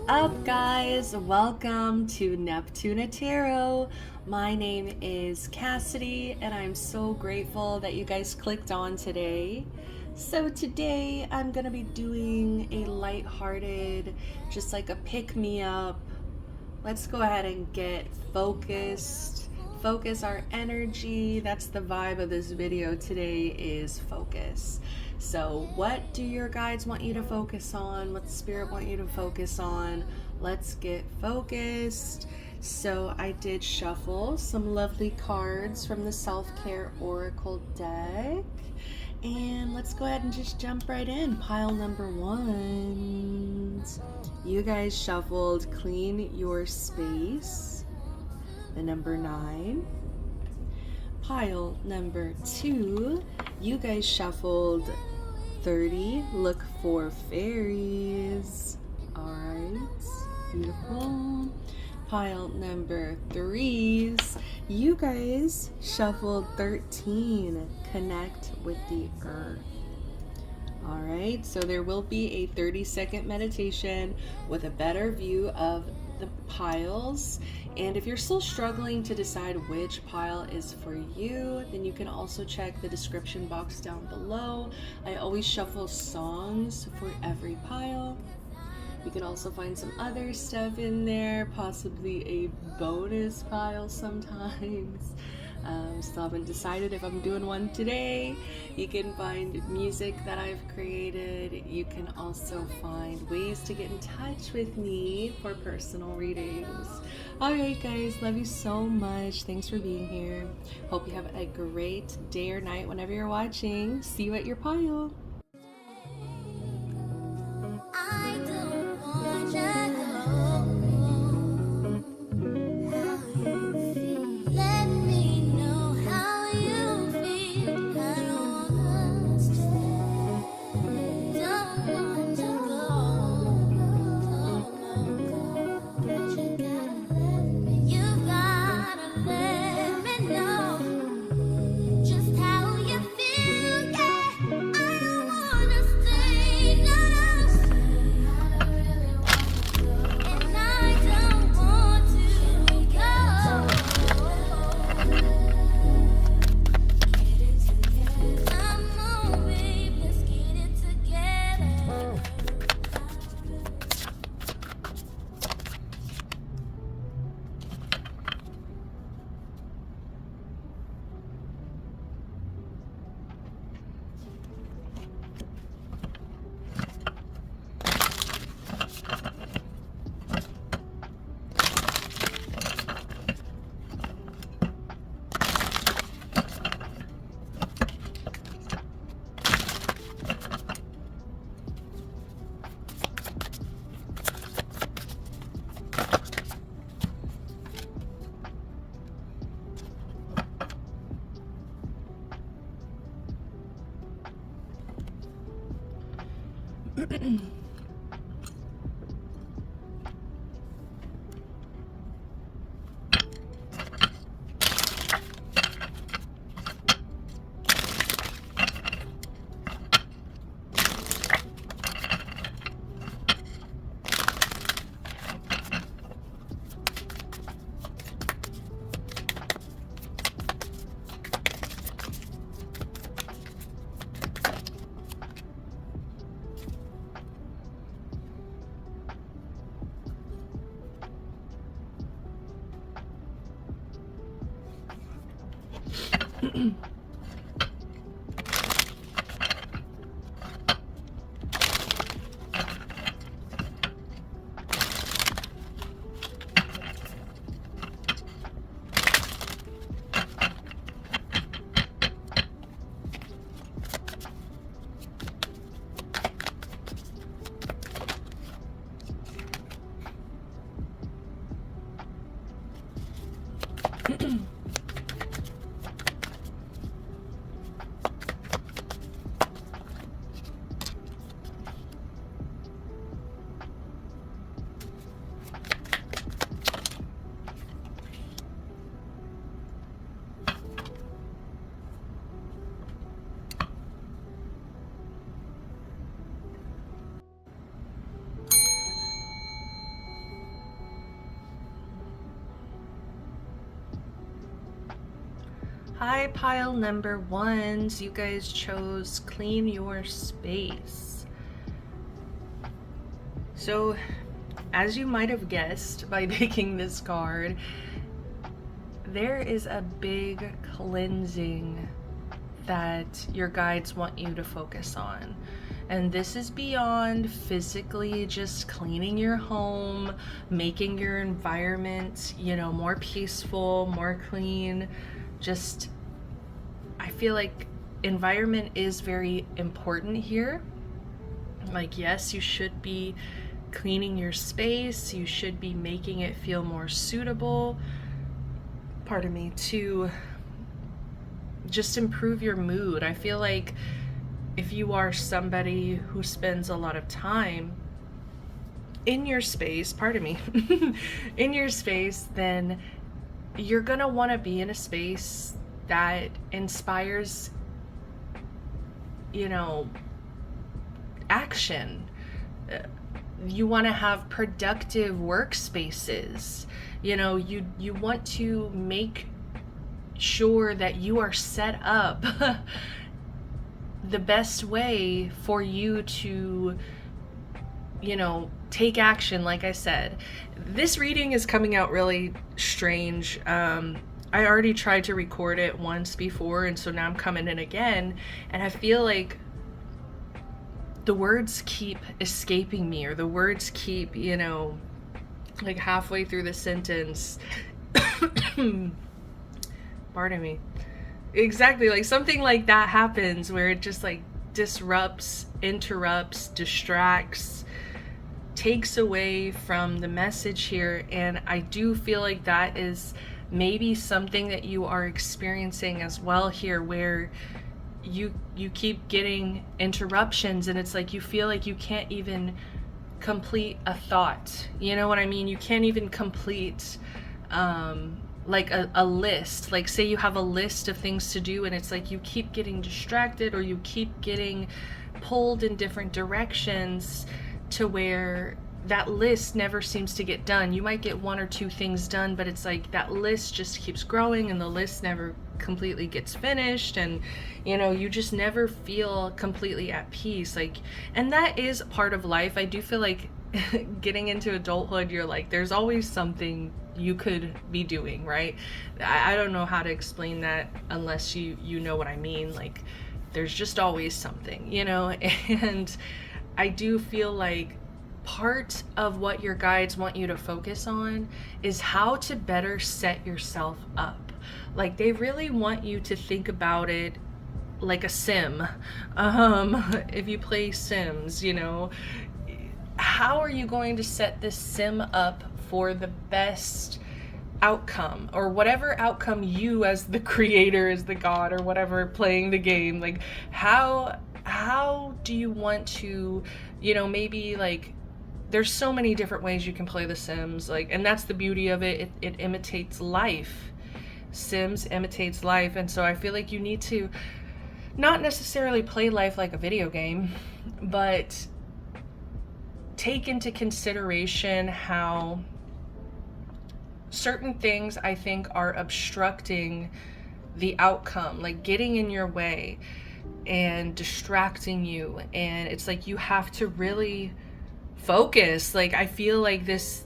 Up, guys? Welcome to Neptuna Tarot. My name is Cassidy, and I'm so grateful that you guys clicked on today. So today I'm gonna be doing a lighthearted, just like a pick-me-up. Let's go ahead and get focused. Focus our energy. That's the vibe of this video today, is focus. So what do your guides want you to focus on? What Spirit want you to focus on? Let's get focused. So I did shuffle some lovely cards from the Self-Care Oracle deck. And let's go ahead and just jump right in. Pile number 1. You guys shuffled Clean Your Space, the number 9. Pile number 2, you guys shuffled 30, Look for Fairies. Alright, beautiful. Pile number 3s, you guys shuffled 13, Connect with the Earth. Alright, so there will be a 30-second meditation with a better view of the piles. And if you're still struggling to decide which pile is for you, then you can also check the description box down below. I always shuffle songs for every pile. You can also find some other stuff in there, possibly a bonus pile sometimes. Still haven't decided if I'm doing one today. You can find music that I've created. You can also find ways to get in touch with me for personal readings. Alright guys, love you so much. Thanks for being here. Hope you have a great day or night whenever you're watching. See you at your pile. Hi, pile number ones. You guys chose clean your space. So, as you might have guessed by picking this card, there is a big cleansing that your guides want you to focus on. And this is beyond physically just cleaning your home, making your environment, more peaceful, more clean. Just, I feel like environment is very important here. Like, yes, you should be cleaning your space, you should be making it feel more suitable, to just improve your mood. I feel like if you are somebody who spends a lot of time in your space, in your space, then you're gonna want to be in a space that inspires, action. You want to have productive workspaces. You want to make sure that you are set up the best way for you to, take action. Like I said, this reading is coming out really strange. I already tried to record it once before, and so now I'm coming in again, and I feel like the words keep escaping me, or the words keep, like halfway through the sentence. Pardon me. Exactly, like something like that happens where it just like disrupts, interrupts, distracts, takes away from the message here. And I do feel like that is maybe something that you are experiencing as well here, where you keep getting interruptions, and it's like you feel like you can't even complete a thought. You know what I mean? You can't even complete like a list. Like, say you have a list of things to do, and it's like you keep getting distracted, or you keep getting pulled in different directions to where that list never seems to get done. You might get one or two things done, but it's like that list just keeps growing, and the list never completely gets finished, and you just never feel completely at peace. Like, and that is part of life. I do feel like getting into adulthood, you're like, there's always something you could be doing, right? I don't know how to explain that unless you know what I mean. Like, there's just always something, and I do feel like part of what your guides want you to focus on is how to better set yourself up. Like, they really want you to think about it like a sim. If you play Sims, how are you going to set this sim up for the best outcome, or whatever outcome you as the creator, as the god, or whatever, playing the game, like how do you want to, maybe, like, there's so many different ways you can play the Sims, like, and that's the beauty of it. It imitates life. Sims imitates life. And so I feel like you need to not necessarily play life like a video game, but take into consideration how certain things, I think, are obstructing the outcome, like getting in your way and distracting you. And it's like you have to really focus. Like, I feel like this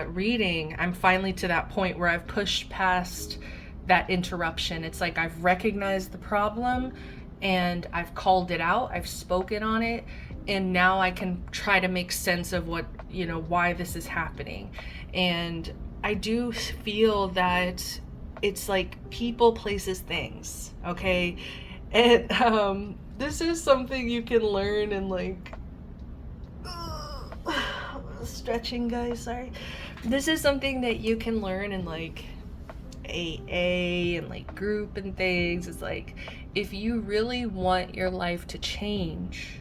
reading, I'm finally to that point where I've pushed past that interruption. It's like I've recognized the problem, and I've called it out, I've spoken on it, and now I can try to make sense of what, why this is happening. And I do feel that it's like people, places, things, okay? And this is something you can learn in, like, stretching, guys, sorry. This is something that you can learn in, like, AA and, like, group and things. It's like, if you really want your life to change,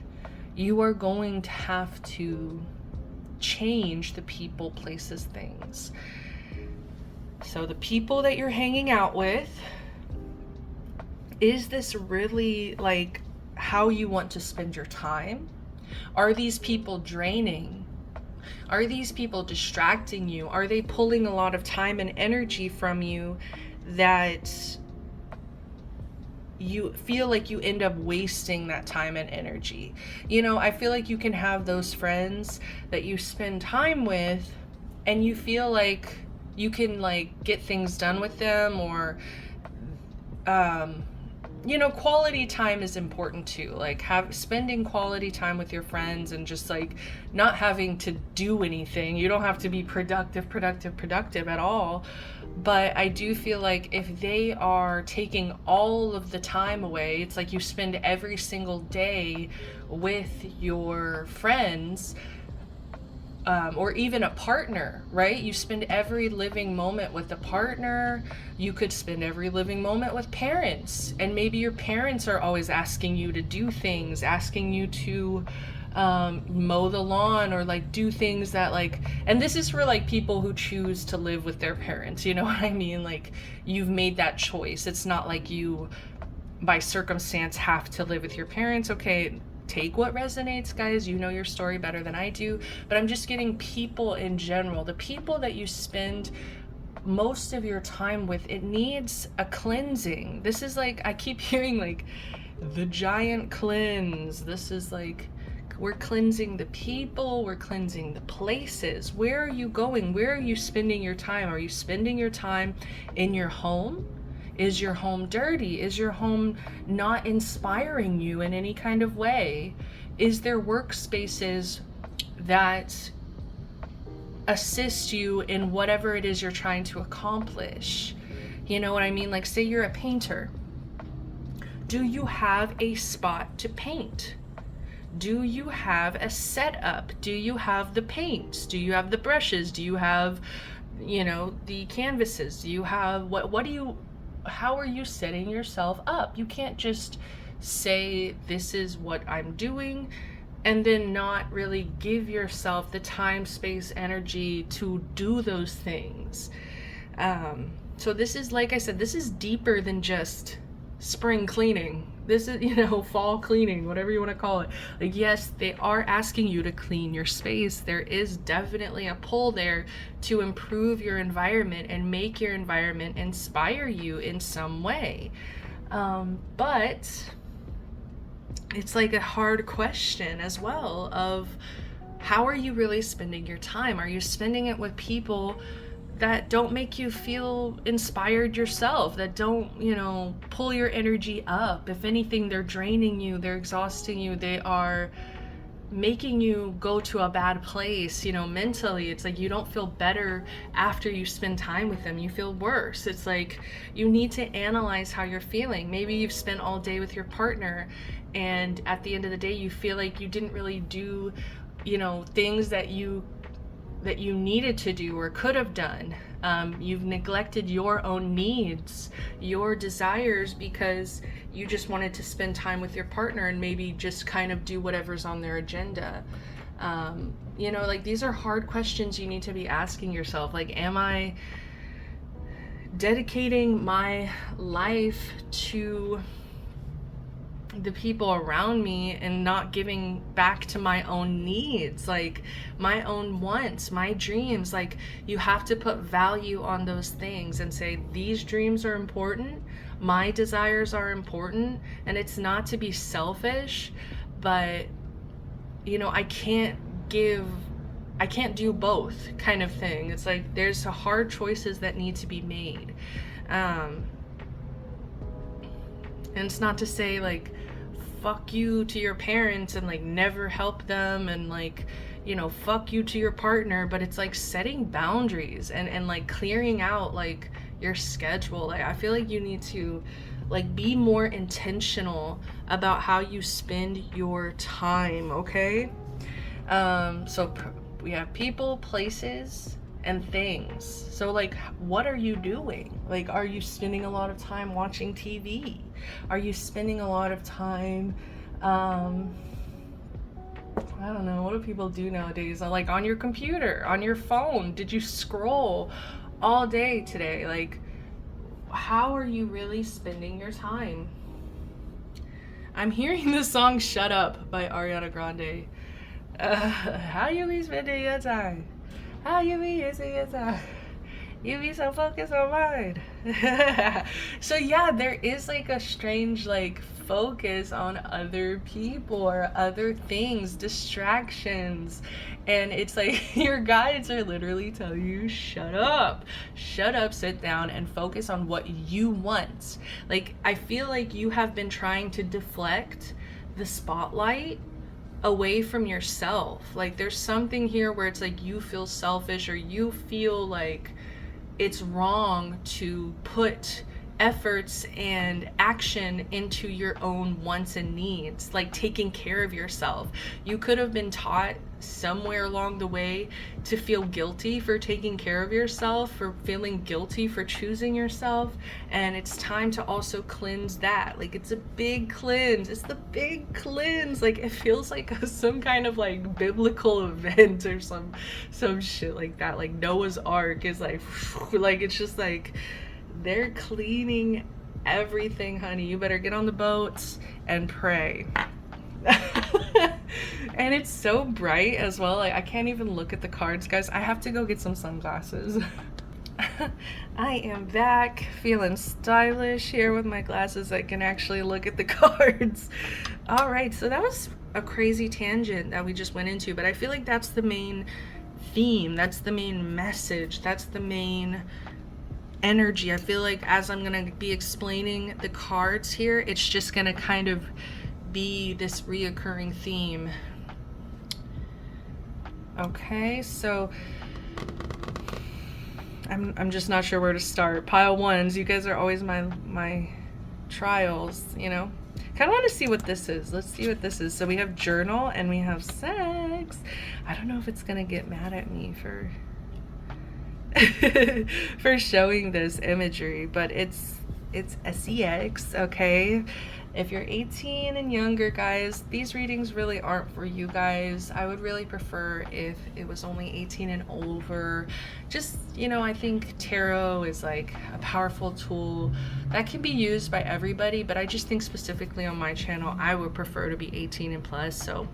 you are going to have to change the people, places, things. So the people that you're hanging out with, is this really, like, how you want to spend your time? Are these people draining? Are these people distracting you? Are they pulling a lot of time and energy from you that you feel like you end up wasting that time and energy. You know, I feel like you can have those friends that you spend time with and you feel like you can like get things done with them, or you know, quality time is important too. Like spending quality time with your friends and just like not having to do anything. You don't have to be productive at all. But I do feel like if they are taking all of the time away, it's like you spend every single day with your friends, or even a partner, right? You spend every living moment with a partner. You could spend every living moment with parents. And maybe your parents are always asking you to do things, asking you to mow the lawn, or like do things that like, and this is for like people who choose to live with their parents, you know what I mean? Like you've made that choice. It's not like you by circumstance have to live with your parents. Okay, take what resonates, guys. You know your story better than I do. But I'm just getting people in general, the people that you spend most of your time with, it needs a cleansing. This is like, I keep hearing like the giant cleanse. This is like, we're cleansing the people, we're cleansing the places. Where are you going? Where are you spending your time? Are you spending your time in your home? Is your home dirty? Is your home not inspiring you in any kind of way? Is there workspaces that assist you in whatever it is you're trying to accomplish? You know what I mean? Like, say you're a painter. Do you have a spot to paint? Do you have a setup? Do you have the paints? Do you have the brushes? Do you have, you know, the canvases? Do you have, how are you setting yourself up? You can't just say, this is what I'm doing, and then not really give yourself the time, space, energy to do those things. So this is, like I said, this is deeper than just spring cleaning. This is, you know, fall cleaning, whatever you want to call it. Like, yes, they are asking you to clean your space. There is definitely a pull there to improve your environment and make your environment inspire you in some way. But it's like a hard question as well of, how are you really spending your time? Are you spending it with people that don't make you feel inspired yourself, that don't, you know, pull your energy up? If anything, they're draining you, they're exhausting you, they are making you go to a bad place, you know, mentally. It's like you don't feel better after you spend time with them, you feel worse. It's like you need to analyze how you're feeling. Maybe you've spent all day with your partner, and at the end of the day you feel like you didn't really do, you know, things that you needed to do or could have done. You've neglected your own needs, your desires, because you just wanted to spend time with your partner and maybe just kind of do whatever's on their agenda. You know, like, these are hard questions you need to be asking yourself. Like, am I dedicating my life to the people around me and not giving back to my own needs, like my own wants, my dreams? Like, you have to put value on those things and say, these dreams are important, my desires are important. And it's not to be selfish, but, you know, I can't do both, kind of thing. It's like there's hard choices that need to be made. And it's not to say like fuck you to your parents and like never help them, and like, you know, fuck you to your partner, but it's like setting boundaries and like clearing out like your schedule. Like, I feel like you need to like be more intentional about how you spend your time, okay? So we have people, places, and things. So like, what are you doing? Like, are you spending a lot of time watching TV? Are you spending a lot of time, I don't know, what do people do nowadays? Like, on your computer, on your phone? Did you scroll all day today? Like, how are you really spending your time? I'm hearing the song Shut Up by Ariana Grande. How you be spending your time? How you be using your time? You be so focused on mine. So yeah, there is like a strange like focus on other people or other things, distractions. And it's like your guides are literally telling you, shut up, sit down, and focus on what you want. Like, I feel like you have been trying to deflect the spotlight away from yourself. Like, there's something here where it's like you feel selfish, or you feel like it's wrong to put efforts and action into your own wants and needs, like taking care of yourself. You could have been taught somewhere along the way to feel guilty for taking care of yourself, for feeling guilty for choosing yourself, and it's time to also cleanse that. Like, it's a big cleanse. It's the big cleanse. Like, it feels like some kind of like biblical event or some shit like that. Like Noah's Ark is like it's just like they're cleaning everything, honey. You better get on the boats and pray. And it's so bright as well. Like, I can't even look at the cards, guys. I have to go get some sunglasses. I am back feeling stylish here with my glasses. I can actually look at the cards. All right, so that was a crazy tangent that we just went into, but I feel like that's the main theme. That's the main message. That's the main energy. I feel like as I'm gonna be explaining the cards here, it's just gonna kind of be this reoccurring theme. Okay, so I'm just not sure where to start. Pile ones, you guys are always my trials, you know. Kind of want to see what this is. Let's see what this is. So we have journal and we have sex. I don't know if it's gonna get mad at me for for showing this imagery, but it's sex, okay? If you're 18 and younger, guys, these readings really aren't for you guys. I would really prefer if it was only 18 and over. Just, you know, I think tarot is like a powerful tool that can be used by everybody, but I just think specifically on my channel, I would prefer to be 18 and plus. So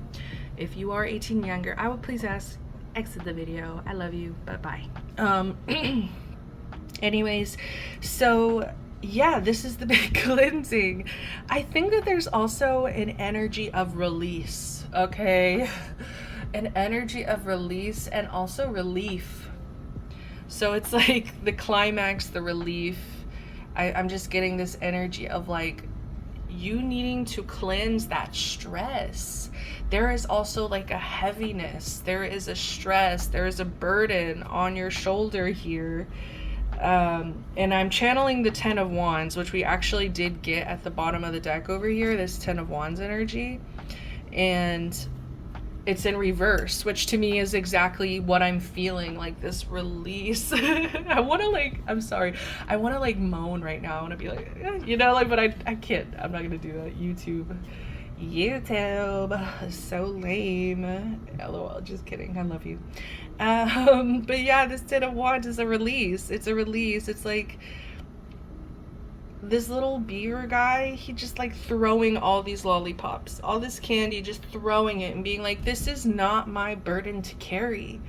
if you are 18 younger, I would please exit the video. I love you. Bye-bye. Anyways, so yeah, this is the big cleansing. I think that there's also an energy of release, okay? An energy of release and also relief. So it's like the climax, the relief. I'm just getting this energy of like you needing to cleanse that stress. There is also like a heaviness. There is a stress. There is a burden on your shoulder here. And I'm channeling the 10 of Wands, which we actually did get at the bottom of the deck over here, this 10 of Wands energy. And it's in reverse, which to me is exactly what I'm feeling, like this release. I want to like, I'm sorry, I want to like moan right now. I want to be like, you know, like, but I can't. I'm not going to do that. YouTube is so lame. LOL, just kidding. I love you. But yeah, this 10 of Wands is a release. It's a release. It's like this little beaver guy, he just like throwing all these lollipops, all this candy, just throwing it and being like, this is not my burden to carry.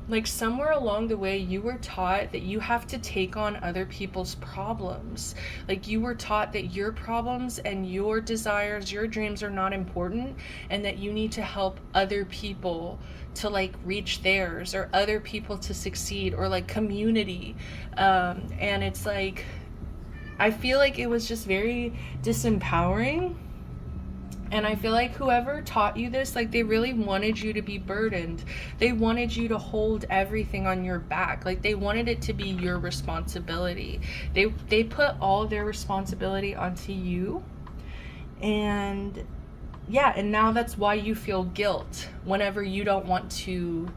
Like somewhere along the way, you were taught that you have to take on other people's problems. Like you were taught that your problems and your desires, your dreams are not important, and that you need to help other people to like reach theirs, or other people to succeed, or like community. And it's like, I feel like it was just very disempowering. And I feel like whoever taught you this, like they really wanted you to be burdened. They wanted you to hold everything on your back. Like they wanted it to be your responsibility. They put all their responsibility onto you. And yeah, and now that's why you feel guilt whenever you don't want to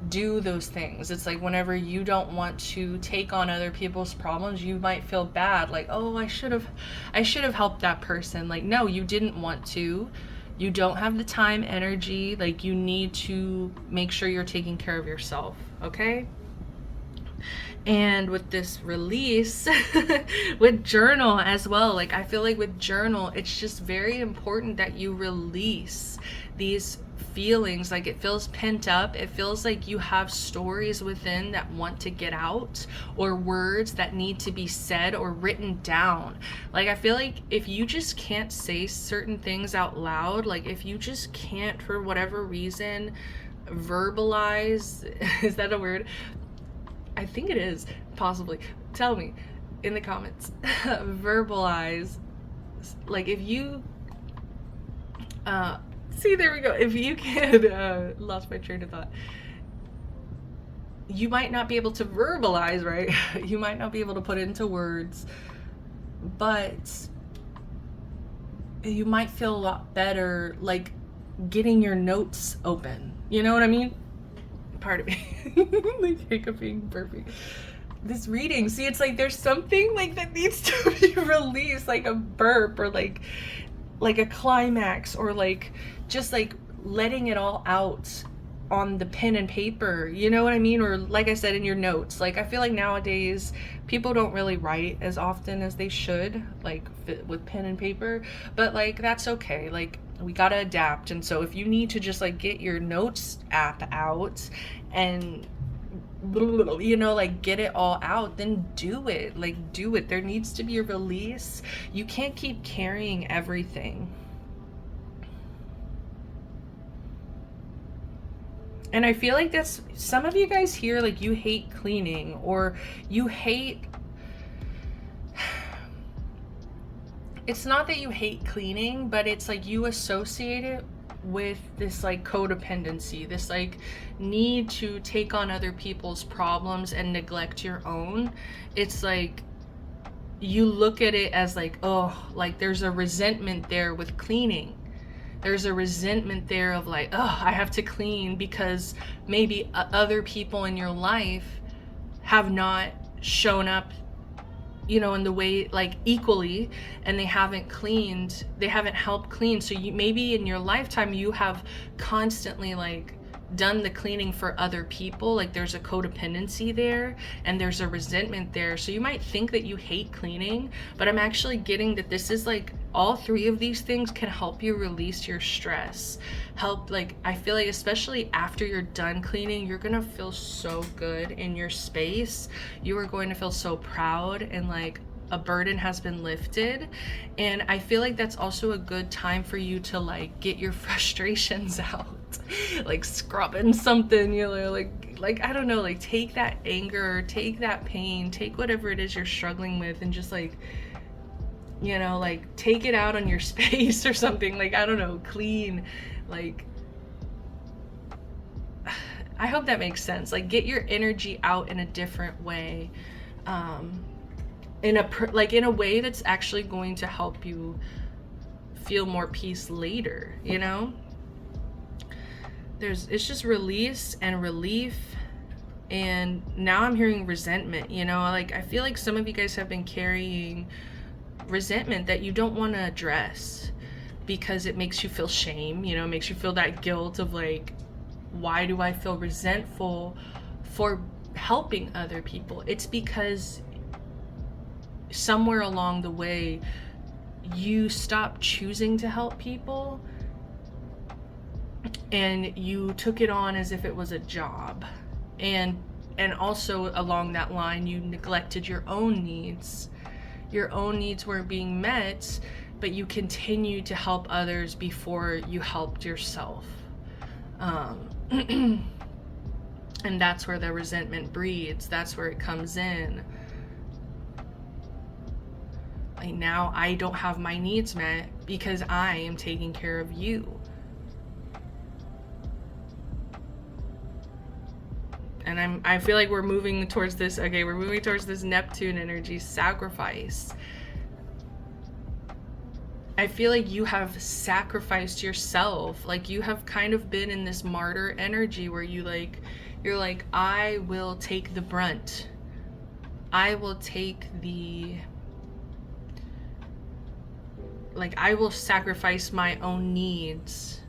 do those things. It's like whenever you don't want to take on other people's problems, you might feel bad, like, oh, I should have helped that person. Like, no, you didn't want to. You don't have the time, energy. Like, you need to make sure you're taking care of yourself, okay? And with this release, with journal as well, like I feel like with journal, it's just very important that you release these feelings. Like it feels pent up. It feels like you have stories within that want to get out, or words that need to be said or written down. Like I feel like if you just can't say certain things out loud, like if you just can't, for whatever reason, verbalize, is that a word? I think it is, possibly. Tell me in the comments. Verbalize. Like if you see, there we go. If you can lost my train of thought. You might not be able to verbalize, right? You might not be able to put it into words, but you might feel a lot better like getting your notes open. You know what I mean? Part of me. Like hiccuping, burping. This reading, see, it's like there's something like that needs to be released, like a burp, or like a climax, or like just like letting it all out on the pen and paper, you know what I mean? Or like I said, in your notes. Like I feel like nowadays people don't really write as often as they should, like with pen and paper, but like that's okay. Like we gotta adapt. And so if you need to just like get your notes app out and you know, like get it all out, then do it. Like do it. There needs to be a release. You can't keep carrying everything. And I feel like that's, some of you guys here, like you hate cleaning, or you hate, it's not that you hate cleaning, but it's like you associate it with this like codependency, this like need to take on other people's problems and neglect your own. It's like you look at it as like, oh, like there's a resentment there with cleaning. There's a resentment there of like, oh, I have to clean because maybe other people in your life have not shown up, you know, in the way like equally, and they haven't cleaned, they haven't helped clean. So you maybe in your lifetime you have constantly like done the cleaning for other people. Like there's a codependency there and there's a resentment there. So you might think that you hate cleaning, but I'm actually getting that this is like all three of these things can help you release your stress. Help, like I feel like especially after you're done cleaning, you're gonna feel so good in your space. You are going to feel so proud and like a burden has been lifted. And I feel like that's also a good time for you to like get your frustrations out. Like scrubbing something, you know, like I don't know, like take that anger, take that pain, take whatever it is you're struggling with, and just like, you know, like take it out on your space or something. Like I don't know, clean, like I hope that makes sense. Like get your energy out in a different way, in a way that's actually going to help you feel more peace later, you know? It's just release and relief. And now I'm hearing resentment, you know, like I feel like some of you guys have been carrying resentment that you don't want to address because it makes you feel shame, you know, it makes you feel that guilt of like, why do I feel resentful for helping other people? It's because somewhere along the way you stopped choosing to help people and you took it on as if it was a job, and also along that line you neglected your own needs. Your own needs weren't being met, but you continued to help others before you helped yourself. And that's where the resentment breeds. That's where it comes in. Like now I don't have my needs met because I am taking care of you. And I feel like we're moving towards this, okay, we're moving towards this Neptune energy, sacrifice. I feel like you have sacrificed yourself. Like you have kind of been in this martyr energy where you're like, I will take the brunt. I will take I will sacrifice my own needs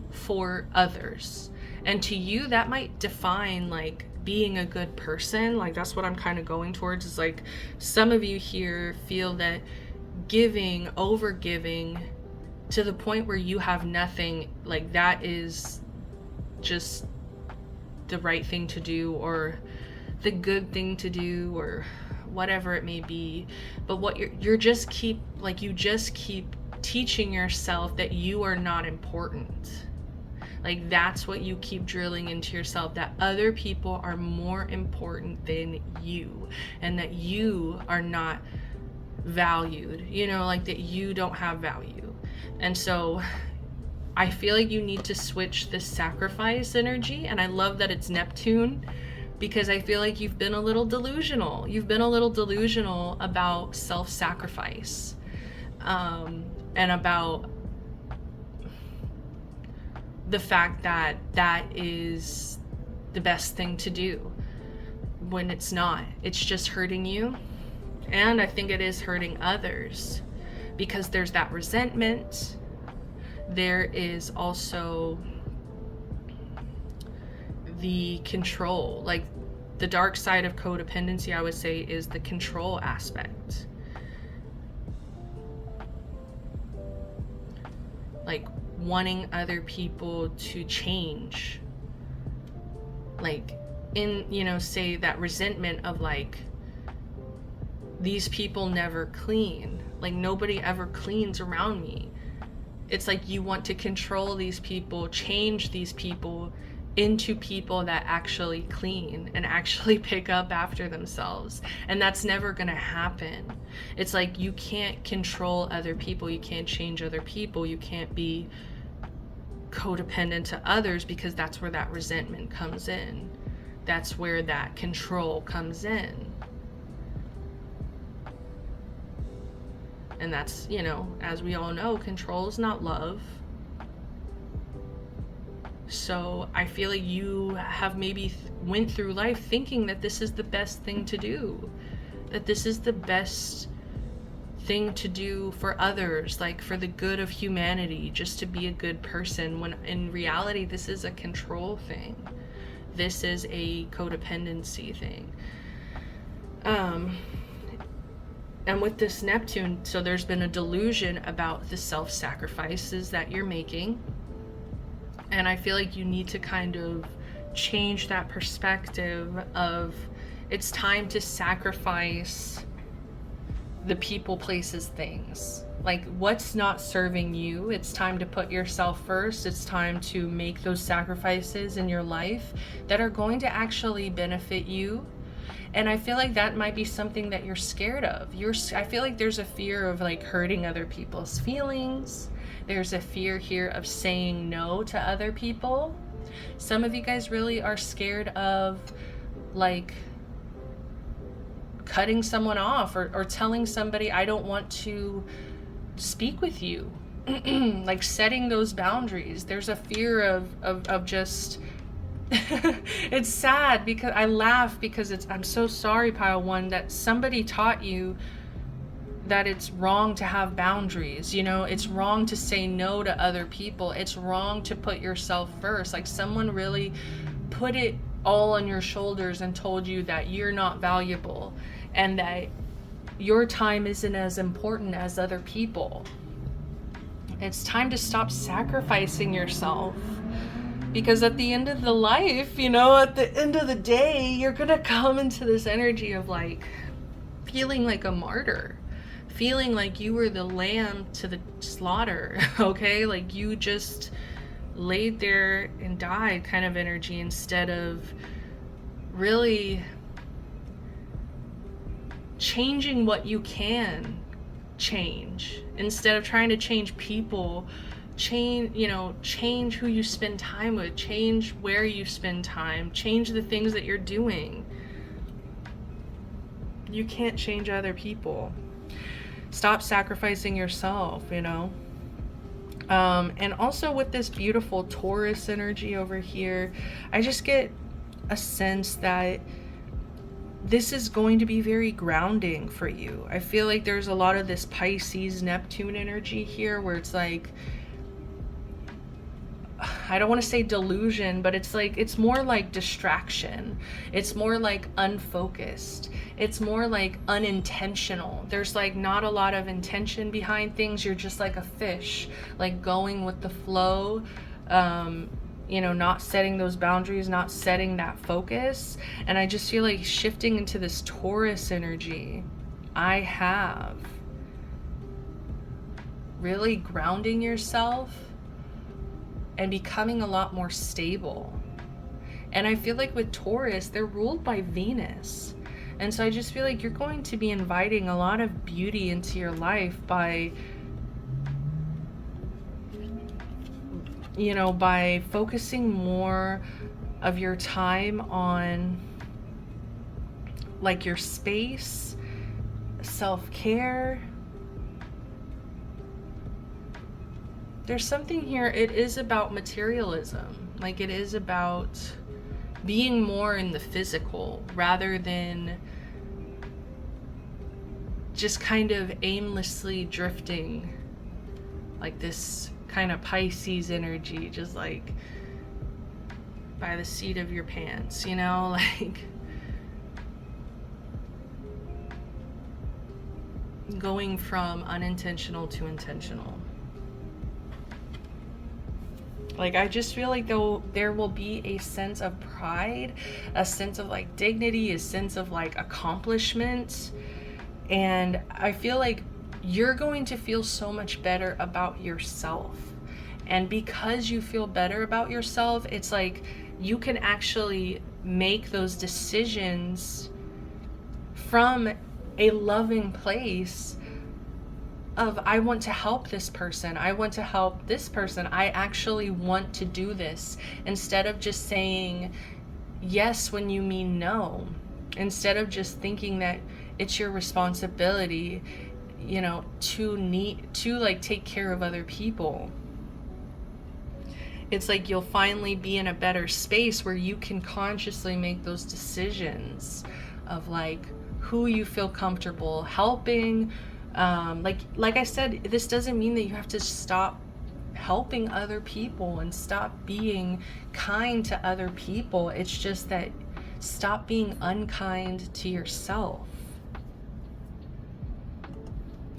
for others. And to you, that might define like being a good person. Like that's what I'm kind of going towards, is like some of you here feel that giving, over giving to the point where you have nothing, like that is just the right thing to do, or the good thing to do, or whatever it may be. But what you just keep teaching yourself that you are not important. Like that's what you keep drilling into yourself, that other people are more important than you, and that you are not valued, like that you don't have value. And so I feel like you need to switch this sacrifice energy. And I love that it's Neptune, because I feel like you've been a little delusional. You've been a little delusional about self-sacrifice, and about the fact that that is the best thing to do, when it's not. It's just hurting you. And I think it is hurting others, because there's that resentment. There is also the control. Like the dark side of codependency, I would say, is the control aspect. Like wanting other people to change. Like in, say that resentment of like, these people never clean. Like nobody ever cleans around me. It's like you want to control these people, change these people into people that actually clean and actually pick up after themselves. And that's never gonna happen. It's like you can't control other people. You can't change other people. You can't be codependent to others, because that's where that resentment comes in. That's where that control comes in. And that's, as we all know, control is not love. So I feel like you have maybe went through life thinking that this is the best thing to do, that this is the best thing to do for others, like for the good of humanity, just to be a good person, when in reality this is a control thing. This is a codependency thing. And with this Neptune, so there's been a delusion about the self-sacrifices that you're making. And I feel like you need to kind of change that perspective of, it's time to sacrifice the people, places, things. Like what's not serving you, it's time to put yourself first. It's time to make those sacrifices in your life that are going to actually benefit you. And I feel like that might be something that you're scared of. I feel like there's a fear of like hurting other people's feelings. There's a fear here of saying no to other people. Some of you guys really are scared of like cutting someone off, or telling somebody, I don't want to speak with you. Like setting those boundaries. There's a fear of just it's sad, because I laugh because I'm so sorry, pile one, that somebody taught you that it's wrong to have boundaries. It's wrong to say no to other people. It's wrong to put yourself first. Like someone really put it all on your shoulders and told you that you're not valuable, and that your time isn't as important as other people. It's time to stop sacrificing yourself. Because at the end of the life, at the end of the day, you're gonna come into this energy of like feeling like a martyr, feeling like you were the lamb to the slaughter, okay? Like you just laid there and died kind of energy, instead of really changing what you can change. Instead of trying to change people, change who you spend time with, change where you spend time, change the things that you're doing. You can't change other people. Stop sacrificing yourself, and also with this beautiful Taurus energy over here, I just get a sense that this is going to be very grounding for you. I feel like there's a lot of this Pisces Neptune energy here, where it's like, I don't want to say delusion, but it's more like distraction. It's more like unfocused. It's more like unintentional. There's like not a lot of intention behind things. You're just like a fish, like going with the flow. Not setting those boundaries, not setting that focus. And I just feel like shifting into this Taurus energy, I have really grounding yourself and becoming a lot more stable. And I feel like with Taurus, they're ruled by Venus. And so I just feel like you're going to be inviting a lot of beauty into your life by focusing more of your time on like your space, self-care. There's something here, it is about materialism. Like it is about being more in the physical rather than just kind of aimlessly drifting, like this kind of Pisces energy, just like by the seat of your pants, like going from unintentional to intentional. Like I just feel like there will be a sense of pride, a sense of like dignity, a sense of like accomplishment. And I feel like you're going to feel so much better about yourself. And because you feel better about yourself, it's like you can actually make those decisions from a loving place of, I want to help this person. I want to help this person. I actually want to do this. Instead of just saying yes when you mean no. Instead of just thinking that it's your responsibility, to like take care of other people. It's like you'll finally be in a better space where you can consciously make those decisions of like who you feel comfortable helping. Like I said, this doesn't mean that you have to stop helping other people and stop being kind to other people. It's just that stop being unkind to yourself.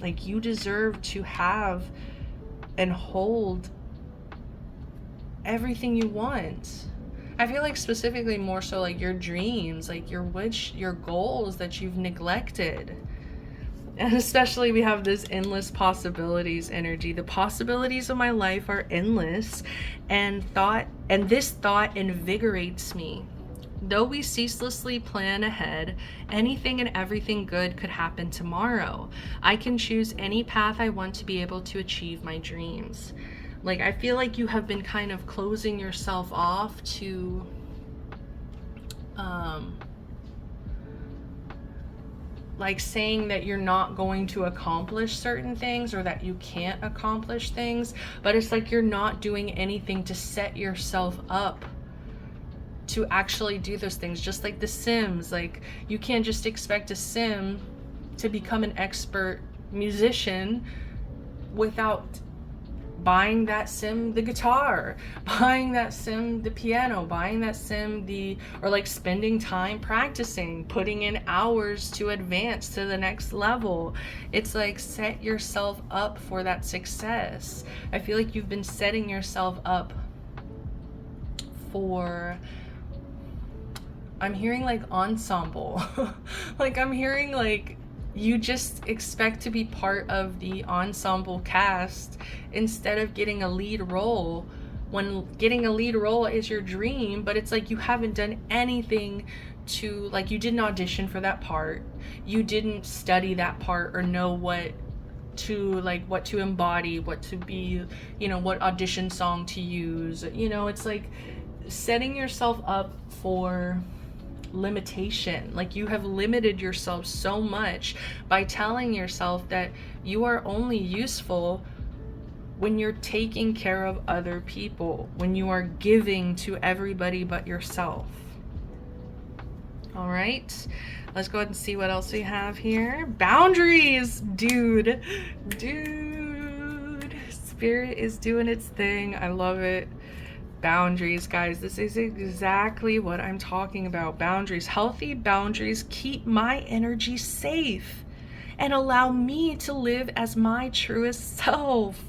Like you deserve to have and hold everything you want. I feel like specifically more so like your dreams, like your goals that you've neglected. And especially we have this endless possibilities energy. The possibilities of my life are endless, and this thought invigorates me. Though we ceaselessly plan ahead, anything and everything good could happen tomorrow. I can choose any path I want to be able to achieve my dreams. Like I feel like you have been kind of closing yourself off to like saying that you're not going to accomplish certain things or that you can't accomplish things, but it's like you're not doing anything to set yourself up to actually do those things. Just like The Sims, like you can't just expect a Sim to become an expert musician without buying that Sim the guitar, buying that Sim the piano, buying that Sim or like spending time practicing, putting in hours to advance to the next level. It's like set yourself up for that success. I feel like you've been setting yourself up for, I'm hearing like ensemble. Like I'm hearing like you just expect to be part of the ensemble cast instead of getting a lead role, when getting a lead role is your dream, but it's like you haven't done anything to, like, you didn't audition for that part, you didn't study that part or know what to embody, what to be, what audition song to use. It's like setting yourself up for limitation. Like you have limited yourself so much by telling yourself that you are only useful when you're taking care of other people, when you are giving to everybody but yourself. All right, let's go ahead and see what else we have here. Boundaries, dude. Spirit is doing its thing. I love it. Boundaries, guys. This is exactly what I'm talking about. Boundaries. Healthy boundaries keep my energy safe and allow me to live as my truest self.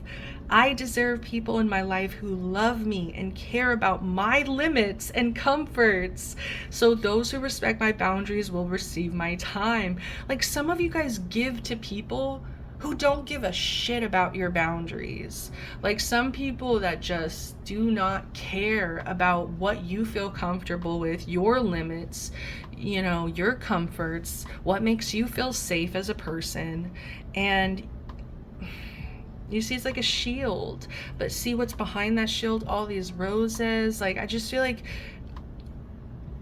I deserve people in my life who love me and care about my limits and comforts. So those who respect my boundaries will receive my time. Like, some of you guys give to people who don't give a shit about your boundaries. Like, some people that just do not care about what you feel comfortable with, your limits, you know, your comforts, what makes you feel safe as a person. And you see, it's like a shield, but see what's behind that shield? All these roses. Like, I just feel like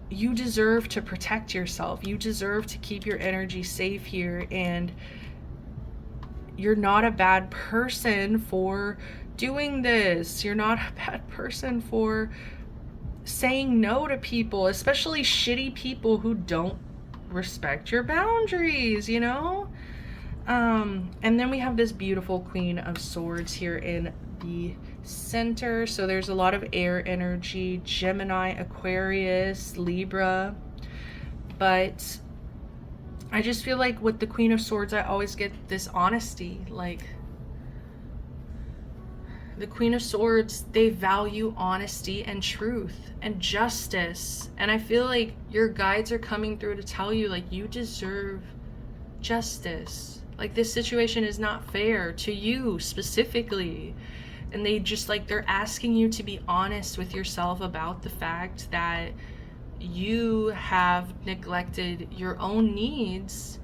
you deserve to protect yourself. You deserve to keep your energy safe here, and you're not a bad person for doing this. You're not a bad person for saying no to people, especially shitty people who don't respect your boundaries, you know? And then we have this beautiful Queen of Swords here in the center. So there's a lot of air energy, Gemini, Aquarius, Libra. But I just feel like with the Queen of Swords, I always get this honesty. Like, the Queen of Swords, they value honesty and truth and justice. And I feel like your guides are coming through to tell you, like, you deserve justice. Like, this situation is not fair to you specifically. And they just, like, they're asking you to be honest with yourself about the fact that you have neglected your own needs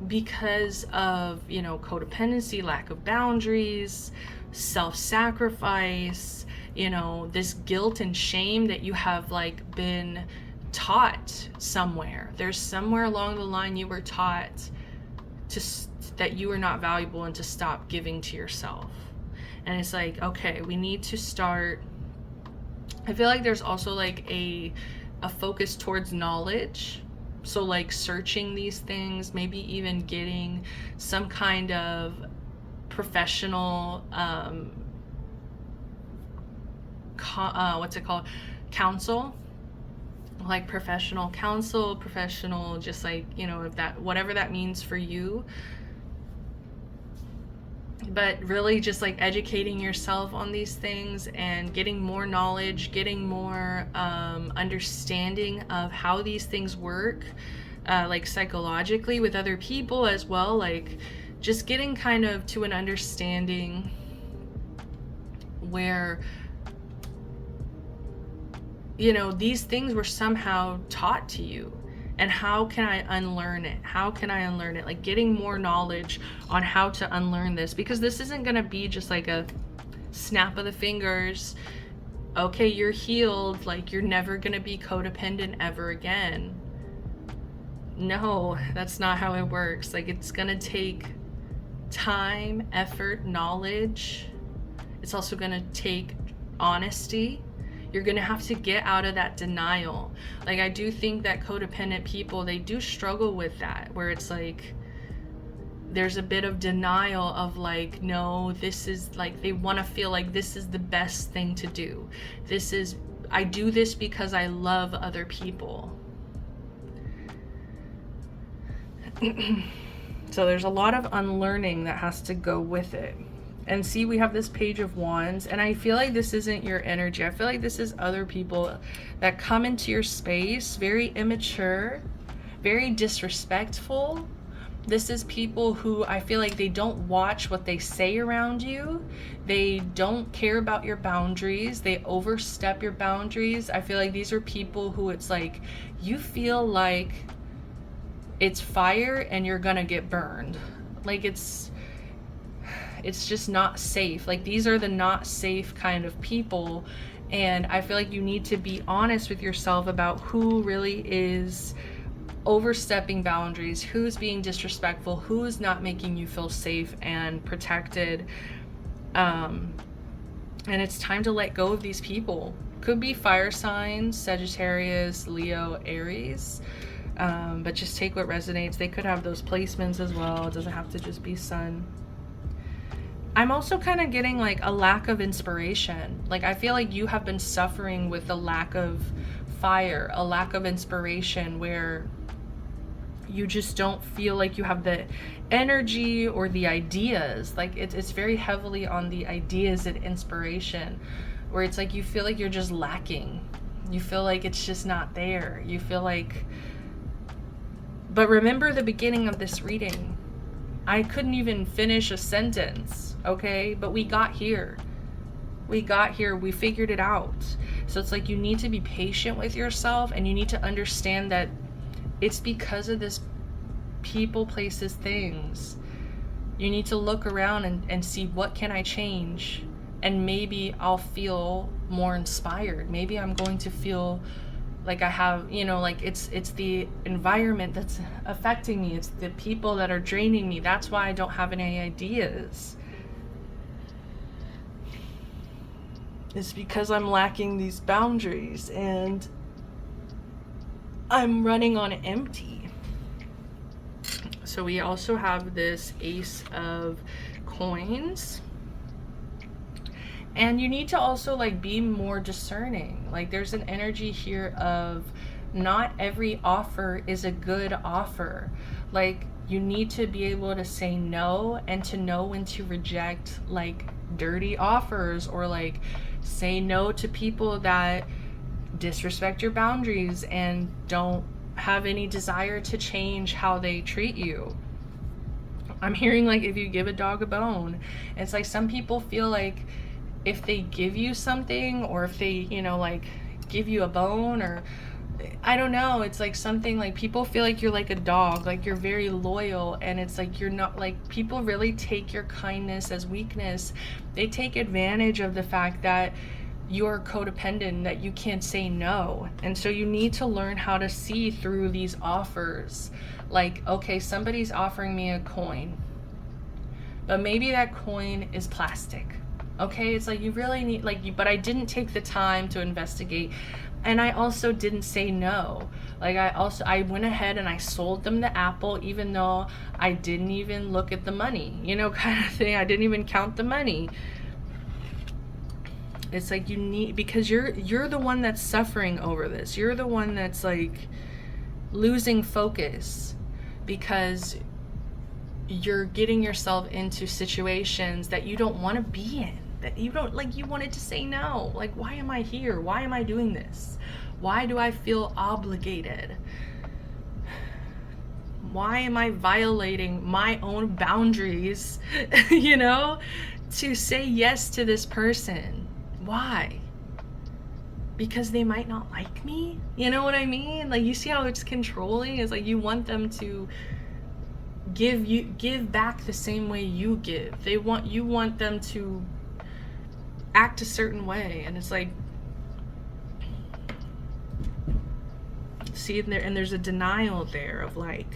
because of, you know, codependency, lack of boundaries, self-sacrifice, you know, this guilt and shame that you have, like, been taught somewhere. There's somewhere along the line you were taught that you are not valuable and to stop giving to yourself. And it's like, okay, we need to start. I feel like there's also like a focus towards knowledge. So like searching these things, maybe even getting some kind of professional counsel, like professional counsel, professional, just like, you know, if that, whatever that means for you. But really just like educating yourself on these things and getting more knowledge, getting more understanding of how these things work, like psychologically with other people as well. Like, just getting kind of to an understanding where, you know, these things were somehow taught to you. And how can I unlearn it? How can I unlearn it? Like, getting more knowledge on how to unlearn this, because this isn't going to be just like a snap of the fingers. Okay, you're healed. Like, you're never going to be codependent ever again. No, that's not how it works. Like, it's going to take time, effort, knowledge. It's also going to take honesty. You're going to have to get out of that denial. Like, I do think that codependent people, they do struggle with that, where it's like, there's a bit of denial of like, no, this is like, they want to feel like this is the best thing to do. This is, I do this because I love other people. So there's a lot of unlearning that has to go with it. And see, we have this Page of Wands, and I feel like this isn't your energy. I feel like this is other people that come into your space, very immature, very disrespectful. This is people who I feel like they don't watch what they say around you. They don't care about your boundaries. They overstep your boundaries. I feel like these are people who it's like, you feel like it's fire and you're gonna get burned. Like, it's just not safe. Like, these are the not safe kind of people. And I feel like you need to be honest with yourself about who really is overstepping boundaries, who's being disrespectful, who's not making you feel safe and protected. And it's time to let go of these people. Could be fire signs, Sagittarius, Leo, Aries. But just take what resonates. They could have those placements as well. It doesn't have to just be sun. I'm also kind of getting like a lack of inspiration. Like I feel like you have been suffering with a lack of fire, a lack of inspiration, where you just don't feel like you have the energy or the ideas. Like it's very heavily on the ideas and inspiration, where it's like you feel like you're just lacking. You feel like it's just not there. You feel like, but remember the beginning of this reading. I couldn't even finish a sentence, okay? But we got here. We got here. We figured it out. So it's like you need to be patient with yourself, and you need to understand that it's because of this people, places, things. You need to look around and see, what can I change? And maybe I'll feel more inspired. Maybe I'm going to feel like I have, you know, like it's the environment that's affecting me. It's the people that are draining me. That's why I don't have any ideas. It's because I'm lacking these boundaries and I'm running on empty. So we also have this Ace of Coins. And you need to also like be more discerning. Like there's an energy here of not every offer is a good offer. Like you need to be able to say no, and to know when to reject like dirty offers, or like say no to people that disrespect your boundaries and don't have any desire to change how they treat you. I'm hearing like if you give a dog a bone, it's like some people feel like if they give you something, or if they, you know, like give you a bone, or I don't know, it's like something like people feel like you're like a dog, like you're very loyal, and it's like you're not. Like people really take your kindness as weakness. They take advantage of the fact that you're codependent, that you can't say no. And so you need to learn how to see through these offers. Like, okay, somebody's offering me a coin, but maybe that coin is plastic. Okay, it's like you really need, like, but I didn't take the time to investigate, and I also didn't say no. Like I went ahead and I sold them the apple, even though I didn't even look at the money, you know, kind of thing. I didn't even count the money. It's like you need, because you're the one that's suffering over this. You're the one that's like losing focus, because you're getting yourself into situations that you don't want to be in. That you don't like, you wanted to say no. Like, why am I here? Why am I doing this? Why do I feel obligated? Why am I violating my own boundaries, you know, to say yes to this person? Why? Because they might not like me? You know what I mean? Like, you see how it's controlling? It's like you want them to give back the same way you give. You want them to act a certain way, and it's like, see, and there's a denial there of like,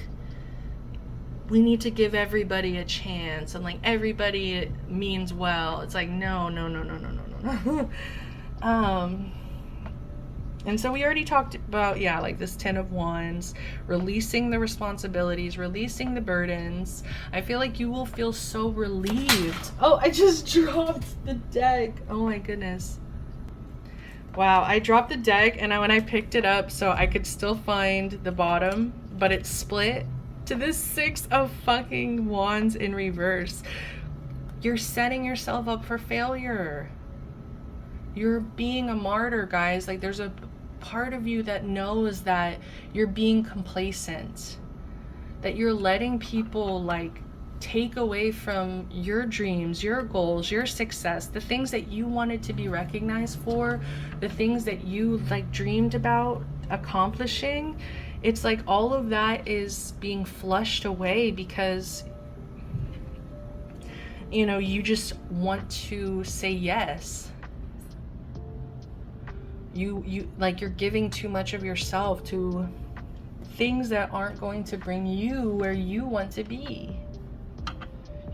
we need to give everybody a chance, and like everybody means well. It's like no. And so we already talked about, yeah, like this 10 of Wands, releasing the responsibilities, releasing the burdens. I feel like you will feel so relieved. Oh, I just dropped the deck. Oh my goodness. Wow, I dropped the deck, and when I picked it up so I could still find the bottom, but it split to this 6 of fucking Wands in reverse. You're setting yourself up for failure. You're being a martyr, guys. Like, there's a part of you that knows that you're being complacent, that you're letting people like take away from your dreams, your goals, your success, the things that you wanted to be recognized for, the things that you like dreamed about accomplishing. It's like all of that is being flushed away because, you know, you just want to say yes. You like, you're giving too much of yourself to things that aren't going to bring you where you want to be.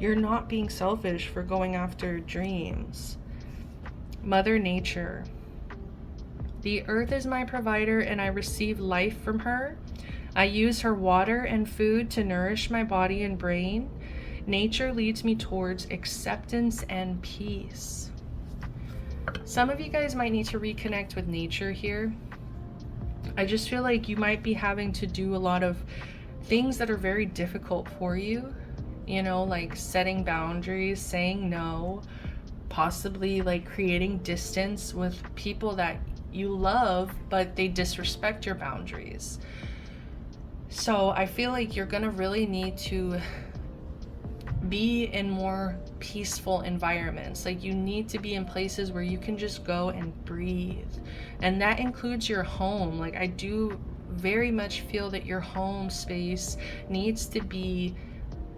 You're not being selfish for going after dreams. Mother Nature. The earth is my provider, and I receive life from her. I use her water and food to nourish my body and brain. Nature leads me towards acceptance and peace. Some of you guys might need to reconnect with nature here. I just feel like you might be having to do a lot of things that are very difficult for you, you know, like setting boundaries, saying no, possibly like creating distance with people that you love, but they disrespect your boundaries. So I feel like you're gonna really need to be in more peaceful environments. Like you need to be in places where you can just go and breathe. And that includes your home. Like I do very much feel that your home space needs to be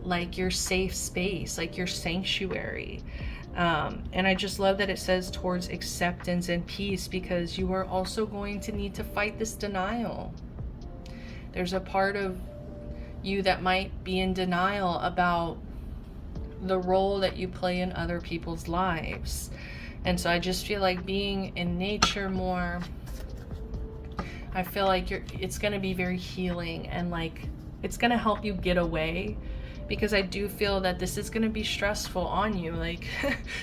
like your safe space, like your sanctuary. And I just love that it says towards acceptance and peace, because you are also going to need to fight this denial. There's a part of you that might be in denial about the role that you play in other people's lives. And so I just feel like being in nature more, I feel like it's going to be very healing, and like it's going to help you get away, because I do feel that this is going to be stressful on you. Like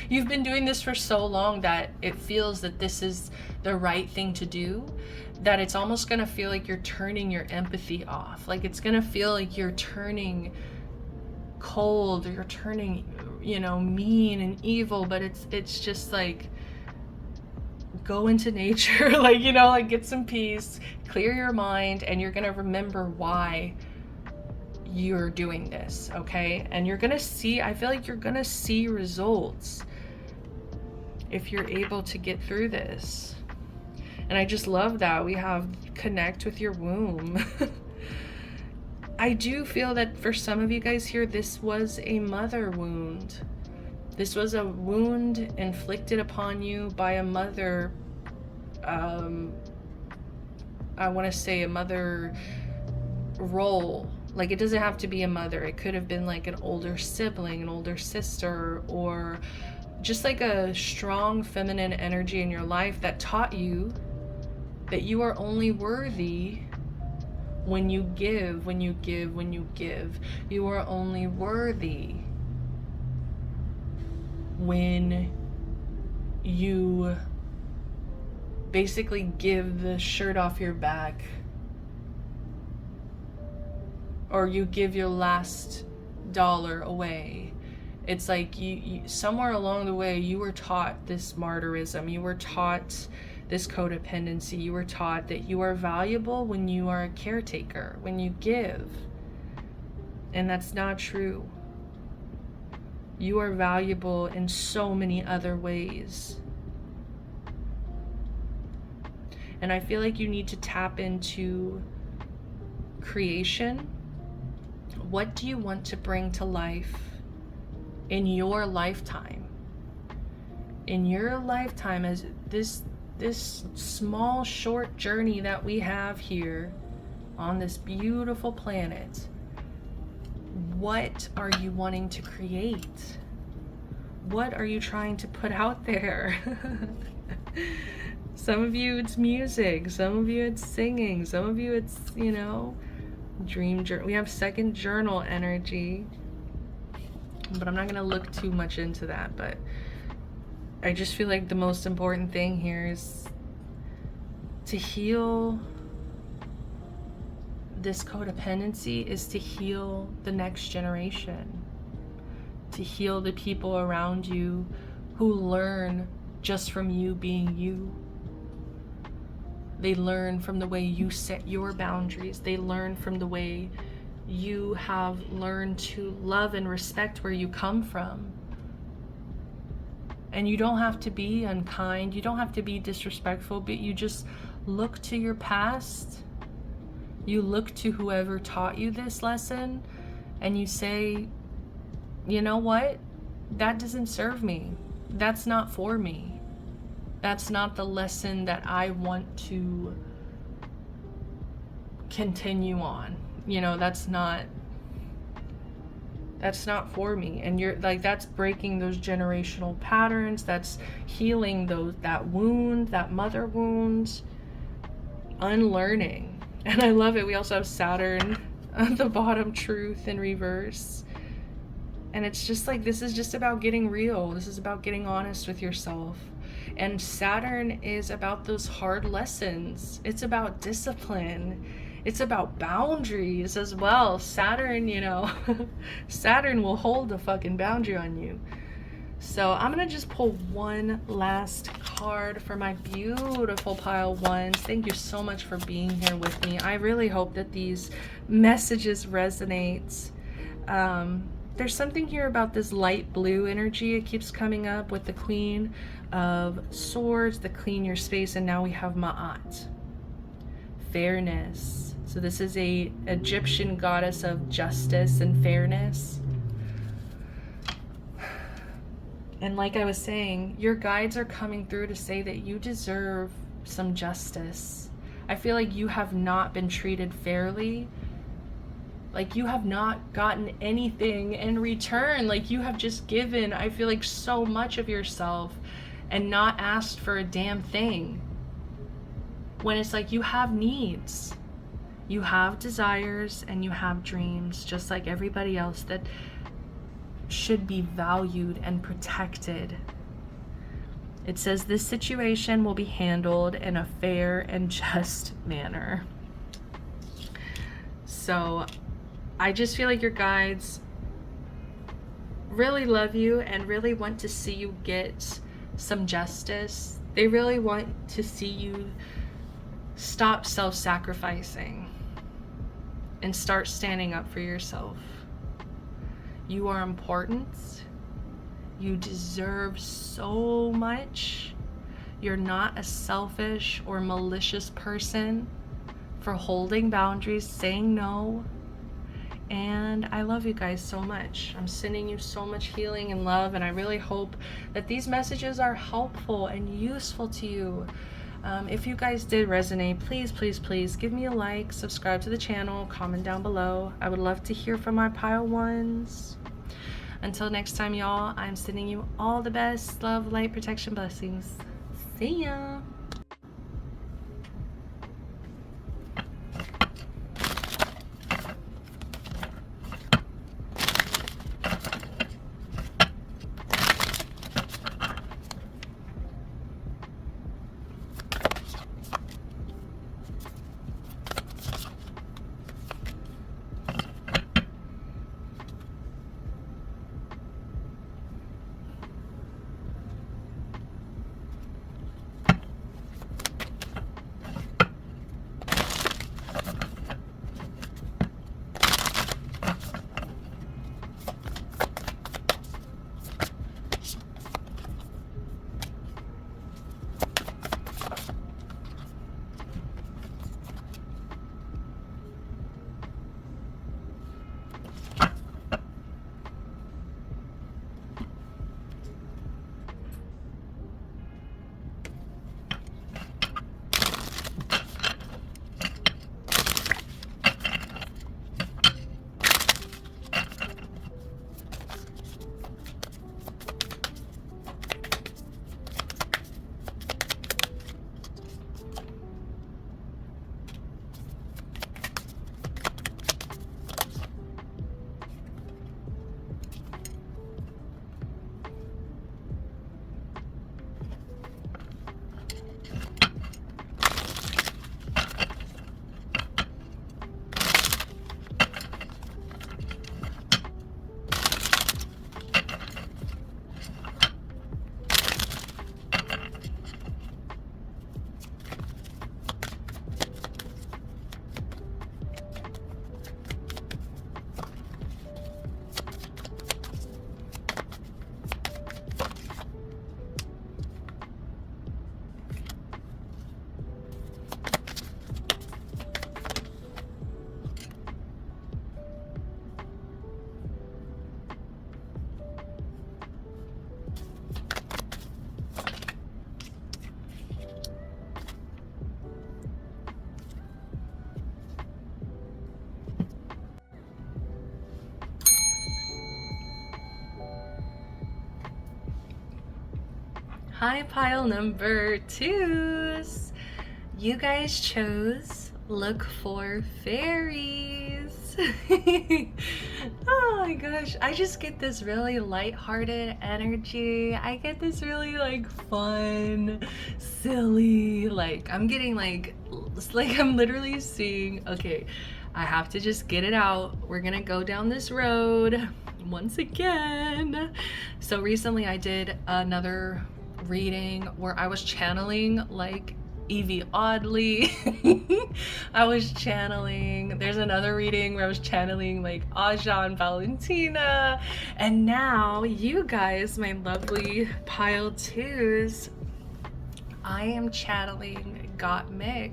you've been doing this for so long that it feels that this is the right thing to do, that it's almost going to feel like you're turning your empathy off. Like it's going to feel like you're turning cold, or you're turning, you know, mean and evil. But it's just like, go into nature, like, you know, like get some peace, clear your mind, and you're gonna remember why you're doing this, okay? And you're gonna see, I feel like you're gonna see results if you're able to get through this. And I just love that we have connect with your womb. I do feel that for some of you guys here, this was a mother wound. This was a wound inflicted upon you by a mother. I want to say a mother role. Like it doesn't have to be a mother. It could have been like an older sibling, an older sister, or just like a strong feminine energy in your life that taught you that you are only worthy when you give, when you give, when you give. You are only worthy when you basically give the shirt off your back, or you give your last dollar away. It's like you somewhere along the way you were taught this martyrism, you were taught this codependency, you were taught that you are valuable when you are a caretaker, when you give. And that's not true. You are valuable in so many other ways. And I feel like you need to tap into creation. What do you want to bring to life in your lifetime? In your lifetime, as this small, short journey that we have here on this beautiful planet, what are you wanting to create? What are you trying to put out there? Some of you it's music, some of you it's singing, some of you it's, you know, dream journal. We have second journal energy, but I'm not going to look too much into that. But I just feel like the most important thing here is to heal this codependency, is to heal the next generation, to heal the people around you who learn just from you being you. They learn from the way you set your boundaries. They learn from the way you have learned to love and respect where you come from. And you don't have to be unkind. You don't have to be disrespectful, but you just look to your past. You look to whoever taught you this lesson and you say, you know what? That doesn't serve me. That's not for me. That's not the lesson that I want to continue on. You know, that's not for me. And you're like, that's breaking those generational patterns. That's healing that wound, that mother wound, unlearning. And I love it. We also have Saturn at the bottom, truth in reverse. And it's just like, this is just about getting real. This is about getting honest with yourself. And Saturn is about those hard lessons. It's about discipline. It's about boundaries as well. Saturn, you know, Saturn will hold a fucking boundary on you. So I'm going to just pull one last card for my beautiful pile ones. Thank you so much for being here with me. I really hope that these messages resonate. There's something here about this light blue energy. It keeps coming up with the Queen of Swords, the clean your space, and now we have Ma'at. Fairness. So this is a Egyptian goddess of justice and fairness. And like I was saying, your guides are coming through to say that you deserve some justice. I feel like you have not been treated fairly. Like you have not gotten anything in return. Like you have just given, I feel like, so much of yourself and not asked for a damn thing. When it's like you have needs. You have desires and you have dreams, just like everybody else, that should be valued and protected. It says this situation will be handled in a fair and just manner. So I just feel like your guides really love you and really want to see you get some justice. They really want to see you stop self-sacrificing and start standing up for yourself. You are important. You deserve so much. You're not a selfish or malicious person for holding boundaries, saying no. And I love you guys so much. I'm sending you so much healing and love, and I really hope that these messages are helpful and useful to you. If you guys did resonate, please, please, please give me a like, subscribe to the channel, comment down below. I would love to hear from my pile ones. Until next time, y'all, I'm sending you all the best love, light, protection, blessings. See ya. Hi, pile number 2s. You guys chose Look for Fairies. Oh my gosh, I just get this really lighthearted energy. I get this really like fun, silly, like I'm getting like it's like I'm literally seeing, okay, I have to just get it out. We're gonna go down this road once again. So recently I did another reading where I was channeling like Evie Oddly. I was channeling, there's another reading where I was channeling like Aja and Valentina. And now you guys, my lovely pile twos, I am channeling Got Mick.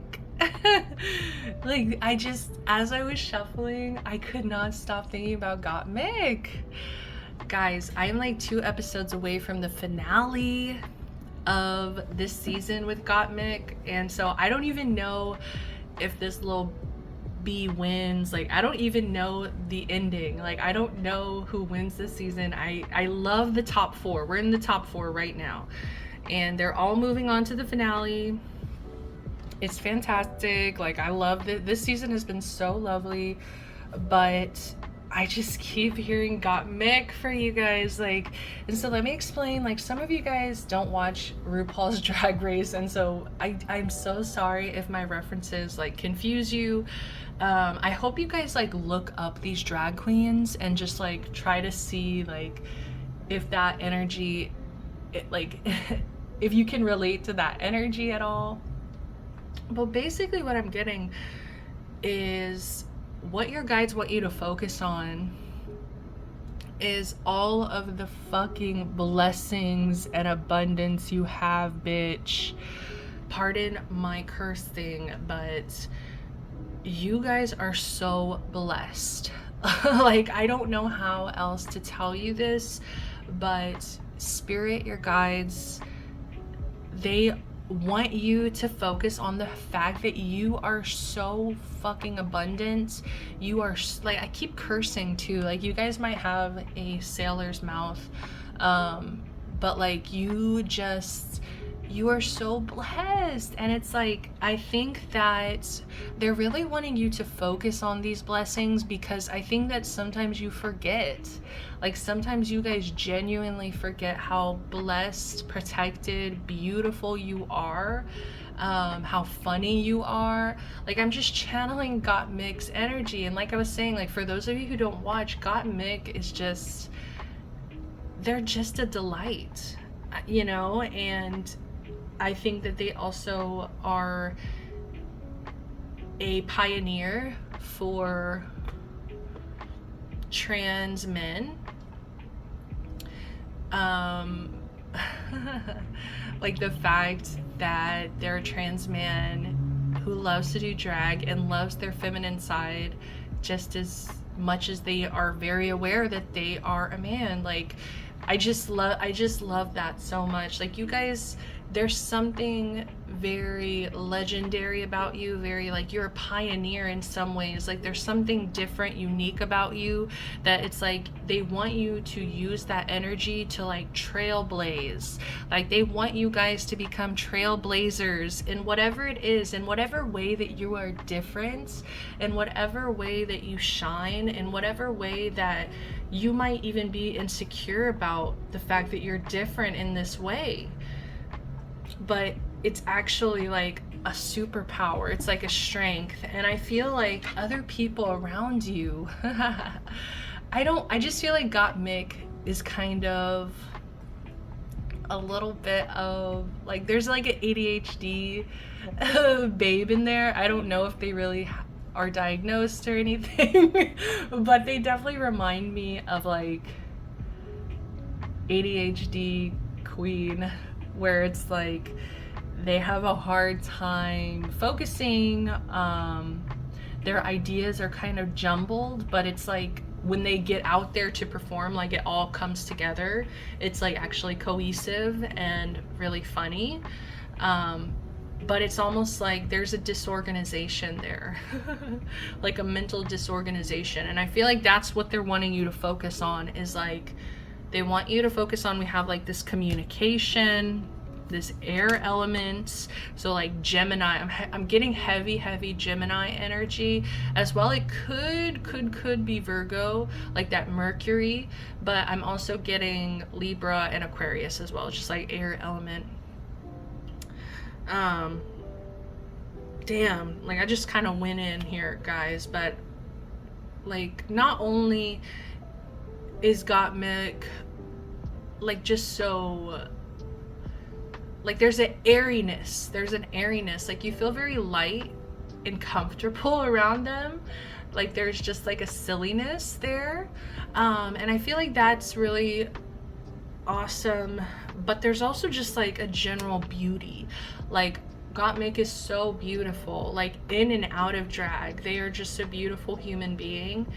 Like I just, as I was shuffling, I could not stop thinking about Got Mick. Guys, I am like 2 episodes away from the finale of this season with Got Mick, and so I don't even know if this little B wins. Like I don't even know the ending. Like I don't know who wins this season. I love the top 4. We're in the top 4 right now, and they're all moving on to the finale. It's fantastic. Like I love that this season has been so lovely, but I just keep hearing Got Mick for you guys, like, and so let me explain, like, some of you guys don't watch RuPaul's Drag Race, and so I'm so sorry if my references, like, confuse you. I hope you guys, like, look up these drag queens and just, like, try to see, like, if that energy, like, if you can relate to that energy at all. But basically what I'm getting is what your guides want you to focus on is all of the fucking blessings and abundance you have, bitch. Pardon my cursing, but you guys are so blessed. Like, I don't know how else to tell you this, but Spirit, your guides, they want you to focus on the fact that you are so fucking abundant. You are, like, I keep cursing too, like you guys might have a sailor's mouth, but like you are so blessed. And it's like, I think that they're really wanting you to focus on these blessings, because I think that sometimes you forget. Like sometimes you guys genuinely forget how blessed, protected, beautiful you are, how funny you are. Like I'm just channeling Got Mick's energy, and like I was saying, like for those of you who don't watch, Got Mick is just, they're just a delight, you know. And I think that they also are a pioneer for trans men. Like the fact that they're a trans man who loves to do drag and loves their feminine side just as much as they are very aware that they are a man. Like I just love that so much. Like you guys, there's something very legendary about you, very like you're a pioneer in some ways. Like there's something different, unique about you, that it's like they want you to use that energy to like trailblaze. Like they want you guys to become trailblazers in whatever it is, in whatever way that you are different, in whatever way that you shine, in whatever way that you might even be insecure about the fact that you're different in this way. But it's actually like a superpower. It's like a strength. And I feel like other people around you, I just feel like Got Mick is kind of a little bit of like, there's like an ADHD babe in there. I don't know if they really are diagnosed or anything, but they definitely remind me of like ADHD queen, where it's like they have a hard time focusing, their ideas are kind of jumbled, but it's like when they get out there to perform, like it all comes together. It's like actually cohesive and really funny, but it's almost like there's a disorganization there, like a mental disorganization. And I feel like that's what they're wanting you to focus on, is like they want you to focus on, we have like this communication, this air element. So like Gemini, I'm getting heavy Gemini energy as well. It could be Virgo, like that Mercury, but I'm also getting Libra and Aquarius as well, just like air element. Damn, like I just kind of went in here, guys, but like not only is Gottmik like just so, like there's an airiness, like you feel very light and comfortable around them, like there's just like a silliness there, and I feel like that's really awesome. But there's also just like a general beauty, like Gottmik is so beautiful, like in and out of drag. They are just a beautiful human being,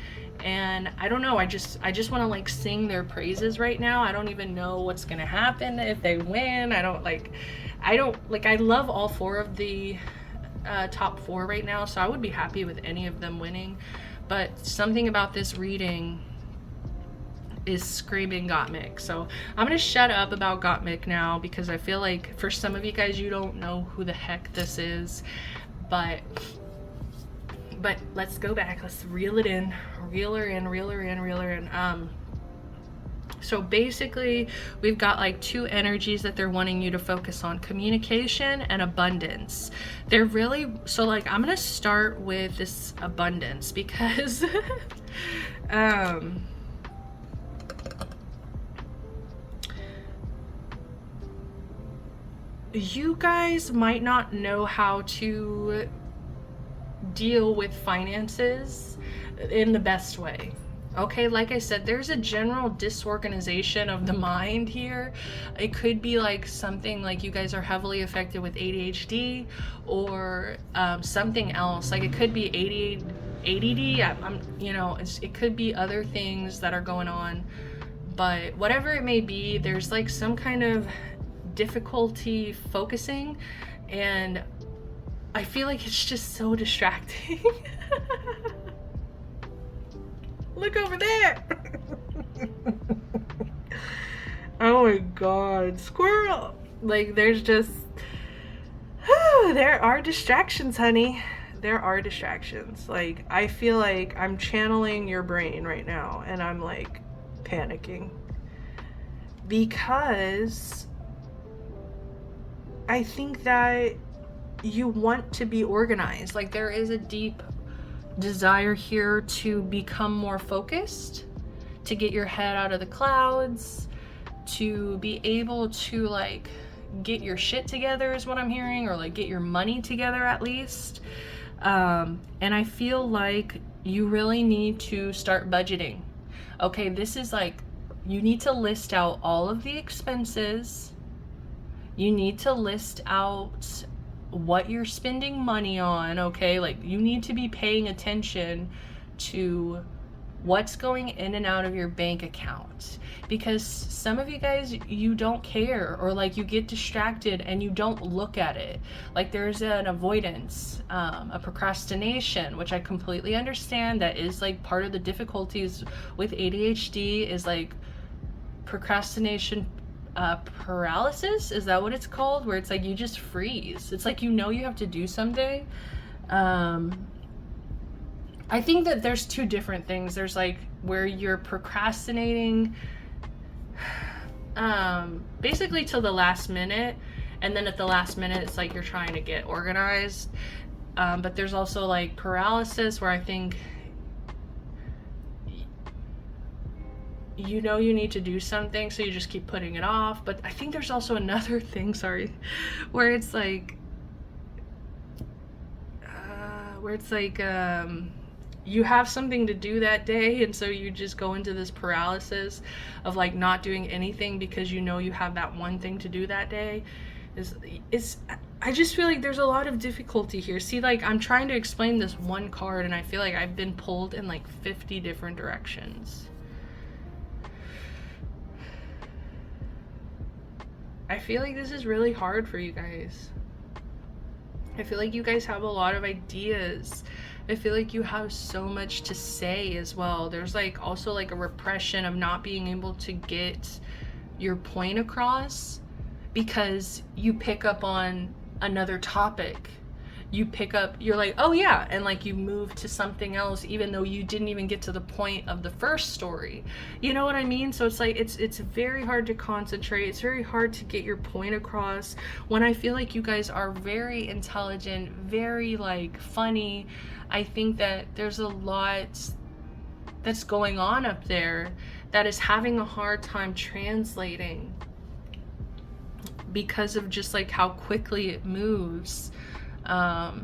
and I don't know, I just want to like sing their praises right now. I don't even know what's gonna happen if they win. I love all four of the top four right now, so I would be happy with any of them winning. But something about this reading is screaming Gottmik. So I'm gonna shut up about Gottmik now, because I feel like for some of you guys, you don't know who the heck this is, but let's go back, let's reel her in. So basically we've got like two energies that they're wanting you to focus on: communication and abundance. They're really, so like I'm gonna start with this abundance because you guys might not know how to deal with finances in the best way. Okay, like I said, there's a general disorganization of the mind here. It could be like something like you guys are heavily affected with ADHD or something else. Like it could be ADD. It could be other things that are going on. But whatever it may be, there's like some kind of difficulty focusing, and I feel like it's just so distracting. Look over there. Oh my god, squirrel. Like there's just there are distractions, honey. There are distractions. Like I feel like I'm channeling your brain right now, and I'm like panicking because I think that you want to be organized. Like there is a deep desire here to become more focused, to get your head out of the clouds, to be able to like get your shit together is what I'm hearing, or like get your money together at least. And I feel like you really need to start budgeting. Okay, this is like, you need to list out all of the expenses. You need to list out what you're spending money on, okay? Like you need to be paying attention to what's going in and out of your bank account, because some of you guys, you don't care, or like you get distracted and you don't look at it. Like there's an avoidance, a procrastination, which I completely understand. That is like part of the difficulties with ADHD, is like procrastination paralysis, is that what it's called, where it's like you just freeze. It's like you have to do something. I think that there's two different things. There's like where you're procrastinating basically till the last minute, and then at the last minute it's like you're trying to get organized, but there's also like paralysis, where I think you need to do something, so you just keep putting it off. But I think there's also another thing, where it's like you have something to do that day, and so you just go into this paralysis of like not doing anything because you have that one thing to do that day. I just feel like there's a lot of difficulty here. See, like I'm trying to explain this one card, and I feel like I've been pulled in like 50 different directions. I feel like this is really hard for you guys. I feel like you guys have a lot of ideas. I feel like you have so much to say as well. There's like also like a repression of not being able to get your point across, because you pick up on another topic. You're like, oh yeah, and like you move to something else even though you didn't even get to the point of the first story. You know what I mean? So it's like it's very hard to concentrate. It's very hard to get your point across when I feel like you guys are very intelligent, very like funny. I think that there's a lot that's going on up there that is having a hard time translating because of just like how quickly it moves. But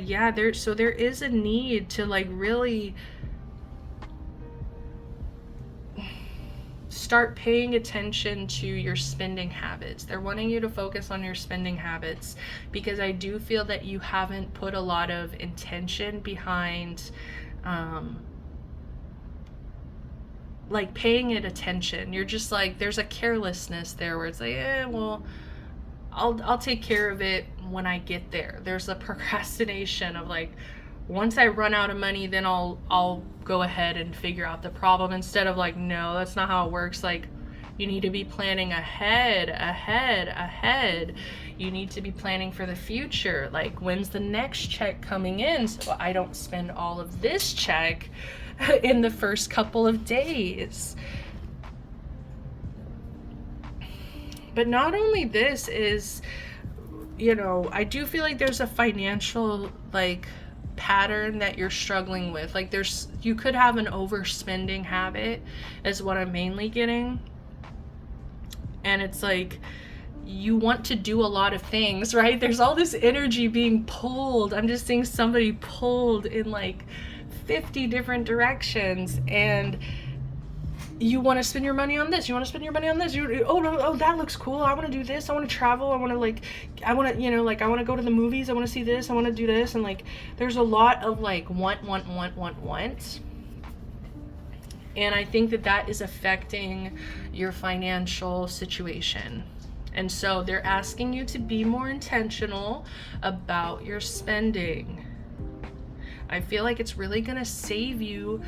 yeah, there is a need to like really start paying attention to your spending habits. They're wanting you to focus on your spending habits because I do feel that you haven't put a lot of intention behind like paying it attention. You're just like, there's a carelessness there where it's like, well, I'll take care of it when I get there. There's a procrastination of like, once I run out of money, then I'll go ahead and figure out the problem, instead of like, no, that's not how it works. Like, you need to be planning ahead. You need to be planning for the future. Like, when's the next check coming in so I don't spend all of this check in the first couple of days. But not only this is, you know, I do feel like there's a financial like pattern that you're struggling with. Like you could have an overspending habit is what I'm mainly getting. And it's like, you want to do a lot of things, right? There's all this energy being pulled. I'm just seeing somebody pulled in like 50 different directions, and you want to spend your money on this, you want to spend your money on this, oh that looks cool, I want to do this, I want to travel, I want to you know, like I want to go to the movies, I want to see this, I want to do this, and like there's a lot of like want. And I think that is affecting your financial situation. And so they're asking you to be more intentional about your spending. I feel like it's really gonna save you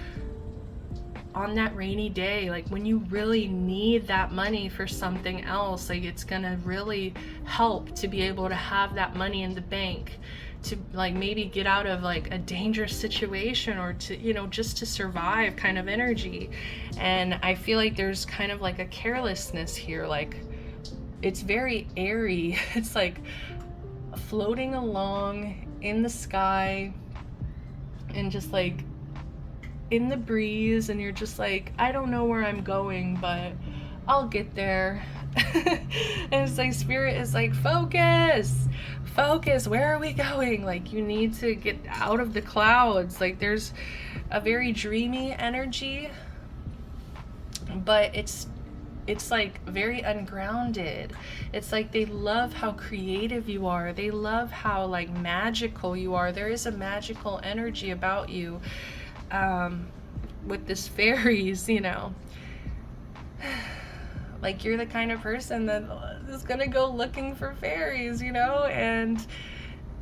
on that rainy day, like when you really need that money for something else. Like, it's gonna really help to be able to have that money in the bank to like maybe get out of like a dangerous situation, or to, you know, just to survive kind of energy. And I feel like there's kind of like a carelessness here. Like, it's very airy. It's like floating along in the sky and just like in the breeze, and you're just like, I don't know where I'm going, but I'll get there. And it's like, spirit is like, focus, where are we going? Like, you need to get out of the clouds. Like, there's a very dreamy energy, but it's like very ungrounded. It's like they love how creative you are. They love how like magical you are. There is a magical energy about you. With this fairies, you know, like you're the kind of person that is gonna go looking for fairies, you know, and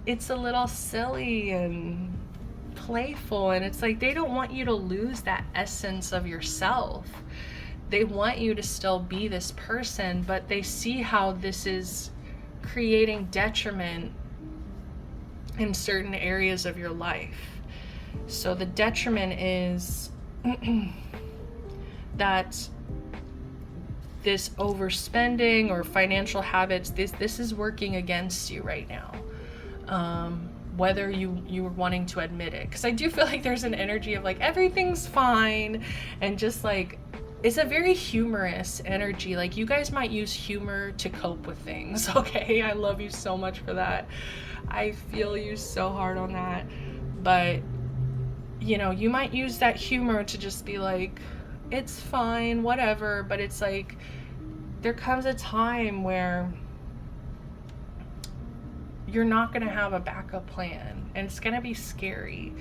it's a little silly and playful, and it's like they don't want you to lose that essence of yourself. They want you to still be this person, but they see how this is creating detriment in certain areas of your life. So the detriment is that this overspending or financial habits, this is working against you right now. Whether you're wanting to admit it. Because I do feel like there's an energy of like, everything's fine, and just like, it's a very humorous energy. Like, you guys might use humor to cope with things, okay? I love you so much for that. I feel you so hard on that. But you know, you might use that humor to just be like, it's fine, whatever. But it's like, there comes a time where you're not going to have a backup plan, and it's going to be scary.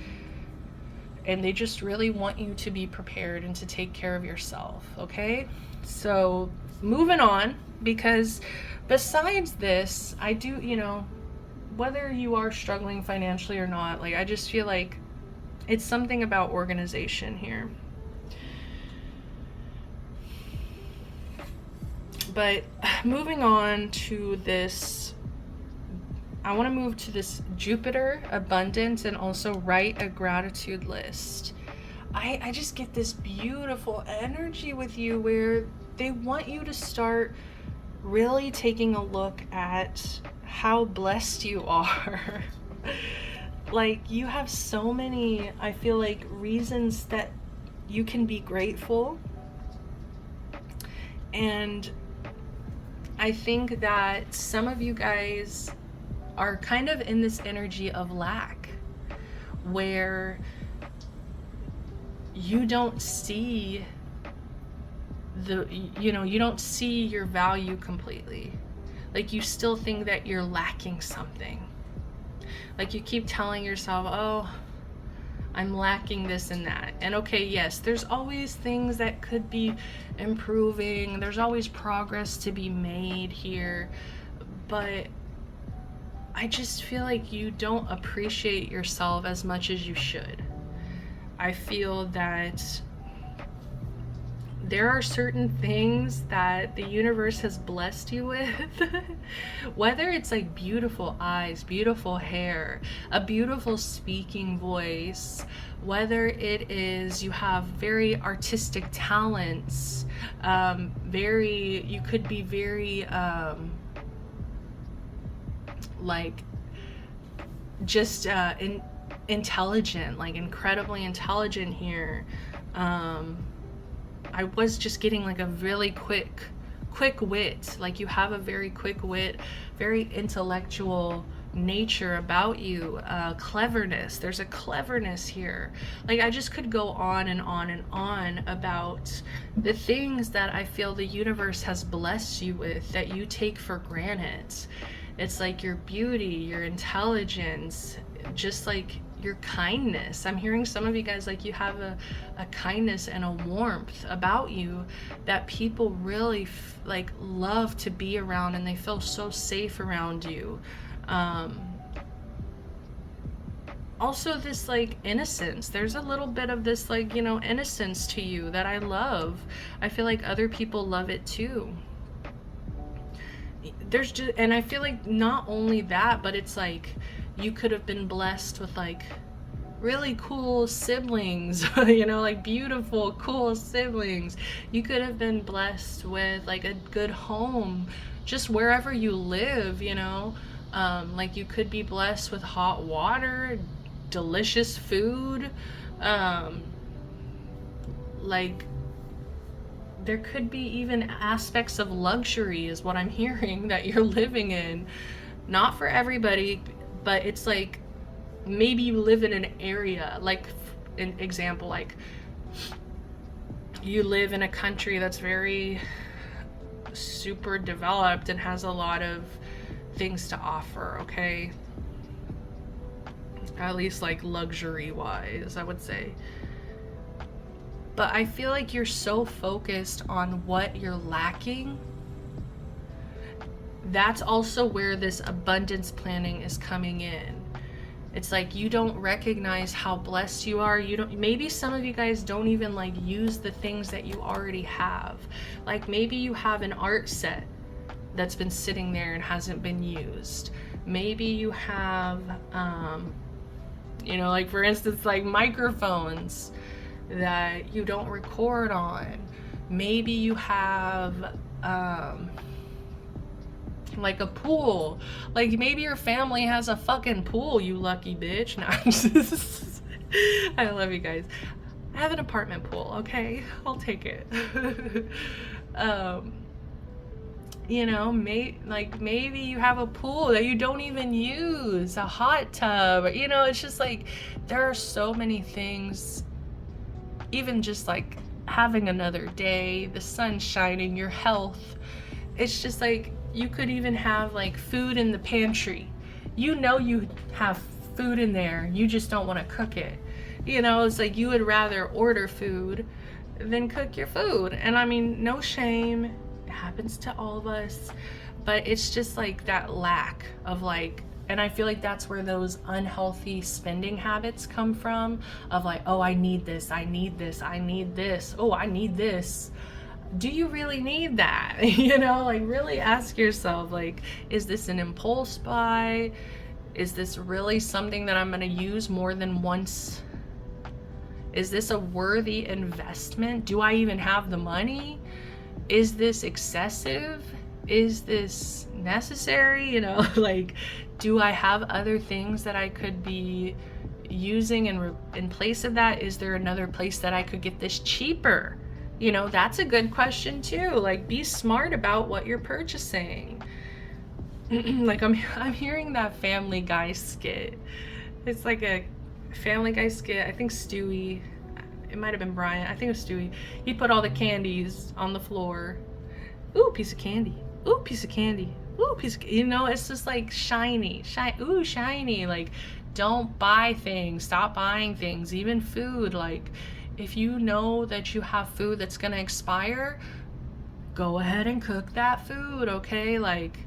And they just really want you to be prepared and to take care of yourself, okay? So moving on, because besides this, I do, you know, whether you are struggling financially or not, like, I just feel like it's something about organization here. But moving on to this, I want to move to this Jupiter, abundance, and also write a gratitude list. I just get this beautiful energy with you where they want you to start really taking a look at how blessed you are. Like, you have so many, I feel like, reasons that you can be grateful. And I think that some of you guys are kind of in this energy of lack, where you don't see you don't see your value completely. Like, you still think that you're lacking something. Like, you keep telling yourself, oh, I'm lacking this and that. And okay, yes, there's always things that could be improving. There's always progress to be made here. But I just feel like you don't appreciate yourself as much as you should. I feel that there are certain things that the universe has blessed you with, whether it's like beautiful eyes, beautiful hair, a beautiful speaking voice, whether it is you have very artistic talents, you could be very intelligent, like incredibly intelligent here. I was just getting like a really quick wit. Like, you have a very quick wit, very intellectual nature about you. Cleverness. There's a cleverness here. Like, I just could go on and on and on about the things that I feel the universe has blessed you with that you take for granted. It's like your beauty, your intelligence, just like your kindness. I'm hearing some of you guys, like, you have a kindness and a warmth about you that people really love to be around, and they feel so safe around you. Also, this like innocence. There's a little bit of this innocence to you that I love. I feel like other people love it too. And I feel like not only that, but it's like you could have been blessed with like really cool siblings, like beautiful, cool siblings. You could have been blessed with like a good home, just wherever you live, like you could be blessed with hot water, delicious food, like there could be even aspects of luxury is what I'm hearing that you're living in. Not for everybody, but it's like maybe you live in an area, like an example, like you live in a country that's very super developed and has a lot of things to offer, okay? At least like luxury wise, I would say. But I feel like you're so focused on what you're lacking. That's also where this abundance planning is coming in. It's like you don't recognize how blessed you are. Maybe some of you guys don't even like use the things that you already have. Like maybe you have an art set that's been sitting there and hasn't been used. Maybe you have like for instance, like microphones that you don't record on. Maybe you have like a pool. Like maybe your family has a fucking pool, you lucky bitch. No, I love you guys. I have an apartment pool, okay? I'll take it. Maybe you have a pool that you don't even use, a hot tub, it's just like there are so many things. Even just like having another day, the sun shining, your health. It's just like you could even have like food in the pantry. You have food in there, you just don't want to cook it. It's like you would rather order food than cook your food. And I mean, no shame, it happens to all of us, but it's just like that lack of like, and I feel like that's where those unhealthy spending habits come from, of like, oh, I need this, I need this, I need this, oh, I need this. do you really need that? You know, like really ask yourself, like, is this an impulse buy? Is this really something that I'm going to use more than once? Is this a worthy investment? Do I even have the money? Is this excessive? Is this necessary? You know, like, do I have other things that I could be using in place of that? Is there another place that I could get this cheaper? You know, that's a good question too. Like, be smart about what you're purchasing. Like, I'm hearing that Family Guy skit. It's like a Family Guy skit. I think Stewie, it might have been Brian. I think it was Stewie. He put all the candies on the floor. Ooh, piece of candy. Ooh, piece of candy. Ooh, piece of, you know, it's just like shiny. Ooh, shiny. Like, don't buy things. Stop buying things. Even food. Like, if you know that you have food that's gonna expire, go ahead and cook that food, okay? Like,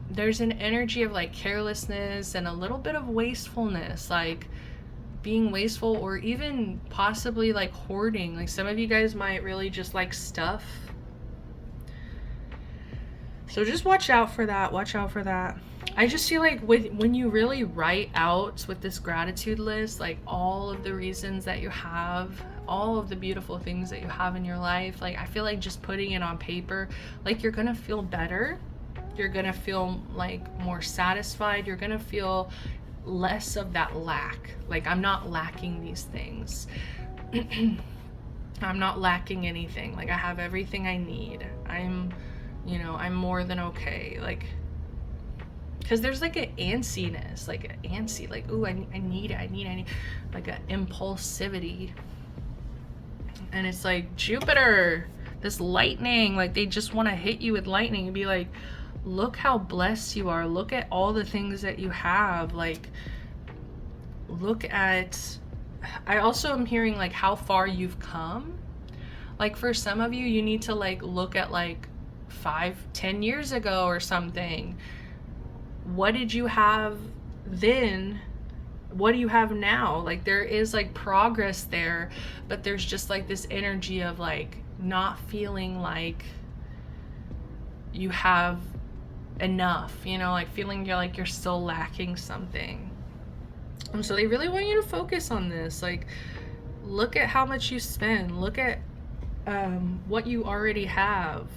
there's an energy of like carelessness and a little bit of wastefulness, like being wasteful, or even possibly like hoarding. Like, some of you guys might really just like stuff. So just watch out for that. Watch out for that. I just feel like when you really write out with this gratitude list, like all of the reasons that you have, all of the beautiful things that you have in your life, like I feel like just putting it on paper, like you're gonna feel better. You're gonna feel like more satisfied. You're gonna feel less of that lack. Like, I'm not lacking these things. I'm not lacking anything. Like, I have everything I need. I'm more than okay. Like, because there's like an antsiness, like an antsy, like, ooh, I need it, I need, like an impulsivity. And it's like Jupiter, this lightning, like they just want to hit you with lightning and be like, look how blessed you are. Look at all the things that you have. Like, look at, I also am hearing like how far you've come. Like, for some of you, you need to like look at like 5-10 years ago or something. What did you have then? What do you have now? Like, there is like progress there, but there's just like this energy of like not feeling like you have enough, you know, like feeling you're still lacking something. And so they really want you to focus on this. Like, look at how much you spend. Look at what you already have.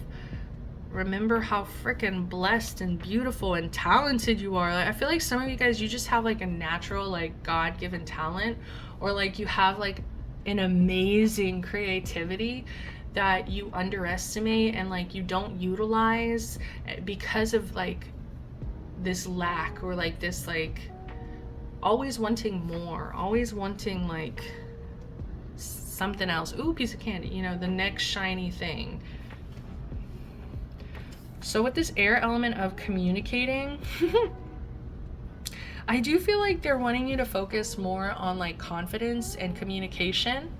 Remember how freaking blessed and beautiful and talented you are. Like, I feel like some of you guys, you just have like a natural, like God-given talent, or like you have like an amazing creativity that you underestimate and like you don't utilize because of like this lack, or like this like always wanting more, always wanting like something else. Ooh, piece of candy, you know, the next shiny thing. So with this air element of communicating, I do feel like they're wanting you to focus more on like confidence and communication,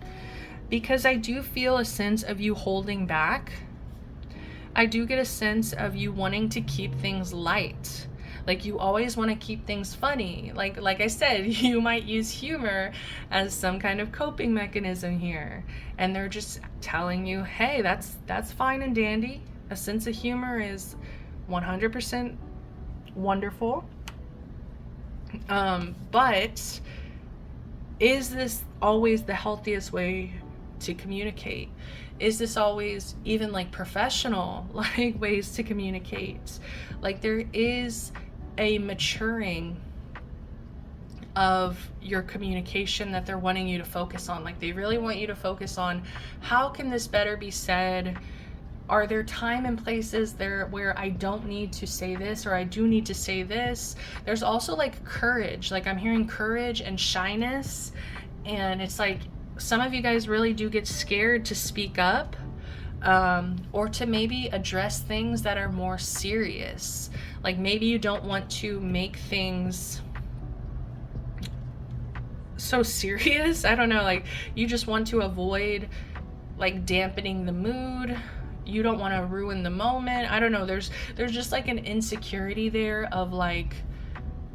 because I do feel a sense of you holding back. I do get a sense of you wanting to keep things light. Like, you always want to keep things funny. Like I said, you might use humor as some kind of coping mechanism here. And they're just telling you, hey, that's fine and dandy. A sense of humor is 100% wonderful. But is this always the healthiest way to communicate? Is this always even like professional like ways to communicate? Like, there is a maturing of your communication that they're wanting you to focus on. Like, they really want you to focus on, how can this better be said? Are there time and places there where I don't need to say this, or I do need to say this? There's also like courage. Like, I'm hearing courage and shyness, and it's like some of you guys really do get scared to speak up, or to maybe address things that are more serious. Like, maybe you don't want to make things so serious. I don't know, like you just want to avoid like dampening the mood. You don't want to ruin the moment. I don't know, there's just like an insecurity there of like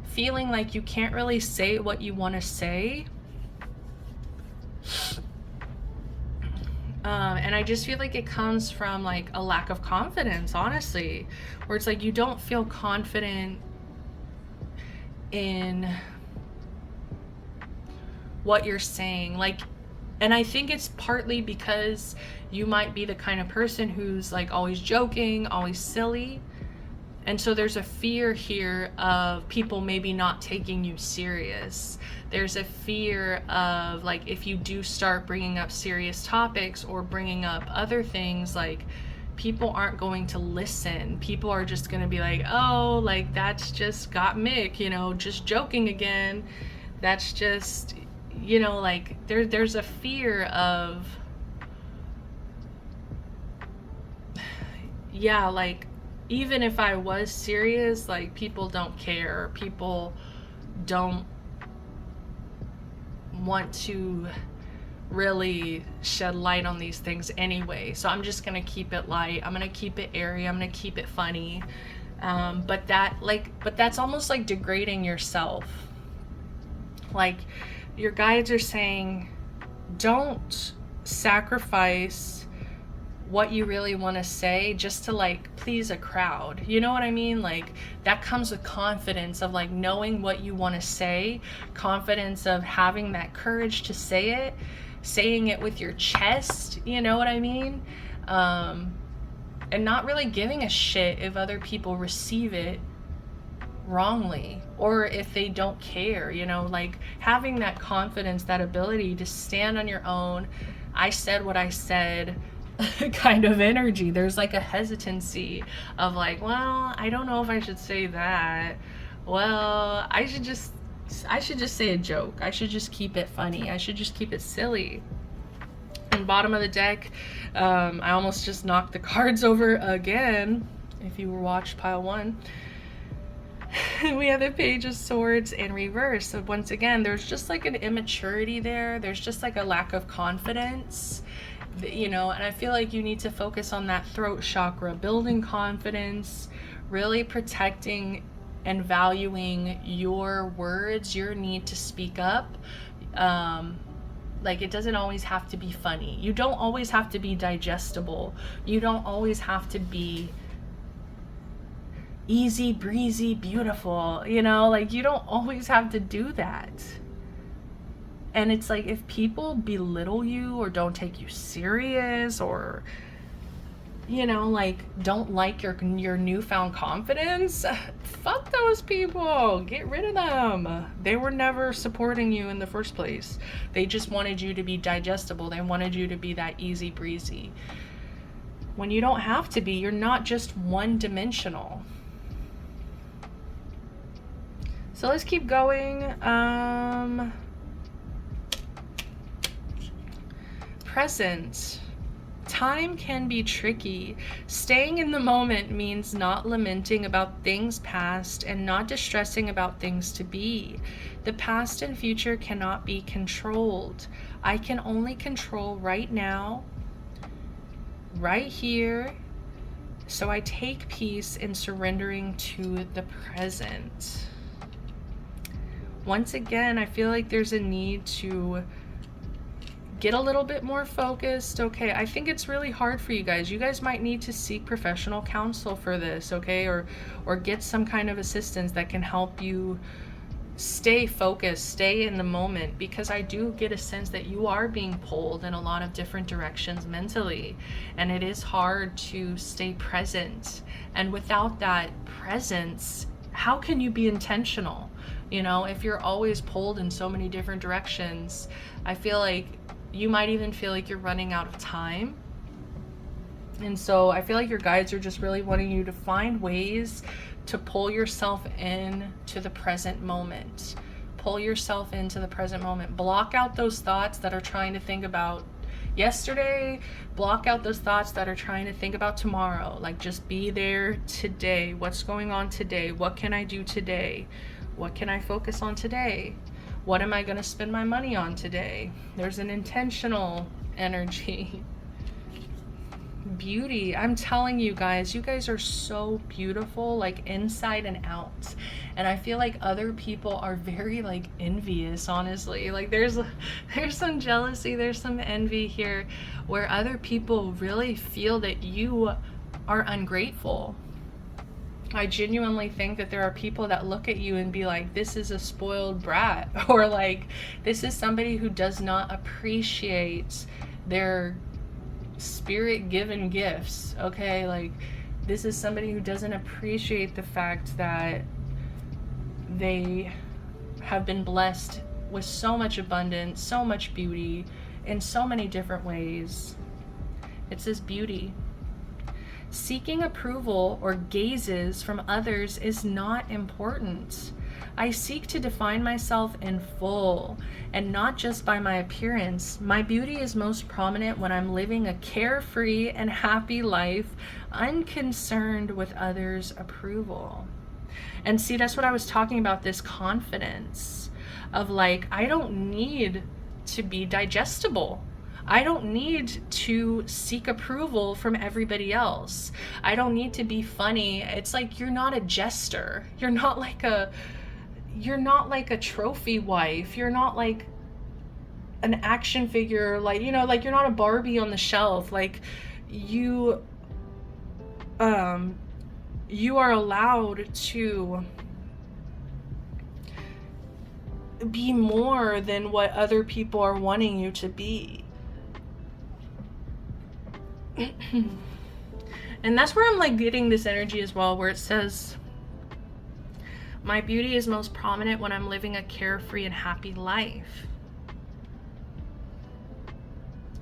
feeling like you can't really say what you want to say. And I just feel like it comes from like a lack of confidence, honestly, where it's like you don't feel confident in what you're saying. Like, and I think it's partly because you might be the kind of person who's like always joking, always silly. And so there's a fear here of people maybe not taking you serious. There's a fear of like, if you do start bringing up serious topics or bringing up other things, like people aren't going to listen. People are just going to be like, oh, like that's just got Mick, you know, just joking again. That's just, you know, like there's a fear of, yeah, like even if I was serious, like people don't care. People don't want to really shed light on these things anyway. So I'm just gonna keep it light. I'm gonna keep it airy. I'm gonna keep it funny. But that's almost like degrading yourself. Like your guides are saying, don't sacrifice what you really want to say just to like please a crowd. You know what I mean? Like that comes with confidence of like knowing what you want to say, confidence of having that courage to say it, saying it with your chest, you know what I mean? And not really giving a shit if other people receive it wrongly or if they don't care, you know, like having that confidence, that ability to stand on your own. I said what I said kind of energy. There's like a hesitancy of like, well, I don't know if I should say that. Well, I should just say a joke. I should just keep it funny. I should just keep it silly. And bottom of the deck, I almost just knocked the cards over again. If you watched pile 1, we have the Page of Swords in reverse. So once again, there's just like an immaturity there. There's just like a lack of confidence, you know, and I feel like you need to focus on that throat chakra, building confidence, really protecting and valuing your words, your need to speak up. Like it doesn't always have to be funny. You don't always have to be digestible. You don't always have to be easy breezy beautiful, you know, like you don't always have to do that. And it's like if people belittle you or don't take you serious or, you know, like don't like your newfound confidence, fuck those people. Get rid of them. They were never supporting you in the first place. They just wanted you to be digestible. They wanted you to be that easy breezy. When you don't have to be, you're not just one-dimensional. So let's keep going. Present. Time can be tricky. Staying in the moment means not lamenting about things past and not distressing about things to be. The past and future cannot be controlled. I can only control right now, right here. So I take peace in surrendering to the present. Once again, I feel like there's a need to get a little bit more focused. Okay, I think it's really hard for you guys. You guys might need to seek professional counsel for this, okay? Or get some kind of assistance that can help you stay focused, stay in the moment, because I do get a sense that you are being pulled in a lot of different directions mentally, and it is hard to stay present. And without that presence, how can you be intentional? You know, if you're always pulled in so many different directions, I feel like you might even feel like you're running out of time. And so I feel like your guides are just really wanting you to find ways to pull yourself in to the present moment. Pull yourself into the present moment. Block out those thoughts that are trying to think about yesterday. Block out those thoughts that are trying to think about tomorrow. Like just be there today. What's going on today? What can I do today? What can I focus on today? What am I going to spend my money on today? There's an intentional energy. beauty. I'm telling you guys are so beautiful, like inside and out. And I feel like other people are very like envious, honestly. Like there's some jealousy, there's some envy here, where other people really feel that you are ungrateful. I genuinely think that there are people that look at you and be like, this is a spoiled brat, or like, this is somebody who does not appreciate their spirit given gifts. Okay, like, this is somebody who doesn't appreciate the fact that they have been blessed with so much abundance, so much beauty in so many different ways. It's this beauty. Seeking approval or gazes from others is not important. I seek to define myself in full, and not just by my appearance. My beauty is most prominent when I'm living a carefree and happy life, unconcerned with others' approval. And see, that's what I was talking about, this confidence of like, I don't need to be digestible. I don't need to seek approval from everybody else. I don't need to be funny. It's like, you're not a jester. You're not like a trophy wife. You're not like an action figure, like, you know, like you're not a Barbie on the shelf. Like you are allowed to be more than what other people are wanting you to be. And that's where I'm like getting this energy as well, where it says, my beauty is most prominent when I'm living a carefree and happy life.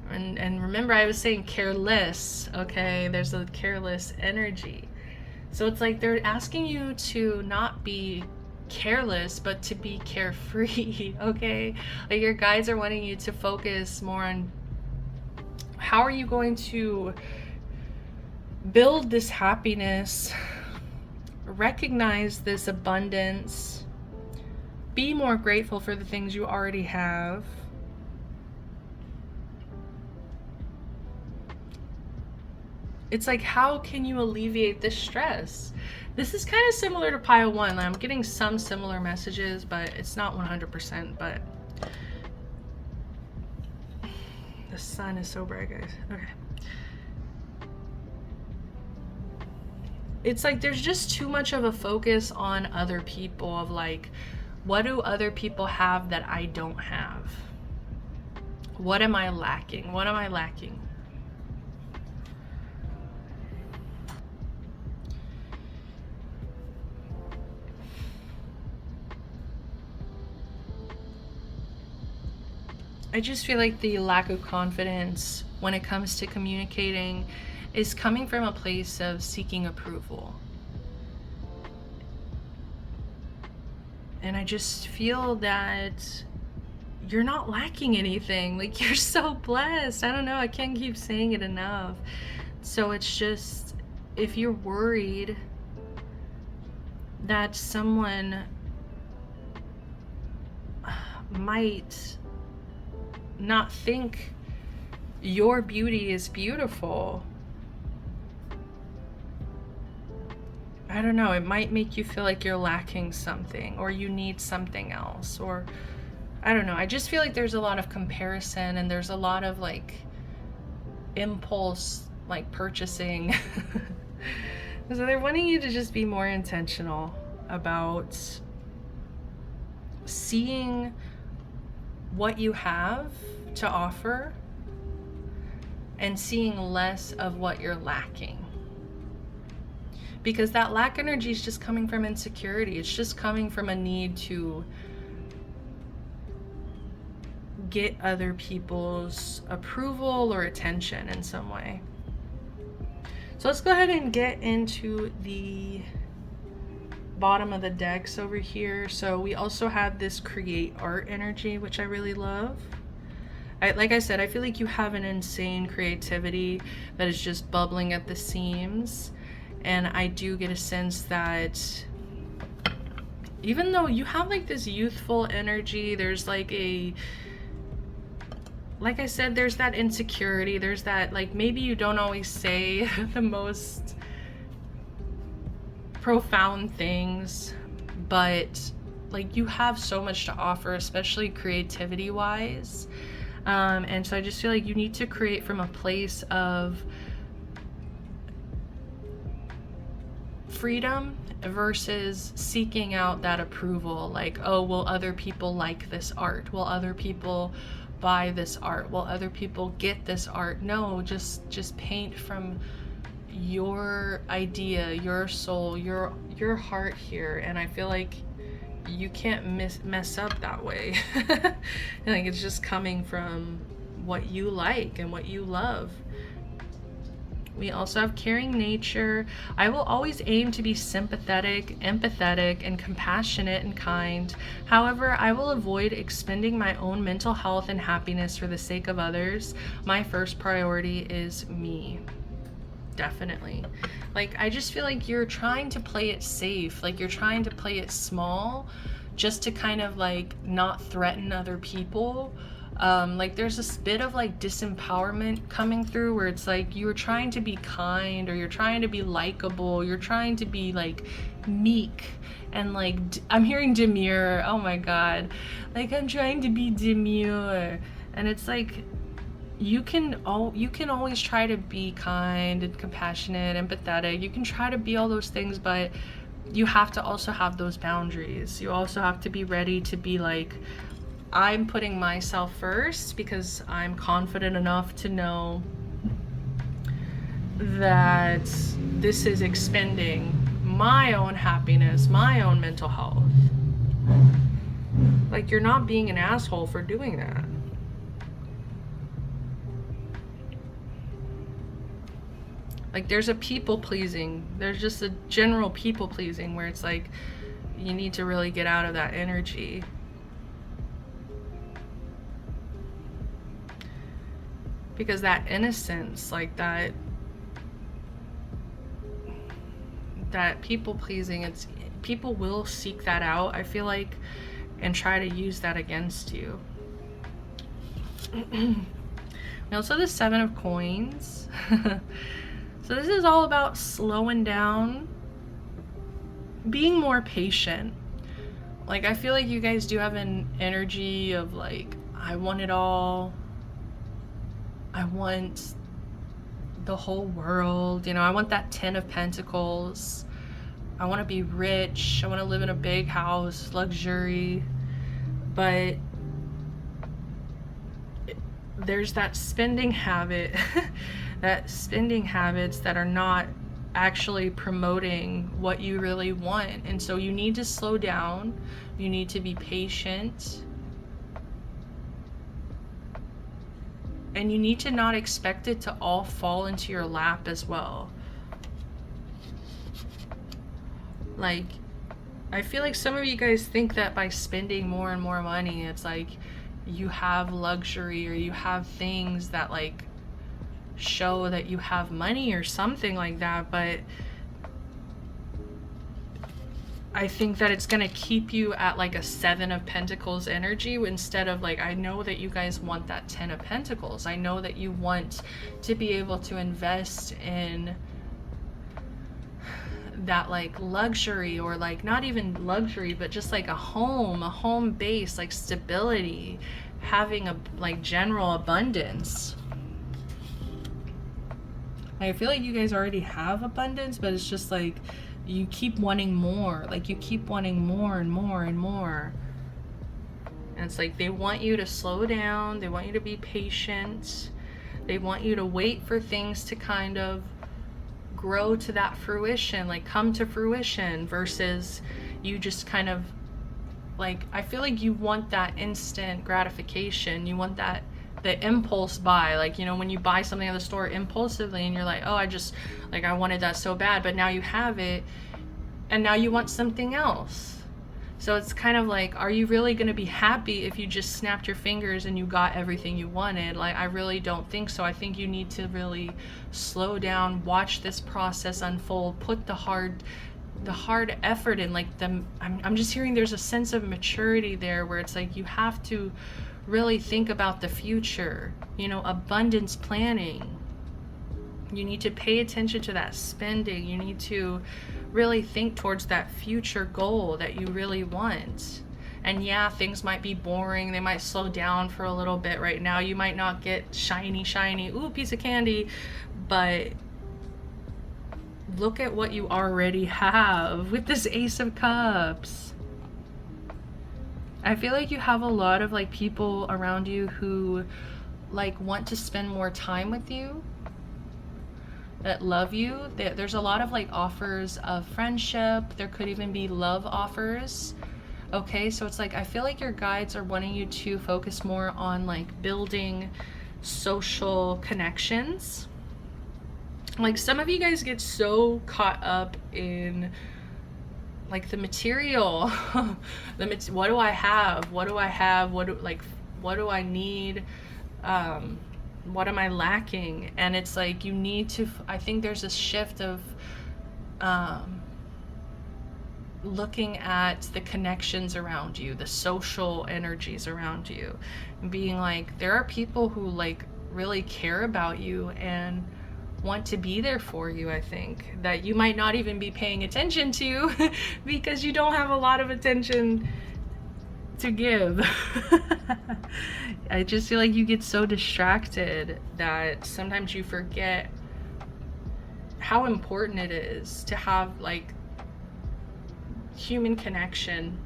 And remember, I was saying careless, okay? There's a careless energy. So it's like they're asking you to not be careless, but to be carefree, okay? Like your guides are wanting you to focus more on how are you going to build this happiness, recognize this abundance, be more grateful for the things you already have. It's like, how can you alleviate this stress? This is kind of similar to Pile 1. I'm getting some similar messages, but it's not 100%, but the sun is so bright, guys. Okay. It's like there's just too much of a focus on other people, of like, what do other people have that I don't have? What am I lacking? What am I lacking? I just feel like the lack of confidence when it comes to communicating is coming from a place of seeking approval. And I just feel that you're not lacking anything. Like, you're so blessed. I don't know, I can't keep saying it enough. So it's just, if you're worried that someone might not think your beauty is beautiful, I don't know, it might make you feel like you're lacking something, or you need something else, or I don't know. I just feel like there's a lot of comparison, and there's a lot of like impulse like purchasing. So they're wanting you to just be more intentional about seeing what you have to offer and seeing less of what you're lacking. Because that lack energy is just coming from insecurity. It's just coming from a need to get other people's approval or attention in some way. So let's go ahead and get into the bottom of the decks over here. So we also have this create art energy, which I really love. Like I said, I feel like you have an insane creativity that is just bubbling at the seams. And I do get a sense that even though you have like this youthful energy, there's like a like I said, there's that insecurity, there's that, like, maybe you don't always say the most profound things, but like you have so much to offer, especially creativity wise. And so I just feel like you need to create from a place of freedom versus seeking out that approval. Like, oh, will other people like this art? Will other people buy this art? Will other people get this art? No, just paint from your idea, your soul, your heart here. And I feel like you can't mess up that way. And like it's just coming from what you like and what you love. We also have caring nature. I will always aim to be sympathetic, empathetic, and compassionate and kind. However, I will avoid expending my own mental health and happiness for the sake of others. My first priority is me. Definitely. Like, I just feel like you're trying to play it safe. Like, you're trying to play it small just to kind of like not threaten other people. Like there's this bit of like disempowerment coming through where it's like you're trying to be kind, or you're trying to be likable, you're trying to be like meek and like I'm hearing demure. Oh my god, like I'm trying to be demure, and it's like you can always try to be kind and compassionate, empathetic. You can try to be all those things, but you have to also have those boundaries. You also have to be ready to be like, I'm putting myself first because I'm confident enough to know that this is expending my own happiness, my own mental health. Like, you're not being an asshole for doing that. Like, there's a people pleasing, there's just a general people pleasing where it's like you need to really get out of that energy. Because that innocence, like that people pleasing, it's people will seek that out, I feel like, and try to use that against you. We also have the 7 of Coins. So this is all about slowing down, being more patient. Like, I feel like you guys do have an energy of like, I want it all. I want the whole world, you know, I want that 10 of Pentacles. I want to be rich. I want to live in a big house, luxury. But there's that spending habit, that spending habits that are not actually promoting what you really want. And so you need to slow down. You need to be patient. And you need to not expect it to all fall into your lap as well. Like, I feel like some of you guys think that by spending more and more money, it's like you have luxury, or you have things that like show that you have money or something like that. But I think that it's gonna keep you at like a 7 of Pentacles energy instead of like, I know that you guys want that 10 of Pentacles. I know that you want to be able to invest in that like luxury, or like not even luxury, but just like a home base, like stability, having a like general abundance. I feel like you guys already have abundance, but it's just like you keep wanting more. Like you keep wanting more and more and more. And it's like they want you to slow down. They want you to be patient. They want you to wait for things to kind of grow to that fruition, like come to fruition, versus you just kind of like, I feel like you want that instant gratification. You want that, the impulse buy, like, you know, when you buy something at the store impulsively and you're like, oh, I wanted that so bad, but now you have it and now you want something else. So it's kind of like, are you really going to be happy if you just snapped your fingers and you got everything you wanted? Like, I really don't think so. I think you need to really slow down, watch this process unfold, put the hard effort in. Like, I'm just hearing there's a sense of maturity there where it's like you have to really think about the future, you know, abundance planning. You need to pay attention to that spending. You need to really think towards that future goal that you really want. And yeah, things might be boring. They might slow down for a little bit right now. You might not get shiny, ooh, piece of candy. But look at what you already have with this Ace of Cups. I feel like you have a lot of like people around you who like want to spend more time with you, that love you. There's a lot of like offers of friendship. There could even be love offers. Okay, so it's like I feel like your guides are wanting you to focus more on like building social connections. Like some of you guys get so caught up in like the material. What do I have? What do I have? What do I need? What am I lacking? And it's like you need to, I think there's a shift of looking at the connections around you, the social energies around you, and being like, there are people who like really care about you and want to be there for you. I think that you might not even be paying attention to because you don't have a lot of attention to give. I just feel like you get so distracted that sometimes you forget how important it is to have like human connection.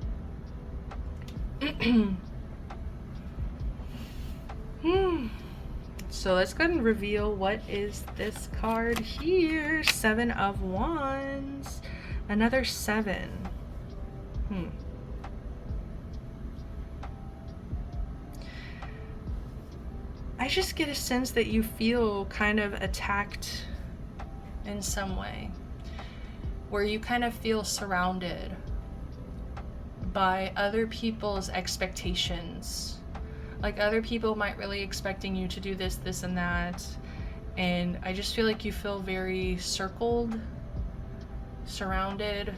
So let's go ahead and reveal what is this card here. 7 of Wands. Another 7. I just get a sense that you feel kind of attacked in some way, where you kind of feel surrounded by other people's expectations. Like other people might really expecting you to do this, this, and that. And I just feel like you feel very circled, surrounded,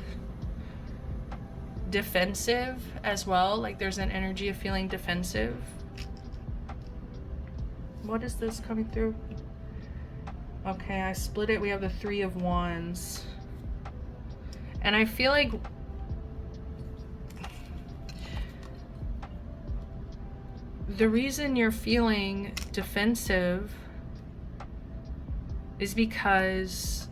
defensive as well. Like there's an energy of feeling defensive. What is this coming through? Okay, I split it. We have the 3 of Wands. And I feel like the reason you're feeling defensive is because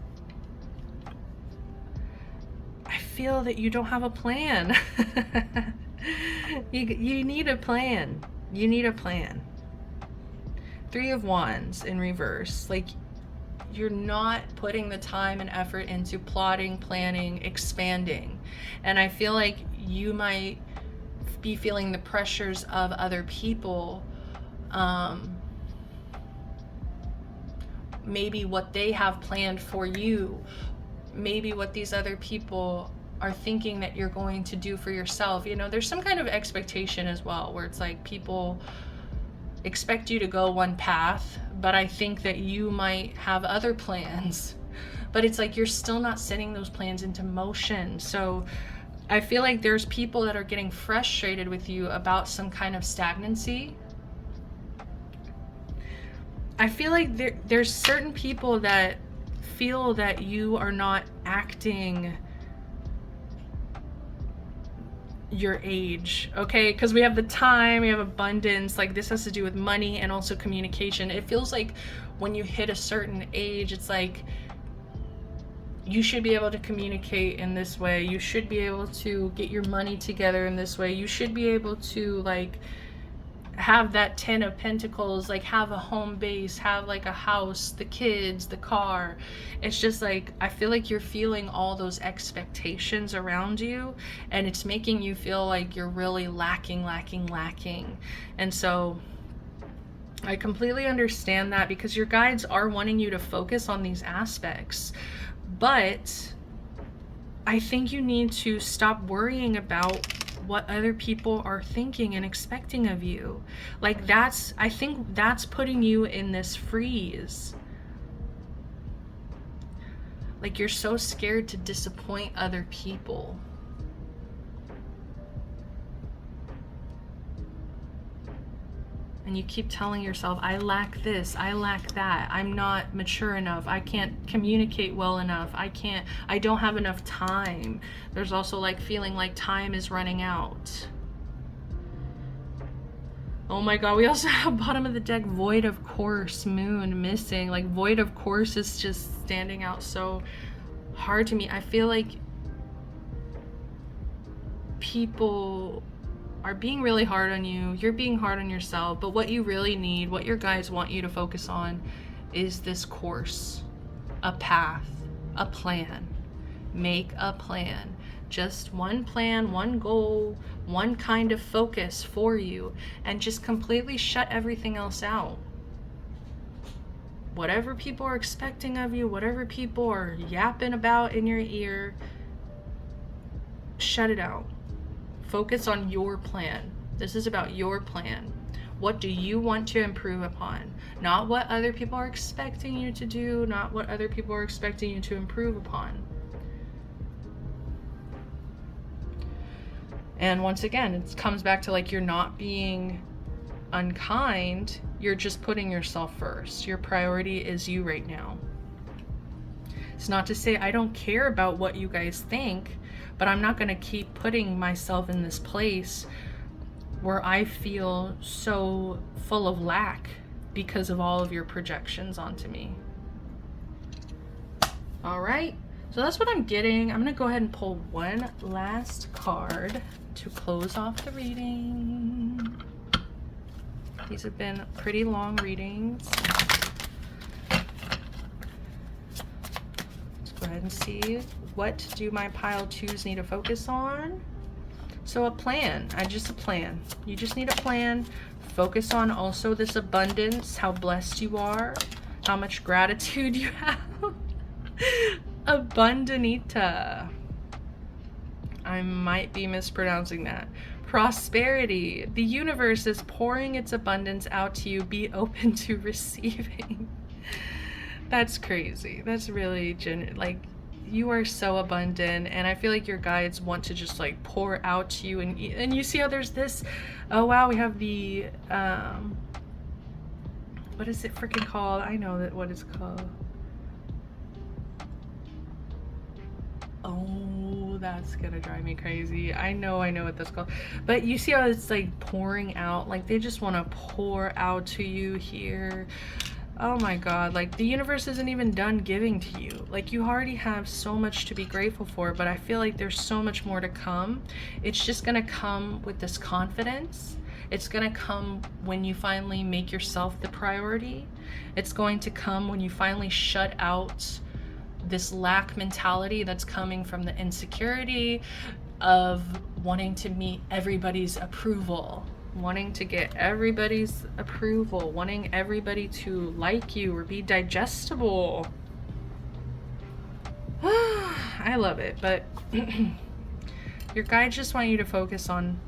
I feel that you don't have a plan. You need a plan. You need a plan. 3 of Wands in reverse. Like you're not putting the time and effort into plotting, planning, expanding. And I feel like you might be feeling the pressures of other people, maybe what they have planned for you, maybe what these other people are thinking that you're going to do for yourself. You know, there's some kind of expectation as well, where it's like people expect you to go one path, but I think that you might have other plans, but it's like you're still not setting those plans into motion. So I feel like there's people that are getting frustrated with you about some kind of stagnancy. I feel like there's certain people that feel that you are not acting your age, okay? Because we have the time, we have abundance. Like this has to do with money and also communication. It feels like when you hit a certain age, it's like you should be able to communicate in this way. You should be able to get your money together in this way. You should be able to like have that 10 of Pentacles, like have a home base, have like a house, the kids, the car. It's just like I feel like you're feeling all those expectations around you, and it's making you feel like you're really lacking. And so I completely understand that, because your guides are wanting you to focus on these aspects, but I think you need to stop worrying about what other people are thinking and expecting of you. Like I think that's putting you in this freeze. Like you're so scared to disappoint other people. and you keep telling yourself, I lack this, I lack that, I'm not mature enough, I can't communicate well enough, I don't have enough time. There's also like feeling like time is running out. Oh my god, we also have bottom of the deck, void of course, moon, missing. Like void of course is just standing out so hard to me. I feel like people are being really hard on you, you're being hard on yourself, but what you really need, what your guides want you to focus on is this course, a path, a plan. Make a plan. Just one plan, one goal, one kind of focus for you, and just completely shut everything else out. Whatever people are expecting of you, whatever people are yapping about in your ear, shut it out. Focus on your plan. This is about your plan. What do you want to improve upon? Not what other people are expecting you to do, not what other people are expecting you to improve upon. And once again, it comes back to like, you're not being unkind, you're just putting yourself first. Your priority is you right now. It's not to say I don't care about what you guys think, but I'm not going to keep putting myself in this place where I feel so full of lack because of all of your projections onto me. All right, so that's what I'm getting. I'm going to go ahead and pull one last card to close off the reading. These have been pretty long readings. Go ahead and see, what do my pile twos need to focus on? So a plan, a plan. You just need a plan. Focus on also this abundance, how blessed you are, how much gratitude you have. Abundanita. I might be mispronouncing that. Prosperity. The universe is pouring its abundance out to you. Be open to receiving. That's crazy. That's really like, you are so abundant, and I feel like your guides want to just like pour out to you, and you see how there's this, oh wow, we have the what is it freaking called? I know that what it's called. Oh, that's gonna drive me crazy. I know what that's called. But you see how it's like pouring out, like they just want to pour out to you here. Oh my god, like the universe isn't even done giving to you. Like you already have so much to be grateful for, but I feel like there's so much more to come. It's just gonna come with this confidence. It's gonna come when you finally make yourself the priority. It's going to come when you finally shut out this lack mentality that's coming from the insecurity of wanting to meet everybody's approval, wanting to get everybody's approval, wanting everybody to like you or be digestible. I love it, but your guides just want you to focus on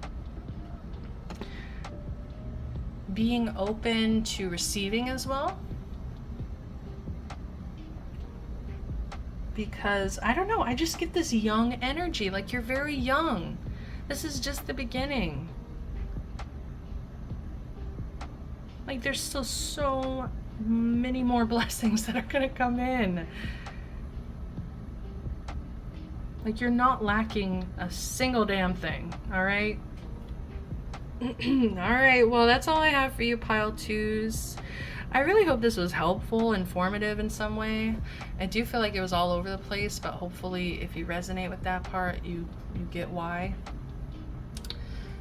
being open to receiving as well. Because, I don't know, I just get this young energy, like you're very young. This is just the beginning. Like there's still so many more blessings that are gonna come in. Like you're not lacking a single damn thing, all right? All right, well, that's all I have for you, pile twos. I really hope this was helpful, informative in some way. I do feel like it was all over the place, but hopefully if you resonate with that part, you get why.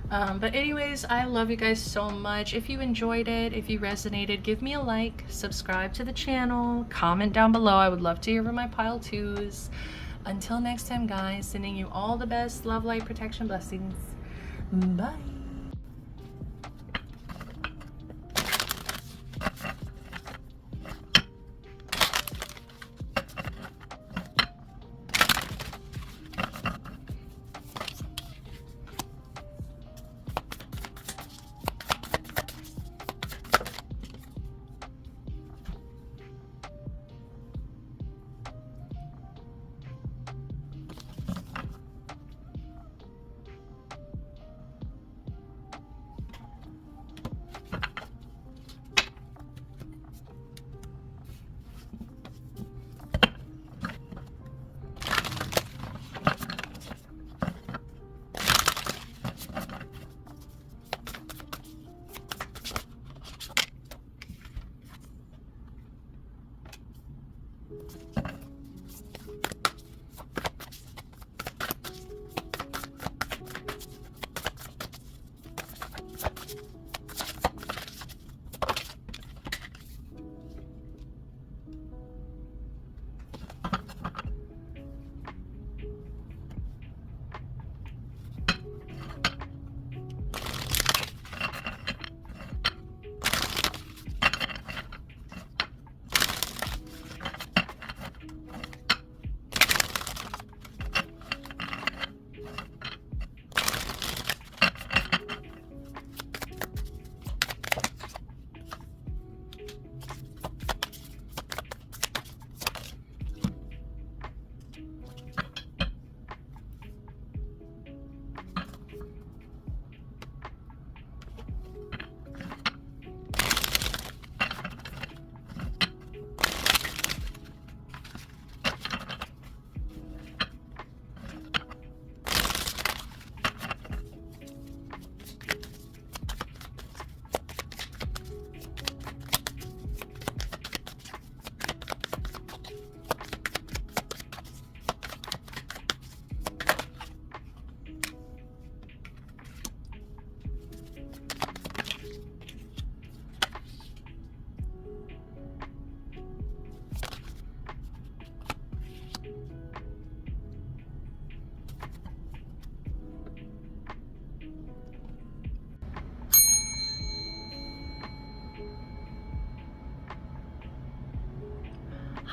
But anyways, I love you guys so much. If you enjoyed it, if you resonated, give me a like, subscribe to the channel, comment down below. I would love to hear from my pile twos. Until next time, guys, sending you all the best love, light, protection, blessings. Bye.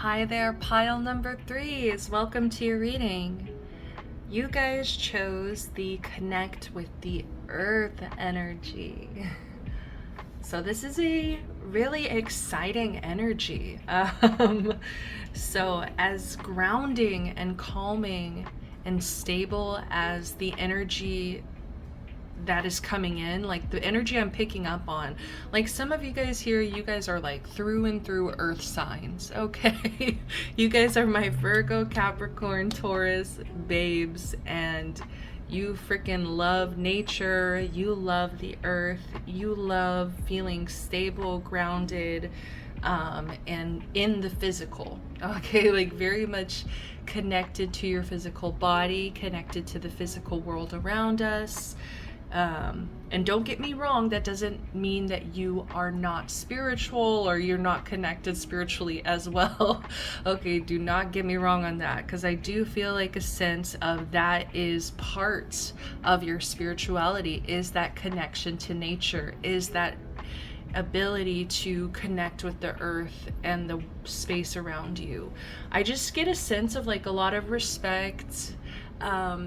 Hi there, pile number 3s. Welcome to your reading. You guys chose the connect with the earth energy. So this is a really exciting energy. So as grounding and calming and stable as the energy that is coming in, like the energy I'm picking up on, like some of you guys here, you guys are like through and through earth signs, okay? You guys are my Virgo, Capricorn, Taurus babes, and you freaking love nature, you love the earth, you love feeling stable, grounded, and in the physical, okay? Like very much connected to your physical body, connected to the physical world around us. And don't get me wrong, that doesn't mean that you are not spiritual or you're not connected spiritually as well. Okay, do not get me wrong on that, because I do feel like a sense of that is part of your spirituality, is that connection to nature, is that ability to connect with the earth and the space around you. I just get a sense of like a lot of respect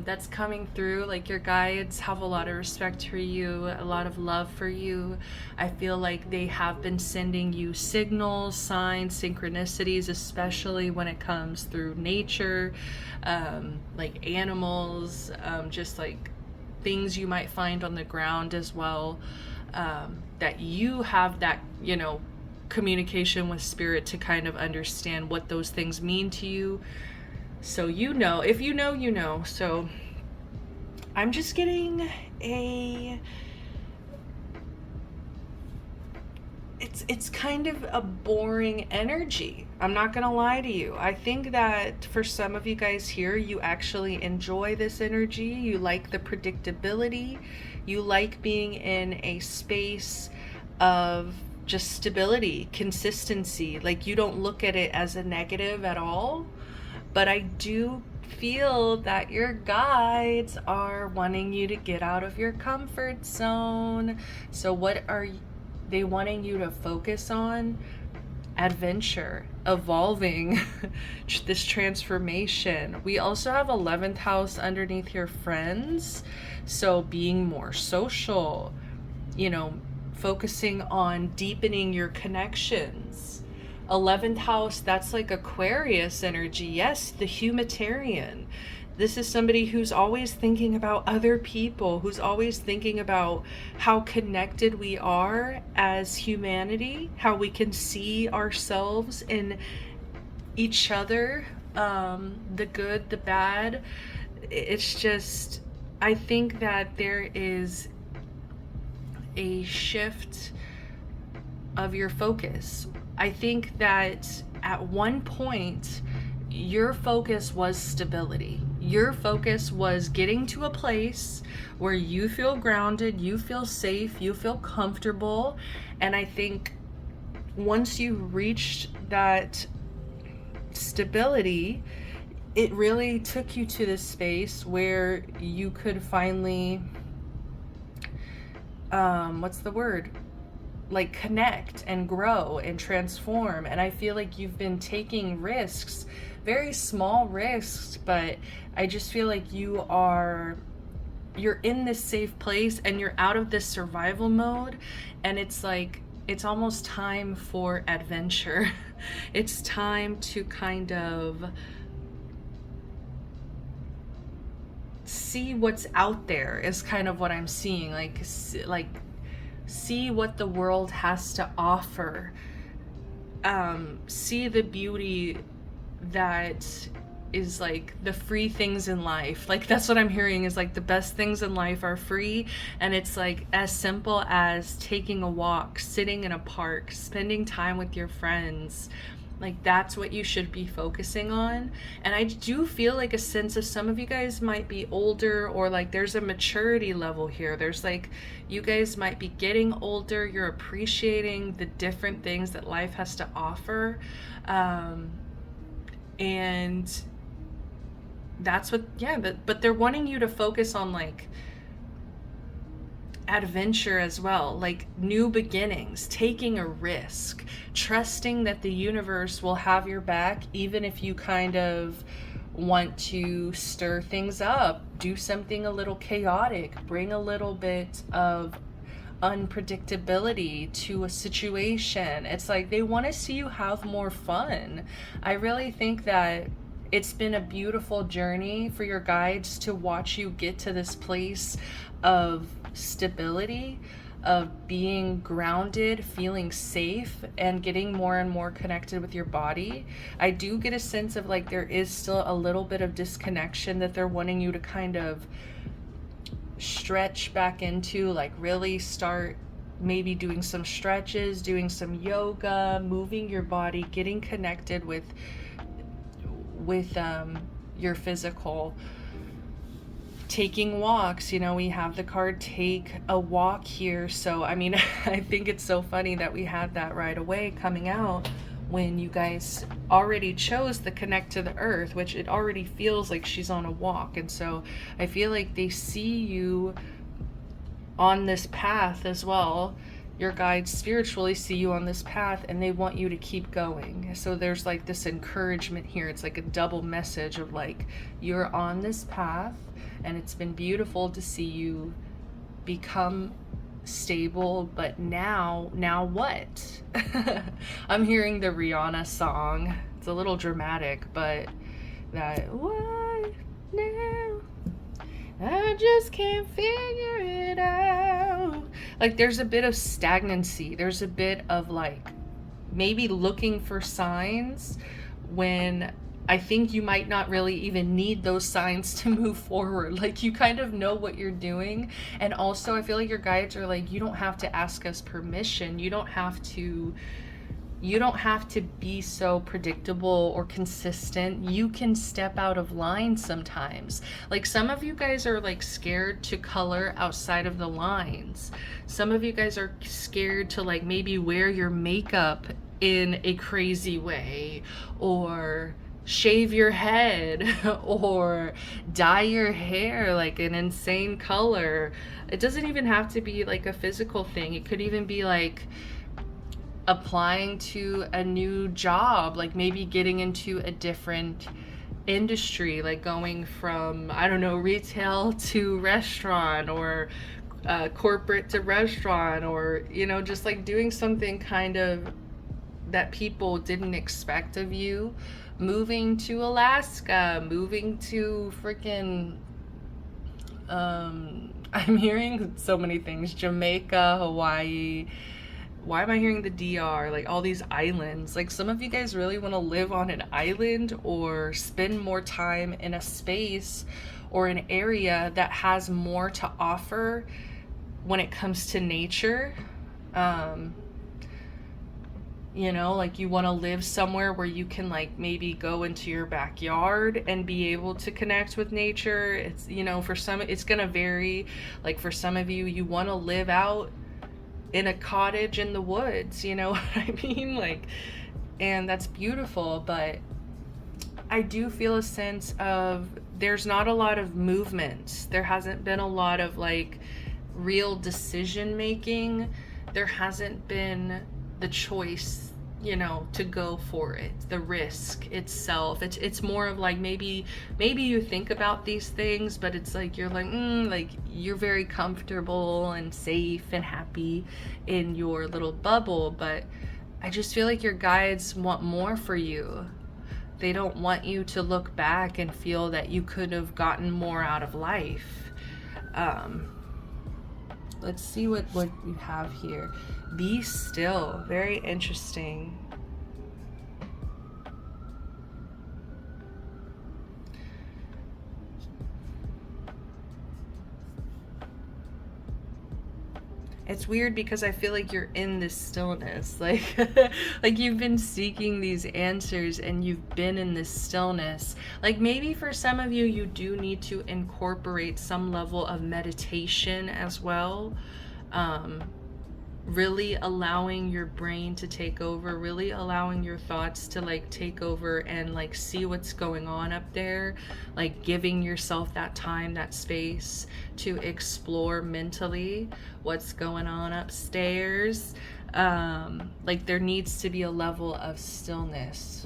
that's coming through. Like your guides have a lot of respect for you, a lot of love for you. I feel like they have been sending you signals, signs, synchronicities, especially when it comes through nature, like animals, just like things you might find on the ground as well. That you have that, you know, communication with spirit to kind of understand what those things mean to you. So you know, if you know, you know. So I'm just getting it's kind of a boring energy. I'm not gonna lie to you. I think that for some of you guys here, you actually enjoy this energy. You like the predictability. You like being in a space of just stability, consistency. Like you don't look at it as a negative at all. But I do feel that your guides are wanting you to get out of your comfort zone. So what are they wanting you to focus on? Adventure, evolving, this transformation. We also have 11th house underneath your friends. So being more social, you know, focusing on deepening your connections. 11th house, that's like Aquarius energy. Yes, the humanitarian. This is somebody who's always thinking about other people, who's always thinking about how connected we are as humanity, how we can see ourselves in each other, the good, the bad. It's just, I think that there is a shift of your focus. I think that at one point, your focus was stability. Your focus was getting to a place where you feel grounded, you feel safe, you feel comfortable. And I think once you reached that stability, it really took you to this space where you could finally, what's the word? Like connect and grow and transform. And I feel like you've been taking risks, very small risks, but I just feel like you're in this safe place and you're out of this survival mode, and it's like it's almost time for adventure. It's time to kind of see what's out there, is kind of what I'm seeing. Like see what the world has to offer. See the beauty that is like the free things in life. Like that's what I'm hearing, is like the best things in life are free. And it's like as simple as taking a walk, sitting in a park, spending time with your friends. Like that's what you should be focusing on. And I do feel like a sense of some of you guys might be older, or like there's a maturity level here. There's like, you guys might be getting older. You're appreciating the different things that life has to offer. And that's what, yeah, but they're wanting you to focus on like adventure as well, like new beginnings, taking a risk, trusting that the universe will have your back, even if you kind of want to stir things up, do something a little chaotic, bring a little bit of unpredictability to a situation. It's like they want to see you have more fun. I really think that it's been a beautiful journey for your guides to watch you get to this place of stability, of being grounded, feeling safe, and getting more and more connected with your body. I do get a sense of like there is still a little bit of disconnection that they're wanting you to kind of stretch back into, like really start maybe doing some stretches, doing some yoga, moving your body, getting connected with your physical, taking walks. You know, we have the card take a walk here, so I mean I think it's so funny that we had that right away coming out when you guys already chose the connect to the earth, which it already feels like she's on a walk. And so I feel like they see you on this path as well. Your guides spiritually see you on this path and they want you to keep going. So there's like this encouragement here. It's like a double message of like, you're on this path and it's been beautiful to see you become stable, but now what? I'm hearing the Rihanna song. It's a little dramatic, but that what now? I just can't figure it out. Like there's a bit of stagnancy. There's a bit of like maybe looking for signs when I think you might not really even need those signs to move forward. Like you kind of know what you're doing. And also I feel like your guides are like, you don't have to ask us permission. You don't have to be so predictable or consistent. You can step out of line sometimes. Like some of you guys are like scared to color outside of the lines. Some of you guys are scared to like maybe wear your makeup in a crazy way, or shave your head or dye your hair like an insane color. It doesn't even have to be like a physical thing. It could even be like applying to a new job, like maybe getting into a different industry, like going from, I don't know, retail to restaurant, or corporate to restaurant, or, you know, just like doing something kind of that people didn't expect of you. Moving to Alaska, moving to freaking I'm hearing so many things, Jamaica, Hawaii. Why am I hearing the DR? Like all these islands. Like some of you guys really want to live on an island or spend more time in a space or an area that has more to offer when it comes to nature. You know, like you want to live somewhere where you can like maybe go into your backyard and be able to connect with nature. It's, you know, for some it's gonna vary. Like for some of you, you want to live out in a cottage in the woods, you know what I mean? Like, and that's beautiful, but I do feel a sense of there's not a lot of movement. There hasn't been a lot of like real decision making. There hasn't been the choice, you know, to go for it, the risk itself. It's more of like maybe you think about these things, but it's like you're like you're very comfortable and safe and happy in your little bubble. But I just feel like your guides want more for you. They don't want you to look back and feel that you could have gotten more out of life. Let's see what you have here. Be still. Very interesting. It's weird because I feel like you're in this stillness. Like like you've been seeking these answers and you've been in this stillness. Like maybe for some of you, you do need to incorporate some level of meditation as well. really allowing your brain to take over, really allowing your thoughts to like take over and like see what's going on up there, like giving yourself that time, that space to explore mentally what's going on upstairs. Like there needs to be a level of stillness.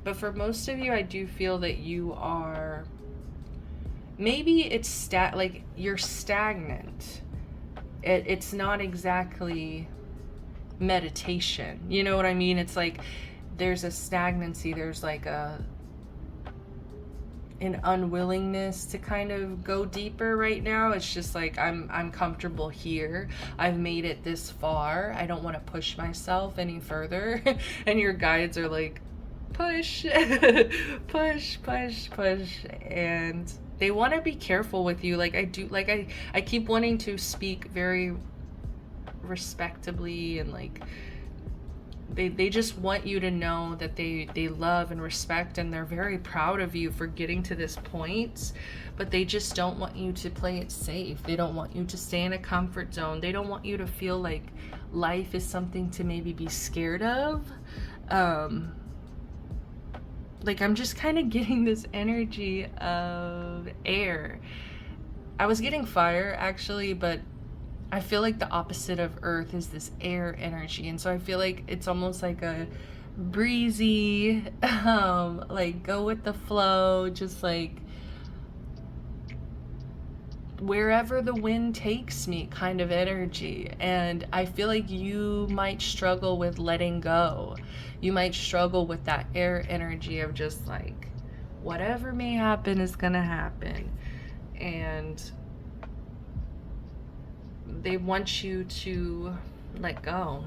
But for most of you, I do feel that you are, maybe it's like you're stagnant. It's not exactly meditation. You know what I mean? It's like there's a stagnancy, there's like an unwillingness to kind of go deeper right now. It's just like I'm comfortable here. I've made it this far. I don't want to push myself any further. And your guides are like, push, push, push, push. And they want to be careful with you. Like I do, like I keep wanting to speak very respectably, and like they just want you to know that they love and respect, and they're very proud of you for getting to this point, but they just don't want you to play it safe. They don't want you to stay in a comfort zone. They don't want you to feel like life is something to maybe be scared of. Like I'm just kind of getting this energy of air. I was getting fire actually, but I feel like the opposite of earth is this air energy. And so I feel like it's almost like a breezy, like go with the flow, just like wherever the wind takes me kind of energy. And I feel like you might struggle with letting go. You might struggle with that air energy of just like, whatever may happen is gonna happen. And they want you to let go.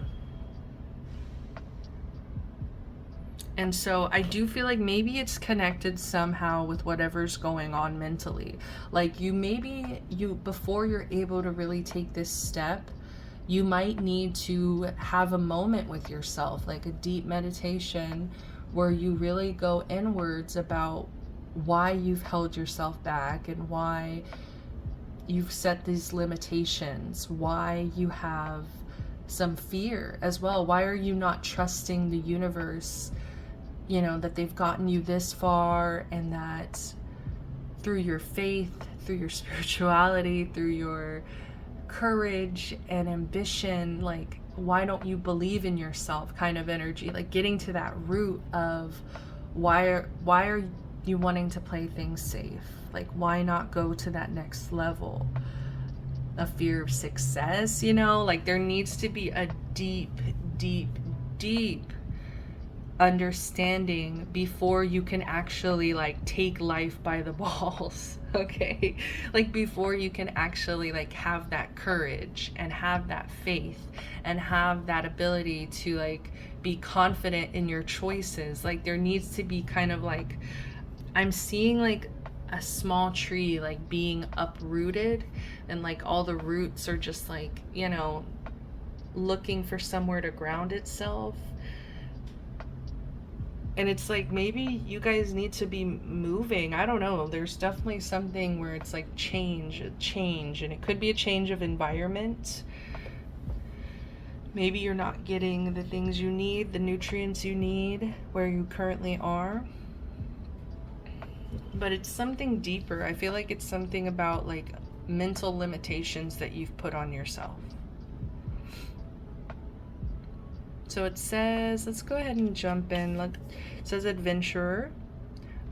And so I do feel like maybe it's connected somehow with whatever's going on mentally. Like before you're able to really take this step, you might need to have a moment with yourself, like a deep meditation where you really go inwards about why you've held yourself back and why you've set these limitations, why you have some fear as well. Why are you not trusting the universe, you know, that they've gotten you this far, and that through your faith, through your spirituality, through your courage and ambition, like why don't you believe in yourself kind of energy, like getting to that root of why are you wanting to play things safe? Like why not go to that next level? A fear of success, you know, like there needs to be a deep, deep, deep understanding before you can actually like take life by the balls. Okay, like before you can actually like have that courage and have that faith and have that ability to like be confident in your choices. Like there needs to be kind of like, I'm seeing like a small tree like being uprooted, and like all the roots are just like, you know, looking for somewhere to ground itself. And it's like maybe you guys need to be moving. I don't know. There's definitely something where it's like change, and it could be a change of environment. Maybe you're not getting the things you need, the nutrients you need where you currently are. But it's something deeper. I feel like it's something about like mental limitations that you've put on yourself. So it says, let's go ahead and jump in. It says adventurer.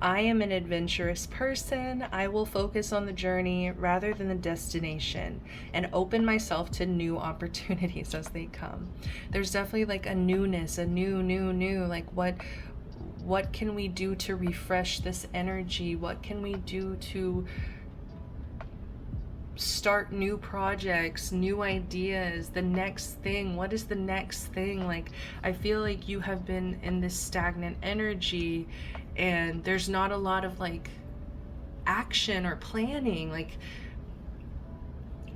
I am an adventurous person. I will focus on the journey rather than the destination and open myself to new opportunities as they come. There's definitely like a newness, a new, like what can we do to refresh this energy? What can we do to start new projects, new ideas, the next thing? What is the next thing? Like I feel like you have been in this stagnant energy and there's not a lot of like action or planning. Like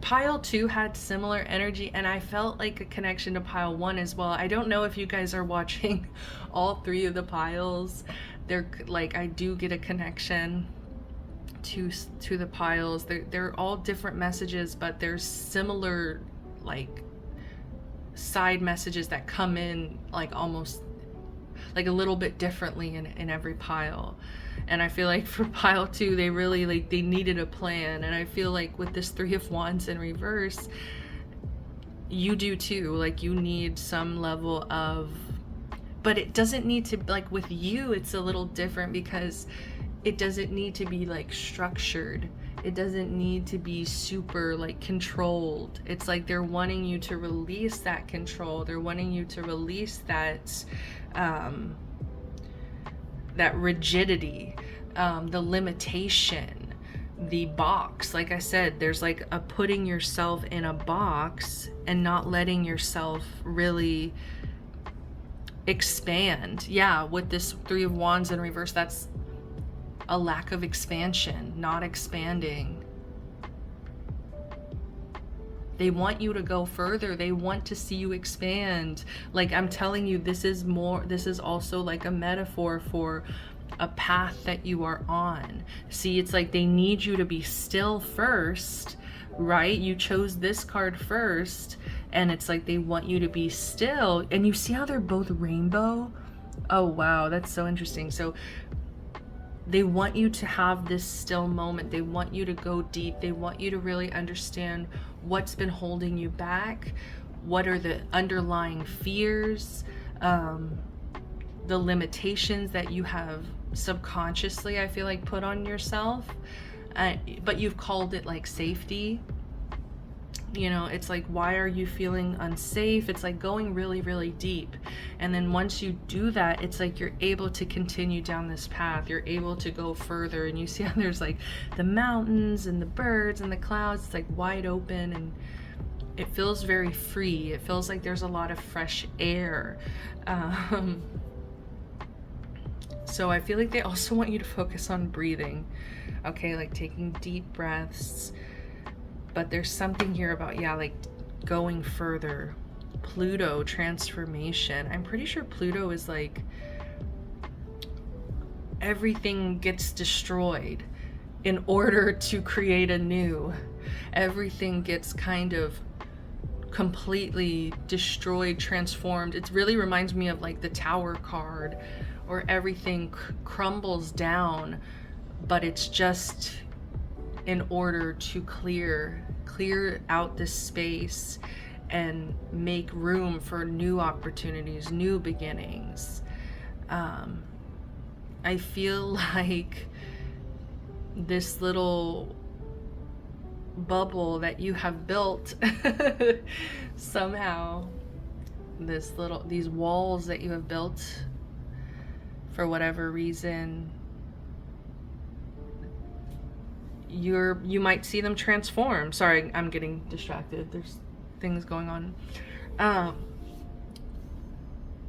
pile 2 had similar energy, and I felt like a connection to pile 1 as well. I don't know if you guys are watching all 3 of the piles. They're like, I do get a connection to the piles. They're all different messages, but there's similar like side messages that come in like almost like a little bit differently in every pile. And I feel like for pile 2, they really like they needed a plan. And I feel like with this 3 of Wands in reverse, you do too. Like you need some level of, but it doesn't need to, like with you it's a little different because it doesn't need to be like structured. It doesn't need to be super like controlled. It's like they're wanting you to release that control. They're wanting you to release that that rigidity, the limitation, the box. Like I said, there's like a putting yourself in a box and not letting yourself really expand. Yeah, with this 3 of Wands in reverse, that's a lack of expansion, not expanding. They want you to go further. They want to see you expand. Like I'm telling you, this is also like a metaphor for a path that you are on. See, it's like they need you to be still first, right? You chose this card first, and it's like they want you to be still. And you see how they're both rainbow? Oh wow, that's so interesting. So they want you to have this still moment. They want you to go deep. They want you to really understand what's been holding you back. What are the underlying fears, the limitations that you have subconsciously, I feel like, put on yourself. But you've called it like safety. You know, it's like, why are you feeling unsafe? It's like going really, really deep. And then once you do that, it's like you're able to continue down this path. You're able to go further. And you see how there's like the mountains and the birds and the clouds. It's like wide open and it feels very free. It feels like there's a lot of fresh air. So I feel like they also want you to focus on breathing. Okay, like taking deep breaths. But there's something here about, yeah, like going further. Pluto, transformation. I'm pretty sure Pluto is like everything gets destroyed in order to create a new. Everything gets kind of completely destroyed, transformed. It really reminds me of like the Tower card, where everything crumbles down, but it's just in order to clear out this space and make room for new opportunities, new beginnings. I feel like this little bubble that you have built somehow, these walls that you have built for whatever reason, you might see them transform. Sorry, I'm getting distracted. There's things going on.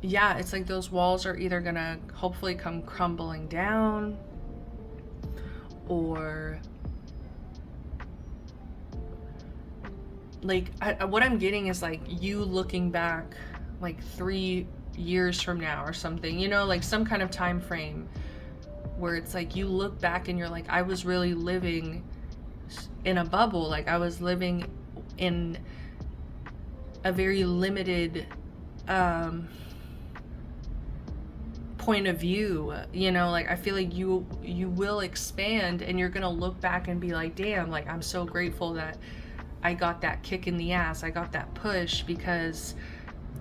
Yeah, it's like those walls are either gonna hopefully come crumbling down, or like what I'm getting is like you looking back like 3 years from now or something, you know, like some kind of time frame where it's like you look back and you're like, I was really living in a bubble. Like I was living in a very limited point of view, you know, like I feel like you will expand and you're gonna look back and be like, damn, like I'm so grateful that I got that kick in the ass. I got that push because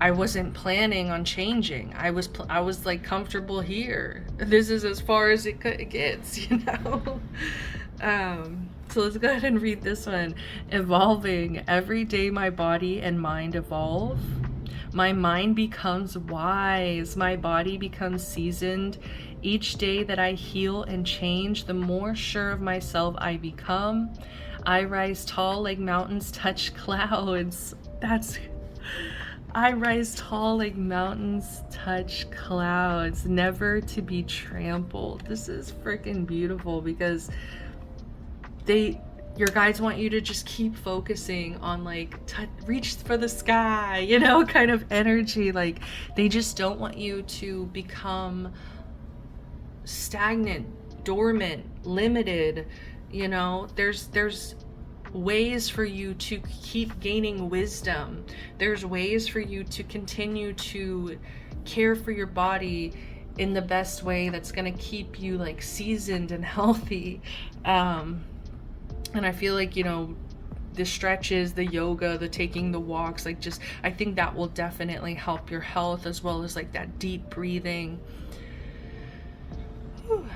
I wasn't planning on changing. I was like comfortable here. This is as far as it gets, you know? So let's go ahead and read this one. Evolving. Every day my body and mind evolve. My mind becomes wise. My body becomes seasoned. Each day that I heal and change, the more sure of myself I become. I rise tall like mountains touch clouds. I rise tall like mountains touch clouds, never to be trampled. This is freaking beautiful because your guides want you to just keep focusing on like reach for the sky, you know, kind of energy. Like they just don't want you to become stagnant, dormant, limited, You know, there's ways for you to keep gaining wisdom. There's ways for you to continue to care for your body in the best way that's going to keep you like seasoned and healthy. And I feel like, you know, the stretches, the yoga, the taking the walks, like just, I think that will definitely help your health, as well as like that deep breathing. Whew.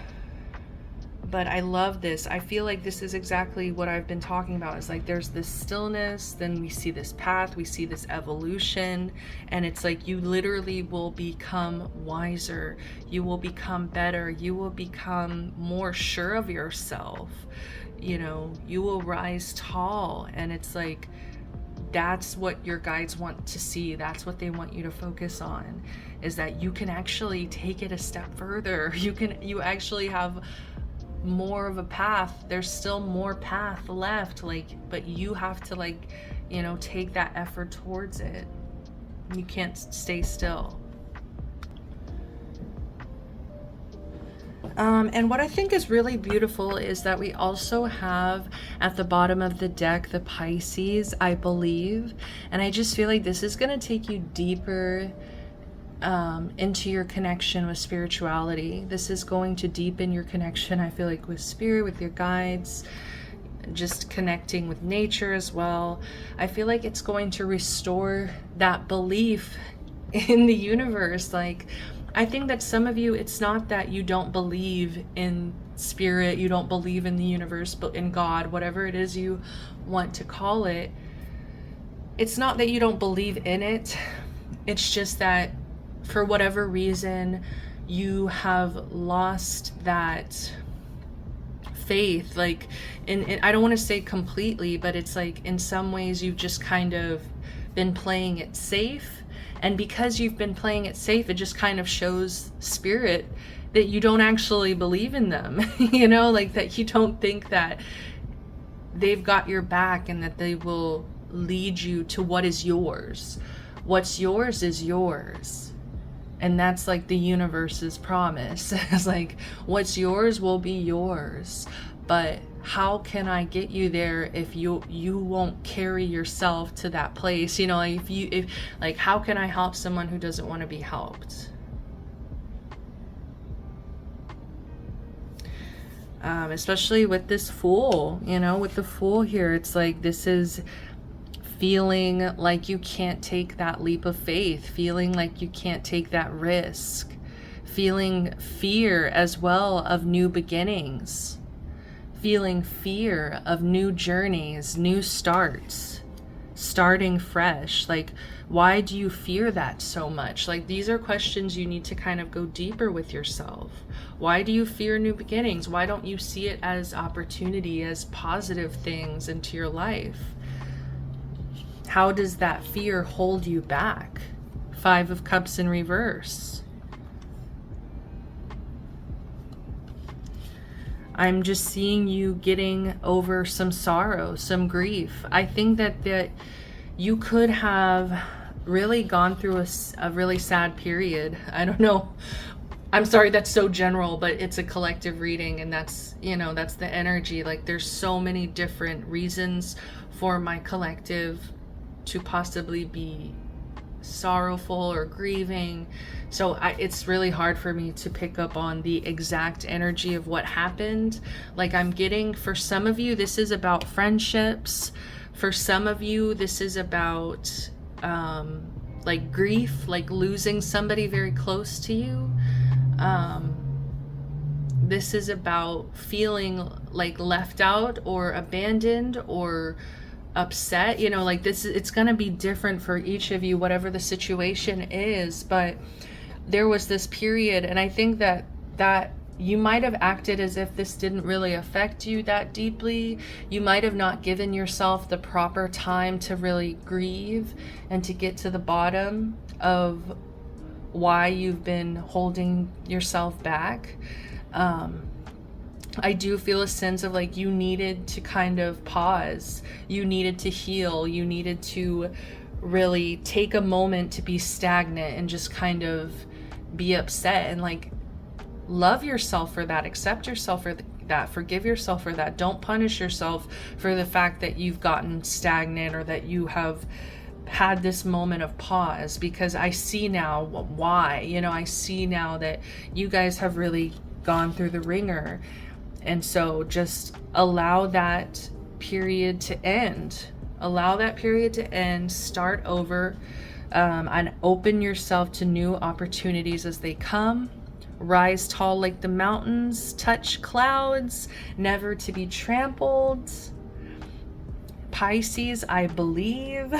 But I love this. I feel like this is exactly what I've been talking about. It's like there's this stillness, then we see this path, we see this evolution, and it's like you literally will become wiser, you will become better, you will become more sure of yourself, you know, you will rise tall. And it's like that's what your guides want to see. That's what they want you to focus on, is that you can actually take it a step further. You actually have more of a path. There's still more path left, like, but you have to, like, you know, take that effort towards it. You can't stay still. And what I think is really beautiful is that we also have at the bottom of the deck the Pisces, I believe, and I just feel like this is going to take you deeper into your connection with spirituality. This is going to deepen your connection, I feel like, with spirit, with your guides, just connecting with nature as well. I feel like it's going to restore that belief in the universe. Like, I think that some of you, it's not that you don't believe in spirit, you don't believe in the universe, but in God, whatever it is you want to call it. It's not that you don't believe in it. It's just that for whatever reason, you have lost that faith. Like, in I don't want to say completely, but it's like in some ways you've just kind of been playing it safe. And because you've been playing it safe, it just kind of shows spirit that you don't actually believe in them. You know, like that you don't think that they've got your back and that they will lead you to what is yours. What's yours is yours. And that's like the universe's promise. It's like, what's yours will be yours. But how can I get you there if you won't carry yourself to that place? You know, if like, how can I help someone who doesn't want to be helped? Especially with this Fool, you know, with the Fool here, it's like this is feeling like you can't take that leap of faith, feeling like you can't take that risk, feeling fear as well of new beginnings, feeling fear of new journeys, new starts, starting fresh. Like, why do you fear that so much? Like, these are questions you need to kind of go deeper with yourself. Why do you fear new beginnings? Why don't you see it as opportunity, as positive things into your life? How does that fear hold you back? 5 of Cups in reverse. I'm just seeing you getting over some sorrow, some grief. I think that you could have really gone through a really sad period. I don't know. I'm sorry, that's so general, but it's a collective reading, and that's, you know, that's the energy. Like, there's so many different reasons for my collective to possibly be sorrowful or grieving. So it's really hard for me to pick up on the exact energy of what happened. Like, I'm getting, for some of you, this is about friendships. For some of you, this is about like grief, like losing somebody very close to you. This is about feeling like left out or abandoned or upset, you know, like this, it's going to be different for each of you, whatever the situation is. But there was this period, and I think that you might have acted as if this didn't really affect you that deeply. You might have not given yourself the proper time to really grieve and to get to the bottom of why you've been holding yourself back. I do feel a sense of like you needed to kind of pause, you needed to heal, you needed to really take a moment to be stagnant and just kind of be upset and like love yourself for that, accept yourself that. Forgive yourself for that. Don't punish yourself for the fact that you've gotten stagnant or that you have had this moment of pause, because I see now why. I see now that you guys have really gone through the ringer. And so just allow that period to end. Allow that period to end. Start over, and open yourself to new opportunities as they come. Rise tall like the mountains, touch clouds, never to be trampled. Pisces, I believe,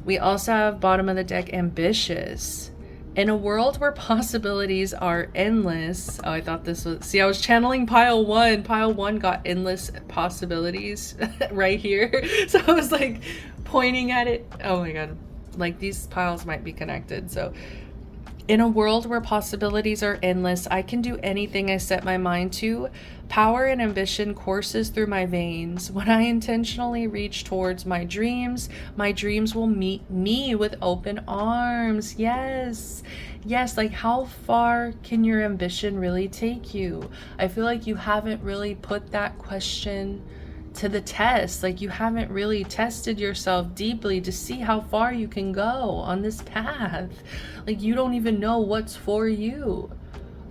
We also have bottom of the deck, ambitious. In a world where possibilities are endless. Oh, I thought this was, see, I was channeling pile one. Pile one got endless possibilities right here. So I was like pointing at it. Oh my God. Like these piles might be connected. So in a world where possibilities are endless, I can do anything I set my mind to. Power and ambition courses through my veins. When I intentionally reach towards my dreams will meet me with open arms. Yes. Yes, like how far can your ambition really take you? I feel like you haven't really put that question to the test. Like you haven't really tested yourself deeply to see how far you can go on this path. Like you don't even know what's for you.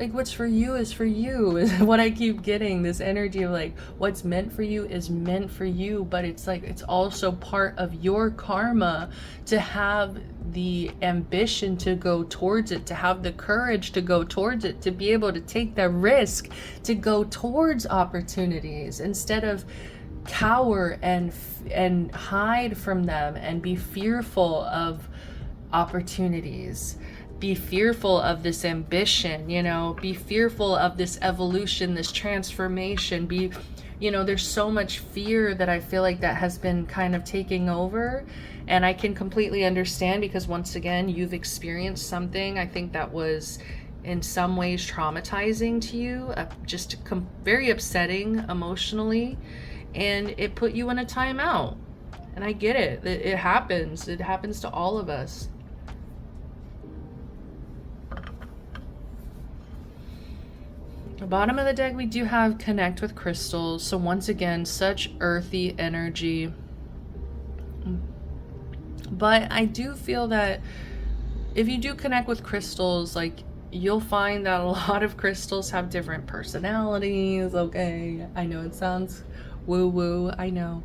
Like what's for you is for you, is what I keep getting, this energy of like what's meant for you is meant for you. But it's like it's also part of your karma to have the ambition to go towards it, to have the courage to go towards it, to be able to take the risk to go towards opportunities instead of cower and hide from them and be fearful of opportunities, be fearful of this ambition, be fearful of this evolution, this transformation, there's so much fear that I feel like that has been kind of taking over. And I can completely understand, because once again, you've experienced something I think that was in some ways traumatizing to you, just very upsetting emotionally. And it put you in a timeout. And I get it. It happens. It happens to all of us. The bottom of the deck, we do have connect with crystals. So once again, such earthy energy. But I do feel that if you do connect with crystals, like you'll find that a lot of crystals have different personalities. Okay, I know it sounds woo-woo, I know,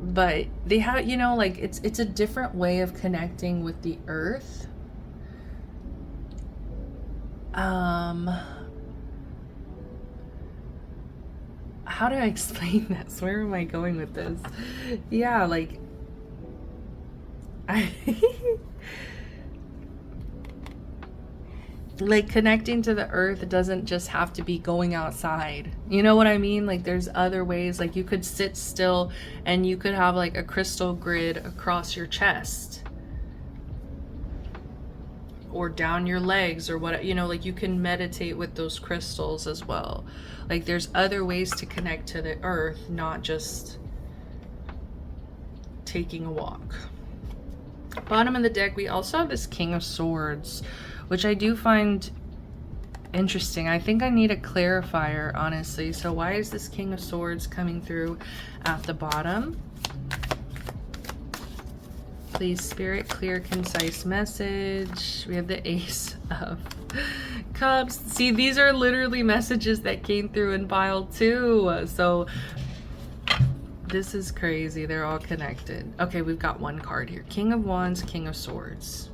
but they have, like it's a different way of connecting with the earth. How do I explain this? Where am I going with this? Yeah, like like connecting to the earth doesn't just have to be going outside. You know what I mean? Like there's other ways. Like you could sit still and you could have like a crystal grid across your chest or down your legs or what, like you can meditate with those crystals as well. Like there's other ways to connect to the earth, not just taking a walk. Bottom of the deck, we also have this King of Swords, which I do find interesting. I think I need a clarifier, honestly. So why is this King of Swords coming through at the bottom? Please, Spirit, clear, concise message. We have the Ace of Cups. See, these are literally messages that came through in pile 2. So this is crazy. They're all connected. Okay, we've got one card here. King of Wands, King of Swords.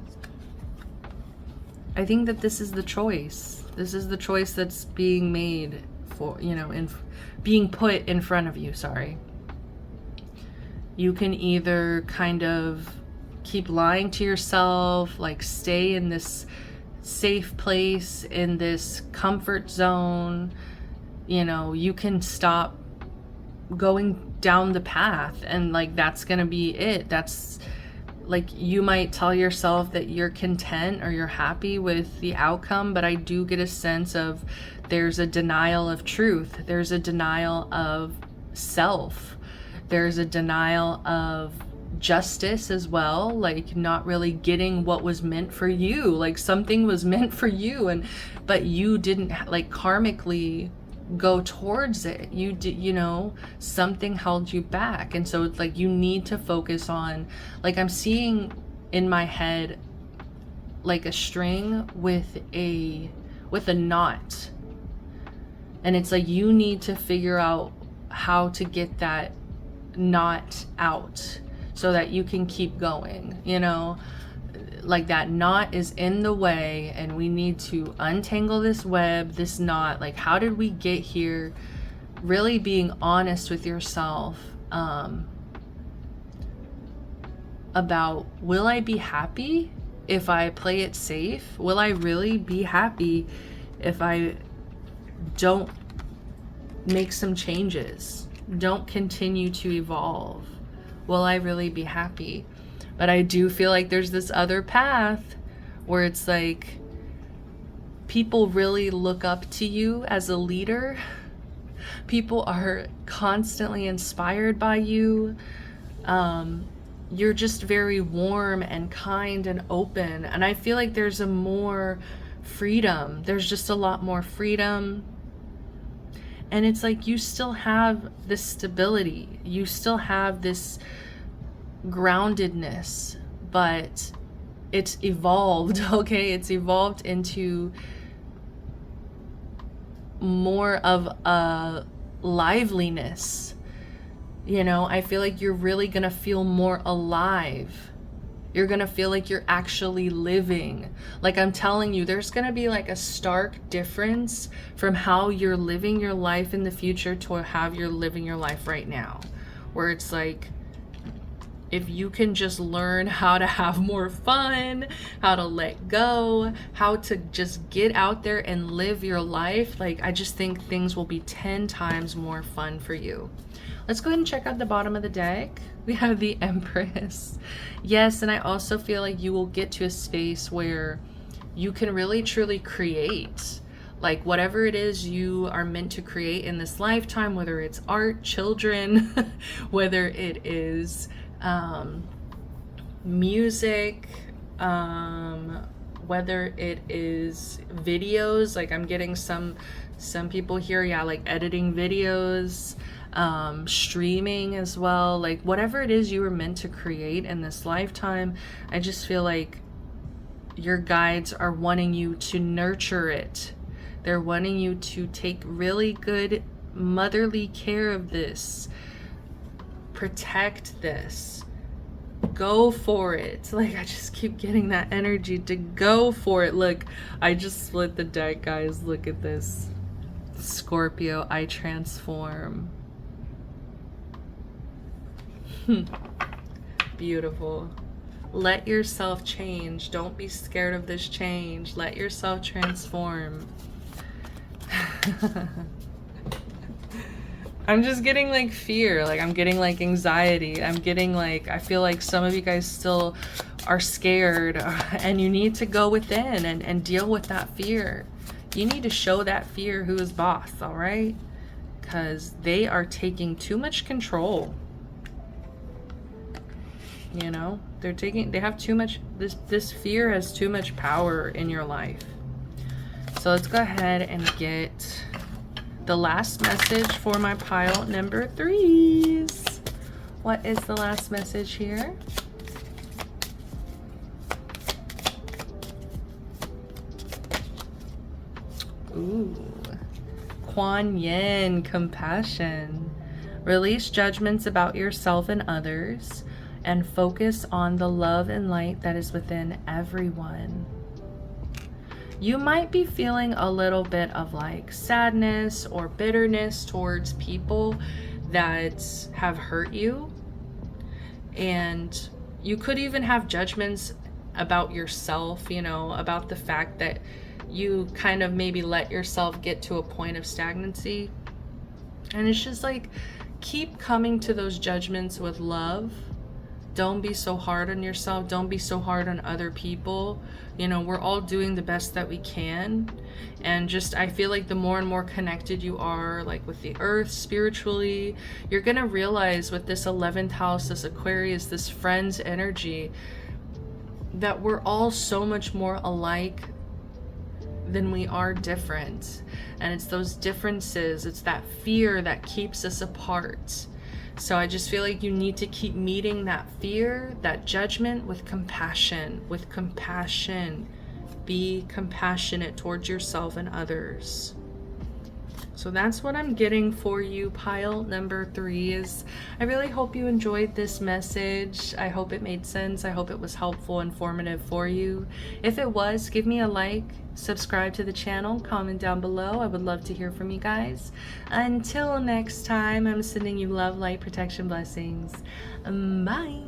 I think that this is the choice. This is the choice that's being made for, being put in front of you, sorry. You can either kind of keep lying to yourself, like stay in this safe place, in this comfort zone. You can stop going down the path and like that's gonna be it. That's like, you might tell yourself that you're content or you're happy with the outcome, but I do get a sense of there's a denial of truth, there's a denial of self, there's a denial of justice as well, like not really getting what was meant for you. Like something was meant for you, and but you didn't like karmically go towards it. You did, you know, something held you back. And so it's like you need to focus on, like I'm seeing in my head like a string with a knot, and it's like you need to figure out how to get that knot out so that you can keep going, you know, like that knot is in the way and we need to untangle this web, this knot. Like, how did we get here? Really being honest with yourself about, will I be happy if I play it safe? Will I really be happy if I don't make some changes, don't continue to evolve? Will I really be happy? But I do feel like there's this other path where it's like people really look up to you as a leader. People are constantly inspired by you. You're just very warm and kind and open. And I feel like there's a more freedom. There's just a lot more freedom. And it's like you still have this stability. You still have this groundedness, but it's evolved, okay? It's evolved into more of a liveliness. You know, I feel like you're really gonna feel more alive. You're gonna feel like you're actually living. Like I'm telling you, there's gonna be like a stark difference from how you're living your life in the future to how you're living your life right now. Where it's like, if you can just learn how to have more fun, how to let go, how to just get out there and live your life, like I just think things will be 10 times more fun for you. Let's go ahead and check out the bottom of the deck. We have the Empress. Yes, and I also feel like you will get to a space where you can really truly create. Like whatever it is you are meant to create in this lifetime, whether it's art, children, whether it is music, whether it is videos, like I'm getting some people here, yeah, like editing videos, streaming as well, like whatever it is you were meant to create in this lifetime, I just feel like your guides are wanting you to nurture it. They're wanting you to take really good motherly care of this, protect this, go for it. Like I just keep getting that energy to go for it. Look, I just split the deck, guys. Look at this. Scorpio, I transform. Beautiful. Let yourself change. Don't be scared of this change. Let yourself transform. I'm just getting like fear, like I'm getting like anxiety, I'm getting like, I feel like some of you guys still are scared and you need to go within and deal with that fear. You need to show that fear who is boss, all right? Because they are taking too much control. You know, they have too much, this fear has too much power in your life. So let's go ahead and get the last message for my pile number 3s. What is the last message here? Ooh. Kuan Yin, compassion. Release judgments about yourself and others and focus on the love and light that is within everyone. You might be feeling a little bit of like sadness or bitterness towards people that have hurt you. And you could even have judgments about yourself, you know, about the fact that you kind of maybe let yourself get to a point of stagnancy. And it's just like, keep coming to those judgments with love. don't be so hard on yourself. Don't be so hard on other people. You know, we're all doing the best that we can. And just, I feel like the more and more connected you are, like with the earth, spiritually, you're going to realize with this 11th house, this Aquarius, this friend's energy, that we're all so much more alike than we are different. And it's those differences, it's that fear that keeps us apart. So I just feel like you need to keep meeting that fear, that judgment with compassion, with compassion. Be compassionate towards yourself and others. So that's what I'm getting for you, pile number 3. Is I really hope you enjoyed this message. I hope it made sense. I hope it was helpful, informative for you. If it was, give me a like, subscribe to the channel, comment down below. I would love to hear from you guys. Until next time, I'm sending you love, light, protection, blessings. Bye.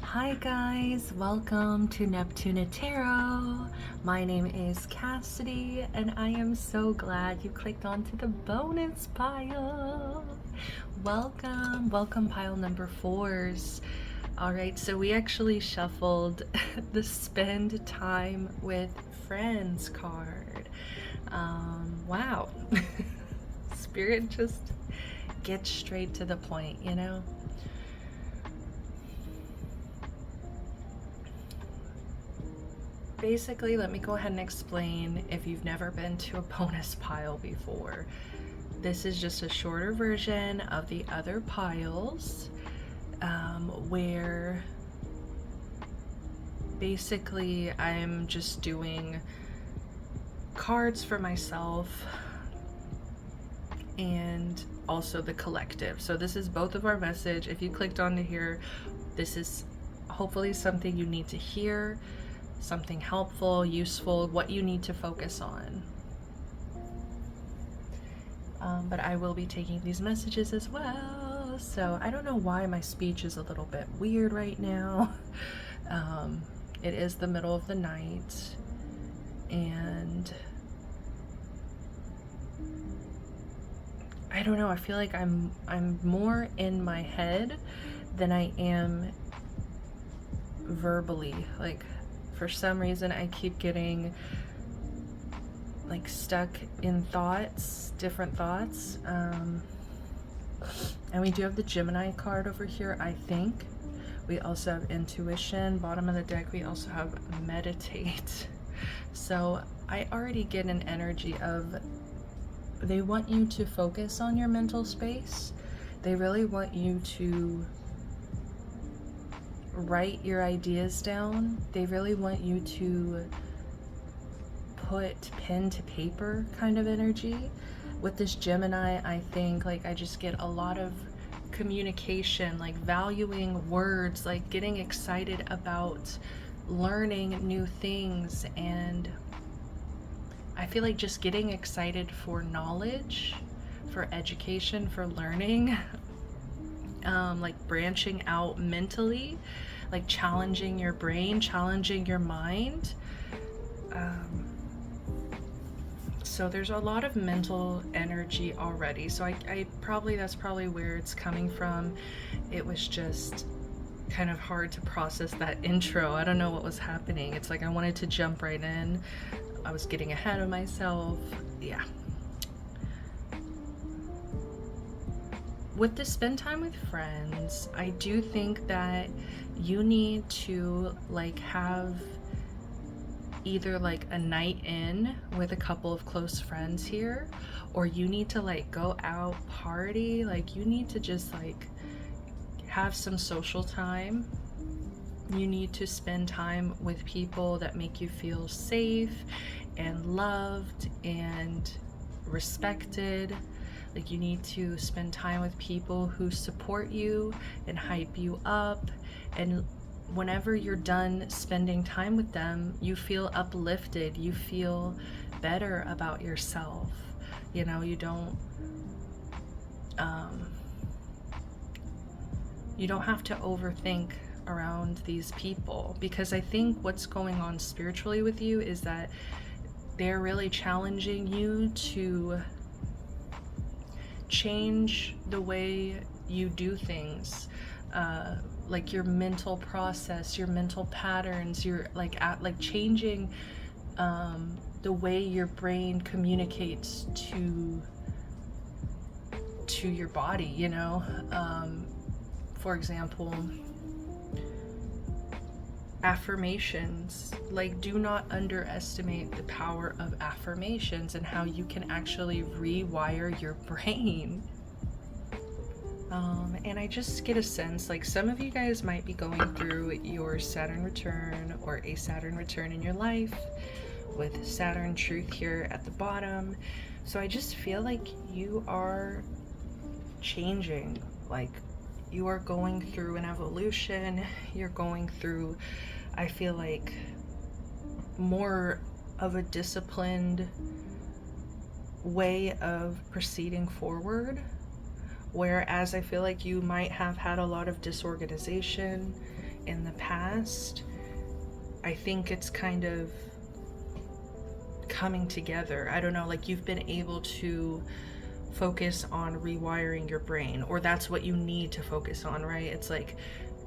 Hi guys, welcome to Neptuna Tarot. My name is Cassidy and I am so glad you clicked onto the bonus pile. Welcome pile number 4s. Alright, so we actually shuffled the spend time with friends card. Wow. Spirit just gets straight to the point, you know? Basically, let me go ahead and explain if you've never been to a bonus pile before. This is just a shorter version of the other piles where basically I'm just doing cards for myself and also the collective. So this is both of our message. If you clicked onto here, this is hopefully something you need to hear, something helpful, useful, what you need to focus on. But I will be taking these messages as well. So I don't know why my speech is a little bit weird right now. It is the middle of the night, and I don't know, I feel like I'm more in my head than I am verbally. Like, for some reason I keep getting like stuck in thoughts, different thoughts. And we do have the Gemini card over here, I think. We also have intuition. Bottom of the deck, we also have meditate. So I already get an energy of, they want you to focus on your mental space. They really want you to write your ideas down. They really want you to put pen to paper kind of energy. With this Gemini, I think, like, I just get a lot of communication, like valuing words, like getting excited about learning new things. And I feel like just getting excited for knowledge, for education, for learning, like branching out mentally, like challenging your brain, challenging your mind. So there's a lot of mental energy already. So I probably, that's probably where it's coming from. It was just kind of hard to process that intro. I don't know what was happening. It's like I wanted to jump right in. I was getting ahead of myself. Yeah. With the spend time with friends, I do think that you need to like have either like a night in with a couple of close friends here, or you need to like go out party. Like, you need to just like have some social time. You need to spend time with people that make you feel safe and loved and respected. Like, you need to spend time with people who support you and hype you up, and whenever you're done spending time with them, you feel uplifted, you feel better about yourself. You know, you don't have to overthink around these people, because I think what's going on spiritually with you is that they're really challenging you to change the way you do things. Like your mental process, your mental patterns, your like changing the way your brain communicates to your body, you know. For example, affirmations. Like, do not underestimate the power of affirmations and how you can actually rewire your brain. And I just get a sense, like, some of you guys might be going through your Saturn return or a Saturn return in your life with Saturn truth here at the bottom. So I just feel like you are changing, like you are going through an evolution. You're going through, I feel like, more of a disciplined way of proceeding forward. Whereas I feel like you might have had a lot of disorganization in the past. I think it's kind of coming together. I don't know, like you've been able to focus on rewiring your brain, or that's what you need to focus on, right? It's like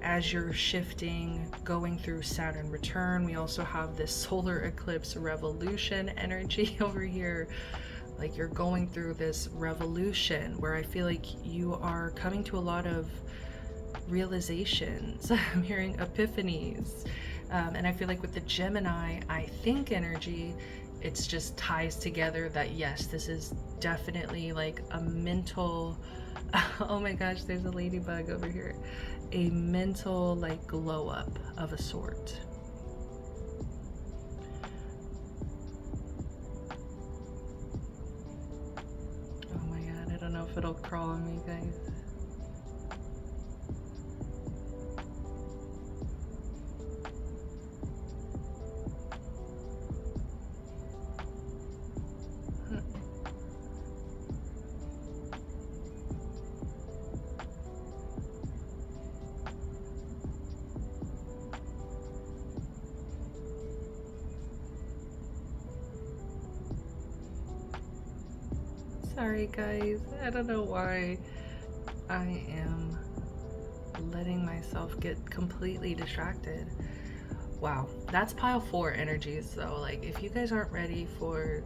as you're shifting, going through Saturn return, we also have this solar eclipse revolution energy over here. Like you're going through this revolution where I feel like you are coming to a lot of realizations. I'm hearing epiphanies. And I feel like with the Gemini, I think energy, it's just ties together that yes, this is definitely like a mental, oh my gosh, there's a ladybug over here. A mental like glow up of a sort. Oh my god, I don't know if it'll crawl on me, guys. Sorry guys, I don't know why I am letting myself get completely distracted. Wow, that's pile 4 energies though. Like, if you guys aren't ready for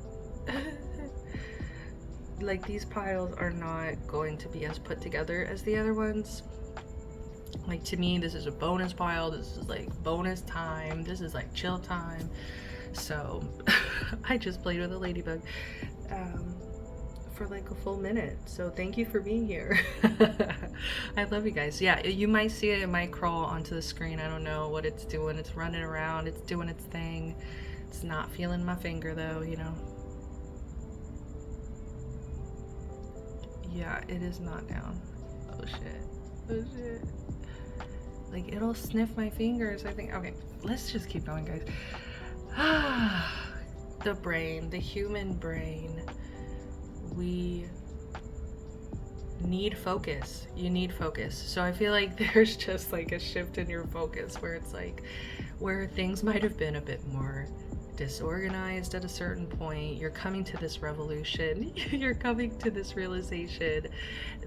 like, these piles are not going to be as put together as the other ones. Like, to me, this is a bonus pile. This is like bonus time. This is like chill time. So I just played with a ladybug for like a full minute. So thank you for being here. I love you guys. Yeah, you might see it. It might crawl onto the screen. I don't know what it's doing. It's running around. It's doing its thing. It's not feeling my finger though, you know. Yeah, it is not down. Oh shit. Oh shit. Like, it'll sniff my fingers, I think. Okay, let's just keep going, guys. The brain, the human brain. We need focus. You need focus. So I feel like there's just like a shift in your focus where it's like, where things might have been a bit more disorganized at a certain point, you're coming to this revolution. You're coming to this realization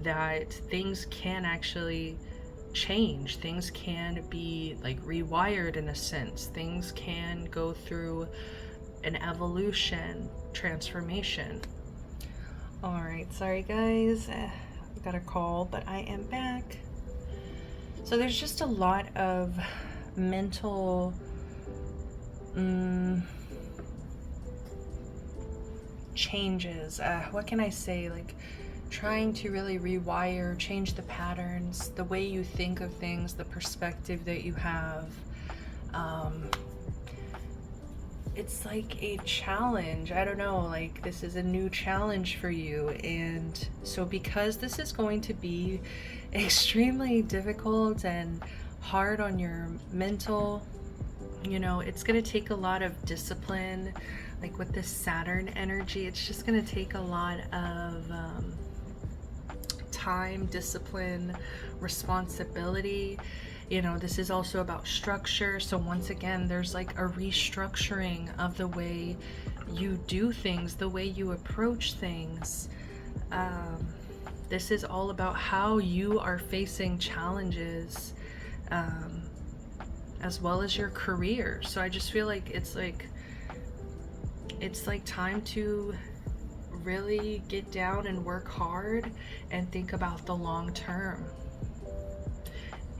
that things can actually change. Things can be like rewired in a sense. Things can go through an evolution, transformation. All right, sorry guys, I got a call, but I am back. So there's just a lot of mental changes. What can I say? Like, trying to really rewire, change the patterns, the way you think of things, the perspective that you have. It's like a challenge. I don't know, like, this is a new challenge for you. And so because this is going to be extremely difficult and hard on your mental, you know, it's going to take a lot of discipline. Like with this Saturn energy, it's just going to take a lot of time, discipline, responsibility. You know, this is also about structure. So once again, there's like a restructuring of the way you do things, the way you approach things. This is all about how you are facing challenges, as well as your career. So I just feel like it's like time to really get down and work hard and think about the long term.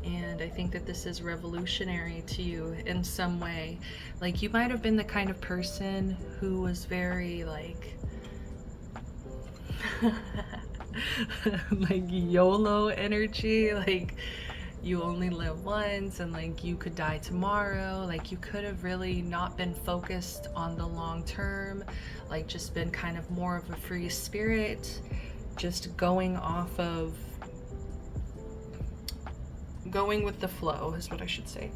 And I think that this is revolutionary to you in some way. Like, you might have been the kind of person who was very like like YOLO energy, like you only live once and like you could die tomorrow. Like, you could have really not been focused on the long term, like just been kind of more of a free spirit, just going with the flow is what I should say.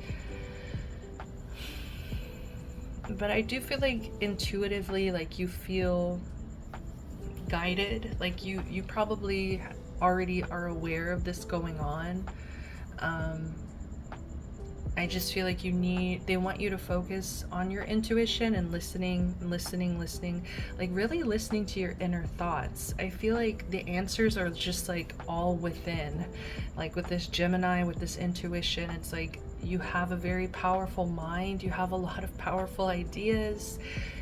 But I do feel like intuitively, like, you feel guided, like you probably already are aware of this going on. I just feel like they want you to focus on your intuition and listening, like really listening to your inner thoughts. I feel like the answers are just like all within. Like with this Gemini, with this intuition, it's like you have a very powerful mind, you have a lot of powerful ideas,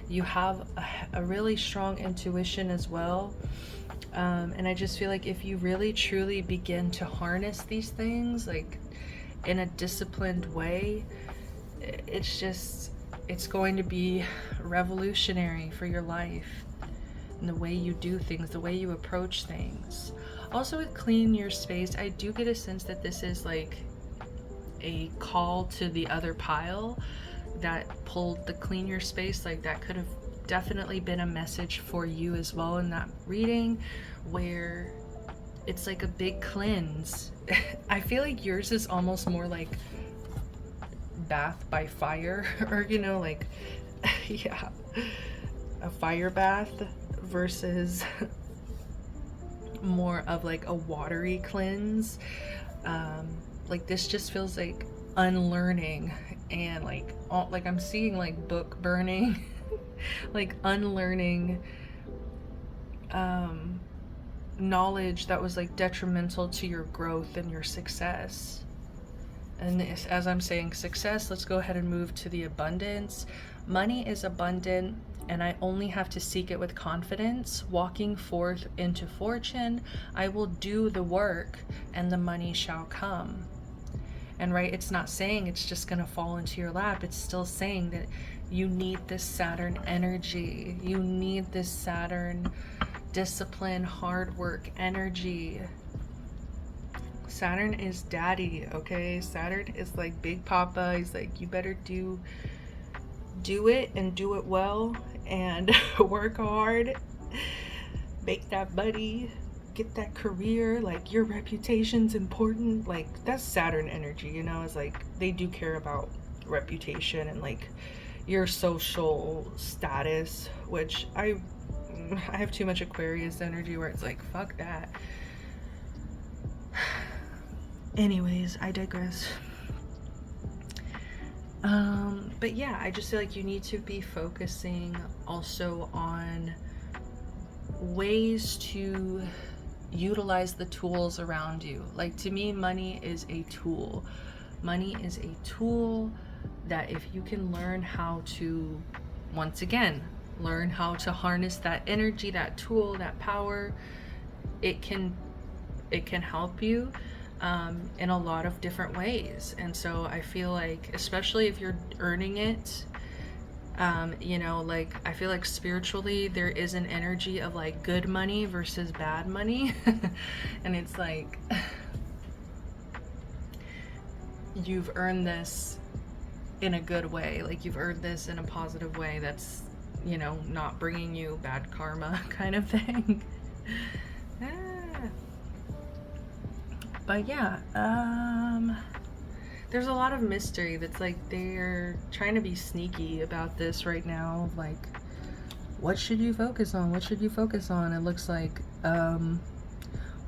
you have a really strong intuition as well. And I just feel like if you really truly begin to harness these things, like in a disciplined way, it's going to be revolutionary for your life and the way you do things, the way you approach things. Also with clean your space, I do get a sense that this is like a call to the other pile that pulled the clean your space. Like, that could have definitely been a message for you as well in that reading, where it's like a big cleanse. I feel like yours is almost more like bath by fire, or you know, like yeah, a fire bath versus more of like a watery cleanse. Like, this just feels like unlearning, and like I'm seeing like book burning like unlearning knowledge that was like detrimental to your growth and your success. And as I'm saying success, let's go ahead and move to the abundance. Money is abundant, and I only have to seek it with confidence. Walking forth into fortune, I will do the work, and the money shall come. And right, it's not saying it's just going to fall into your lap. It's still saying that you need this Saturn energy. You need this Saturn discipline, hard work energy. Saturn is daddy, okay? Saturn is like Big Papa. He's like, you better do it and do it well and work hard. Make that money. Get that career, like your reputation's important. Like that's Saturn energy, you know. It's like they do care about reputation and like your social status, which I have too much Aquarius energy where it's like fuck that. Anyways, I digress. But yeah, I just feel like you need to be focusing also on ways to utilize the tools around you. Like to me, money is a tool. Money is a tool that if you can learn how to, once again, learn how to harness that energy, that tool, that power, it can help you in a lot of different ways. And so I feel like, especially if you're earning it, you know, like I feel like spiritually there is an energy of like good money versus bad money. And it's like you've earned this in a good way, like you've earned this in a positive way that's, you know, not bringing you bad karma kind of thing. But yeah, there's a lot of mystery that's like they're trying to be sneaky about this right now. Like, what should you focus on? What should you focus on? It looks like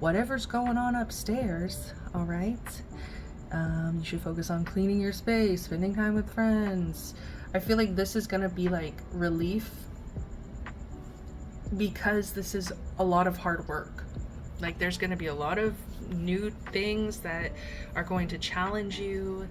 whatever's going on upstairs, all right? You should focus on cleaning your space, spending time with friends. I feel like this is gonna be like relief because this is a lot of hard work. Like there's going to be a lot of new things that are going to challenge you.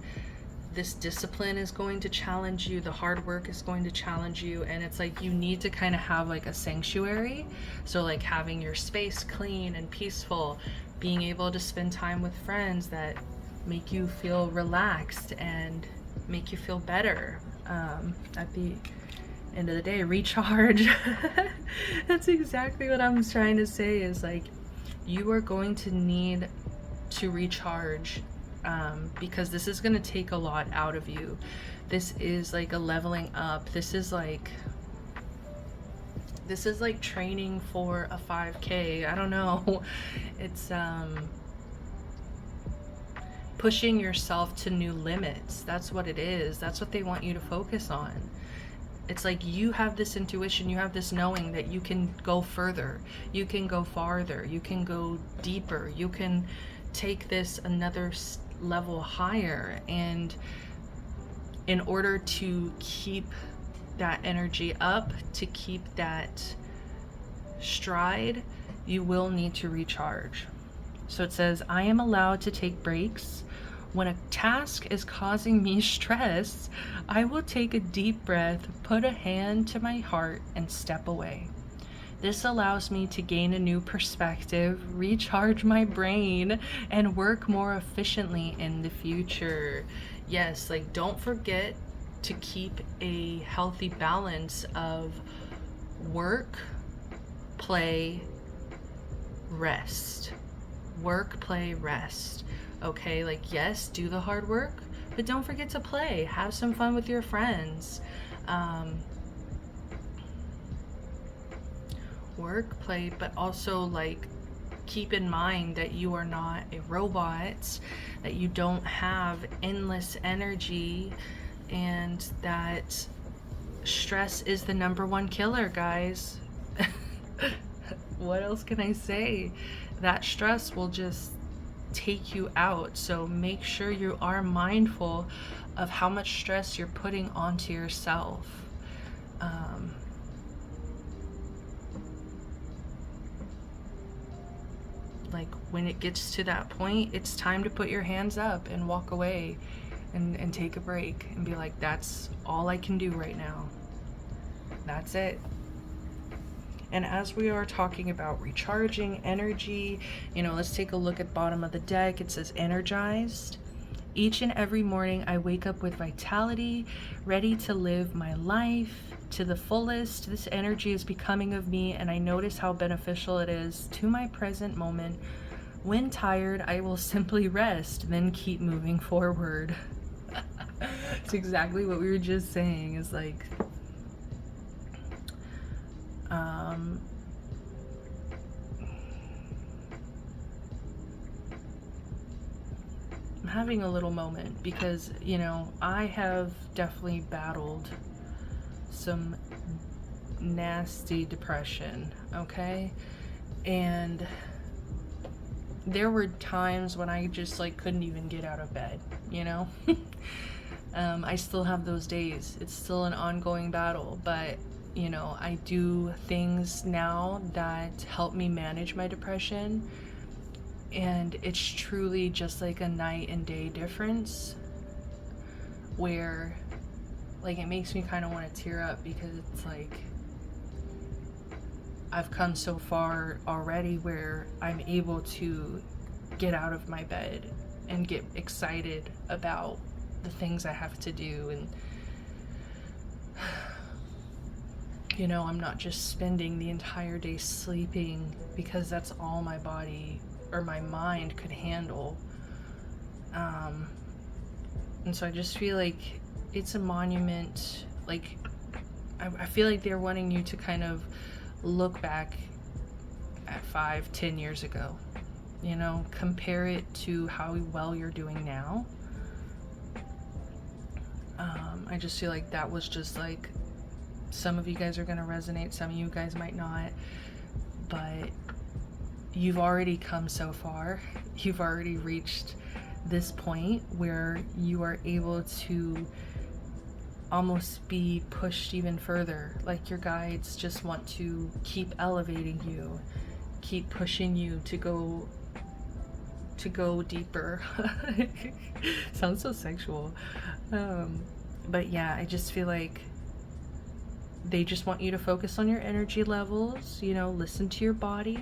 This discipline is going to challenge you. The hard work is going to challenge you. And it's like you need to kind of have like a sanctuary. So like having your space clean and peaceful, being able to spend time with friends that make you feel relaxed and make you feel better. At the end of the day, recharge. That's exactly what I'm trying to say, is like you are going to need to recharge, because this is going to take a lot out of you. This is like a leveling up. This is like training for a 5K. I don't know. It's pushing yourself to new limits. That's what it is. That's what they want you to focus on. It's like you have this intuition, you have this knowing that you can go further, you can go farther, you can go deeper, you can take this another level higher. And in order to keep that energy up, to keep that stride, you will need to recharge. So it says, I am allowed to take breaks. When a task is causing me stress, I will take a deep breath, put a hand to my heart, and step away. This allows me to gain a new perspective, recharge my brain, and work more efficiently in the future. Yes, like don't forget to keep a healthy balance of work, play, rest. Work, play, rest. Okay, like yes, do the hard work, but don't forget to play. Have some fun with your friends. Work, play, but also like keep in mind that you are not a robot, that you don't have endless energy, and that stress is the #1 killer, guys. What else can I say? That stress will just take you out. So make sure you are mindful of how much stress you're putting onto yourself. like when it gets to that point, it's time to put your hands up and walk away and take a break and be like, that's all I can do right now. That's it. And as we are talking about recharging energy, let's take a look at bottom of the deck. It says energized. Each and every morning I wake up with vitality, ready to live my life to the fullest. This energy is becoming of me, and I notice how beneficial it is to my present moment. When tired, I will simply rest, then keep moving forward. It's exactly what we were just saying, is like, I'm having a little moment because, I have definitely battled some nasty depression, okay? And there were times when I just like couldn't even get out of bed, I still have those days. It's still an ongoing battle, but I do things now that help me manage my depression, and it's truly just like a night and day difference, where like it makes me kind of want to tear up, because it's like I've come so far already where I'm able to get out of my bed and get excited about the things I have to do, and I'm not just spending the entire day sleeping because that's all my body or my mind could handle. And so I just feel like it's a monument. Like, I feel like they're wanting you to kind of look back at 5-10 years ago, compare it to how well you're doing now. I just feel like that was just like, some of you guys are going to resonate, some of you guys might not, but you've already come so far. You've already reached this point where you are able to almost be pushed even further. Like, your guides just want to keep elevating you, keep pushing you to go deeper. Sounds so sexual. But yeah, I just feel like they just want you to focus on your energy levels, listen to your body,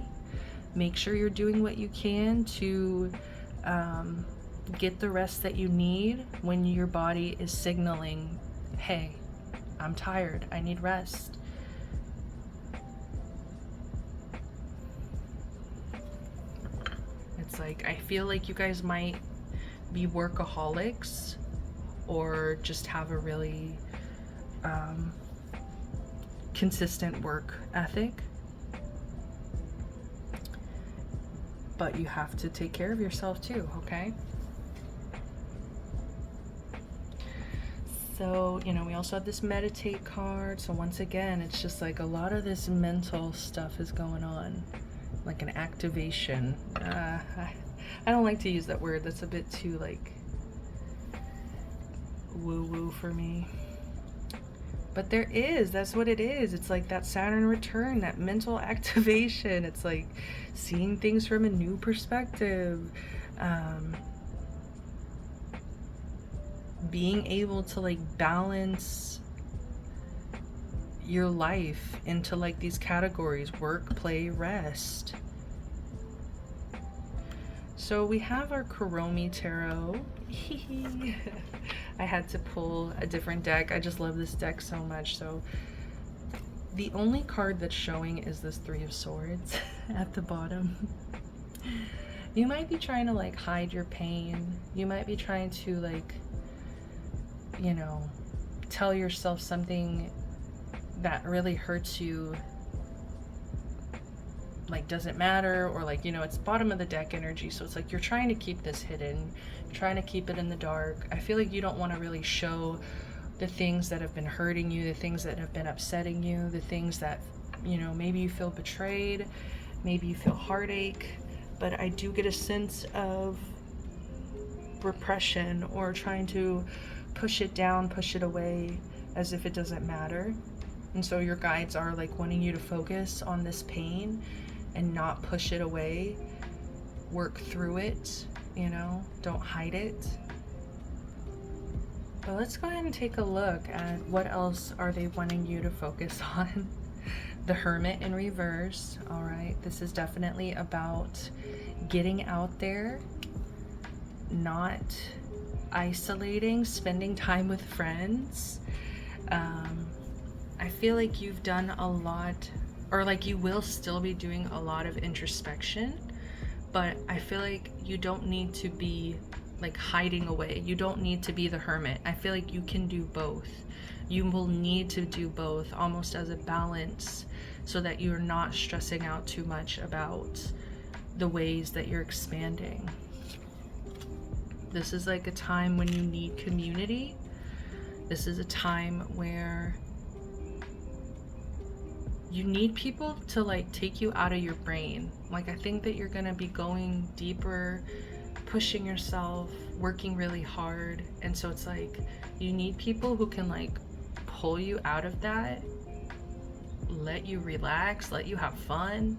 make sure you're doing what you can to get the rest that you need when your body is signaling, hey, I'm tired, I need rest. It's like, I feel like you guys might be workaholics or just have a really consistent work ethic, but you have to take care of yourself too, okay? So, we also have this meditate card. So once again, it's just like a lot of this mental stuff is going on, like an activation. I don't like to use that word. That's a bit too like woo-woo for me. But that's what it is. It's like that Saturn return, that mental activation. It's like seeing things from a new perspective. Being able to like balance your life into like these categories: work, play, rest. So we have our Kuromi Tarot. I had to pull a different deck. I just love this deck so much. So the only card that's showing is this Three of Swords at the bottom. You might be trying to like hide your pain. You might be trying to like, tell yourself something that really hurts you, like doesn't matter, or like, it's bottom of the deck energy. So it's like you're trying to keep this hidden, trying to keep it in the dark. I feel like you don't want to really show the things that have been hurting you, the things that have been upsetting you, the things that, maybe you feel betrayed, maybe you feel heartache. But I do get a sense of repression, or trying to push it down, push it away, as if it doesn't matter. And so your guides are like wanting you to focus on this pain and not push it away, work through it, you know, don't hide it. But let's go ahead and take a look at what else are they wanting you to focus on. The Hermit in reverse. All right, this is definitely about getting out there, not isolating, spending time with friends. I feel like you've done a lot, or like you will still be doing a lot of introspection, but I feel like you don't need to be like hiding away. You don't need to be the hermit. I feel like you can do both. You will need to do both almost as a balance so that you're not stressing out too much about the ways that you're expanding. This is like a time when you need community. This is a time where you need people to like take you out of your brain. Like, I think that you're gonna be going deeper, pushing yourself, working really hard. And so it's like, you need people who can like pull you out of that, let you relax, let you have fun.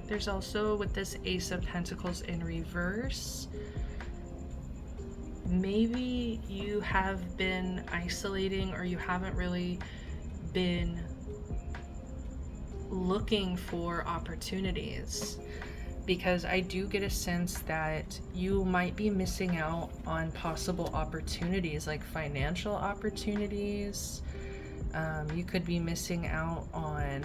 There's also, with this Ace of Pentacles in reverse, maybe you have been isolating, or you haven't really been looking for opportunities, because I do get a sense that you might be missing out on possible opportunities, like financial opportunities. You could be missing out on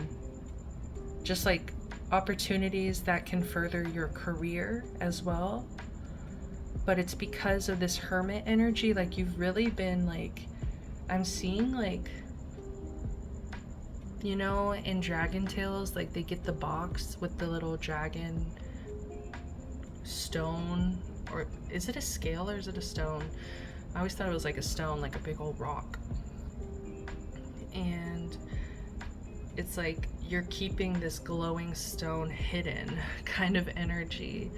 just like opportunities that can further your career as well. But it's because of this Hermit energy. Like, you've really been like, I'm seeing like, you know, in Dragon Tales, like they get the box with the little dragon stone, or is it a scale or is it a stone? I always thought it was like a stone, like a big old rock. And it's like you're keeping this glowing stone hidden kind of energy,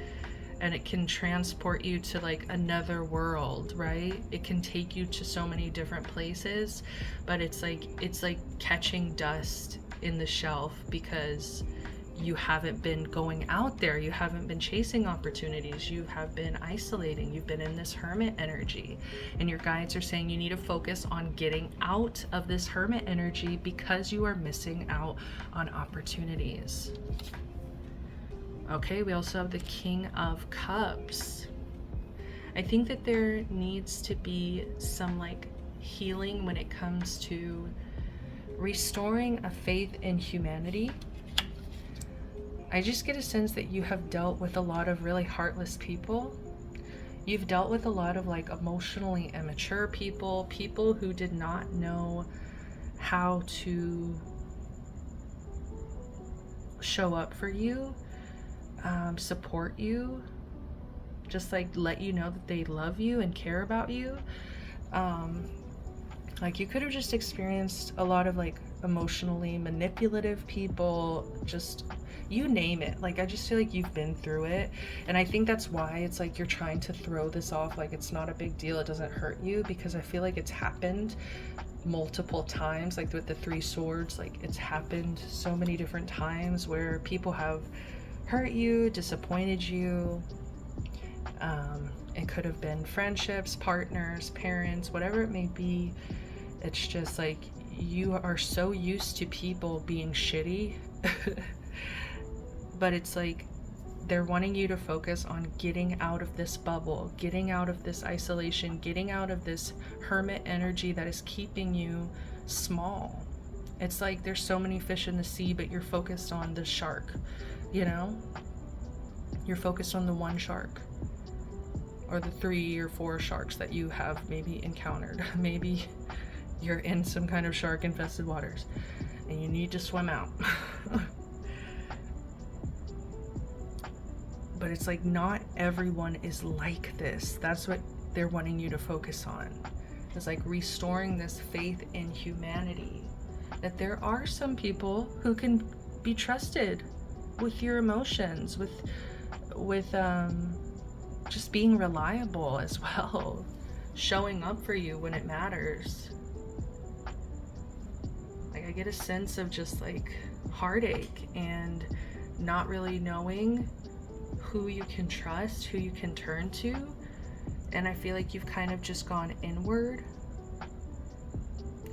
and it can transport you to like another world, right? It can take you to so many different places, but it's like catching dust in the shelf because you haven't been going out there, you haven't been chasing opportunities, you have been isolating, you've been in this hermit energy. And your guides are saying you need to focus on getting out of this hermit energy because you are missing out on opportunities. Okay, we also have the King of Cups. I think that there needs to be some like healing when it comes to restoring a faith in humanity. I just get a sense that you have dealt with a lot of really heartless people. You've dealt with a lot of like emotionally immature people, people who did not know how to show up for you, support you, just like let you know that they love you and care about you. Like, you could have just experienced a lot of like emotionally manipulative people, just you name it. Like, I just feel like you've been through it, and I think that's why it's like you're trying to throw this off like it's not a big deal, it doesn't hurt you, because I feel like it's happened multiple times. Like with the Three Swords, like it's happened so many different times where people have hurt you, disappointed you. It could have been friendships, partners, parents, whatever it may be. It's just like you are so used to people being shitty. But it's like they're wanting you to focus on getting out of this bubble, getting out of this isolation, getting out of this hermit energy that is keeping you small. It's like there's so many fish in the sea, but you're focused on the shark, you know? You're focused on the one shark, or the 3 or 4 sharks that you have maybe encountered. Maybe you're in some kind of shark infested waters and you need to swim out. But it's like not everyone is like this. That's what they're wanting you to focus on. It's like restoring this faith in humanity, that there are some people who can be trusted with your emotions, with just being reliable as well, showing up for you when it matters. Like I get a sense of just like heartache and not really knowing who you can trust, who you can turn to. And I feel like you've kind of just gone inward.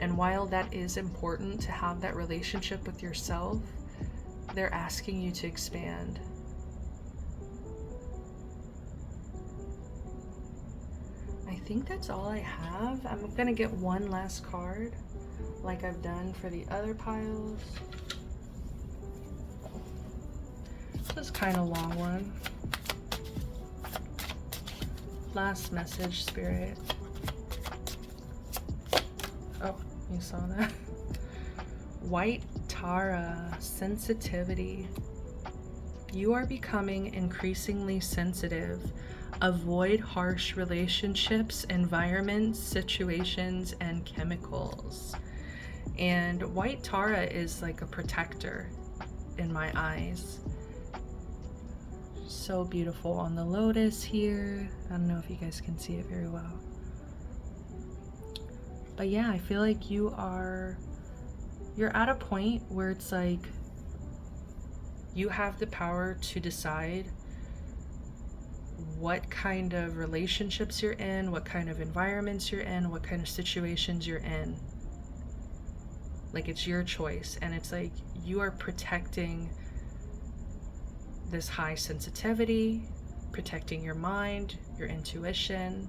And while that is important to have that relationship with yourself, they're asking you to expand. I think that's all I have. I'm gonna get one last card like I've done for the other piles. This is kind of long one. Last message, Spirit. Oh, you saw that? White Tara, sensitivity. You are becoming increasingly sensitive. Avoid harsh relationships, environments, situations, and chemicals. And White Tara is like a protector in my eyes. So beautiful on the lotus here. I don't know if you guys can see it very well. But yeah, I feel like you're at a point where it's like you have the power to decide what kind of relationships you're in, what kind of environments you're in, what kind of situations you're in. Like it's your choice, and it's like you are protecting this high sensitivity, protecting your mind, your intuition.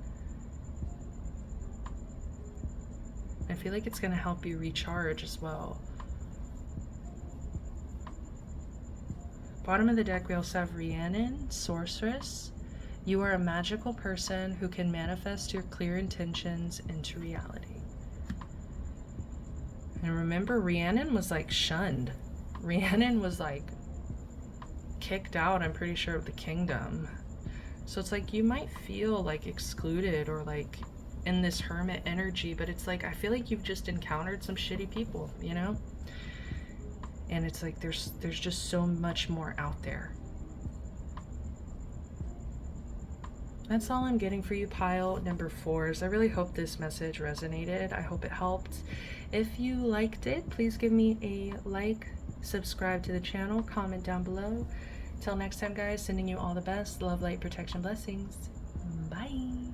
I feel like it's going to help you recharge as well. Bottom of the deck, we also have Rhiannon, Sorceress. You are a magical person who can manifest your clear intentions into reality. And remember, Rhiannon was like shunned. Rhiannon was like kicked out, I'm pretty sure, of the kingdom. So it's like you might feel like excluded or like in this hermit energy, but it's like I feel like you've just encountered some shitty people, you know? And it's like there's just so much more out there. That's all I'm getting for you, pile number 4s. I really hope this message resonated. I hope it helped. If you liked it, please give me a like, subscribe to the channel, comment down below. Till next time, guys, sending you all the best. Love, light, protection, blessings. Bye.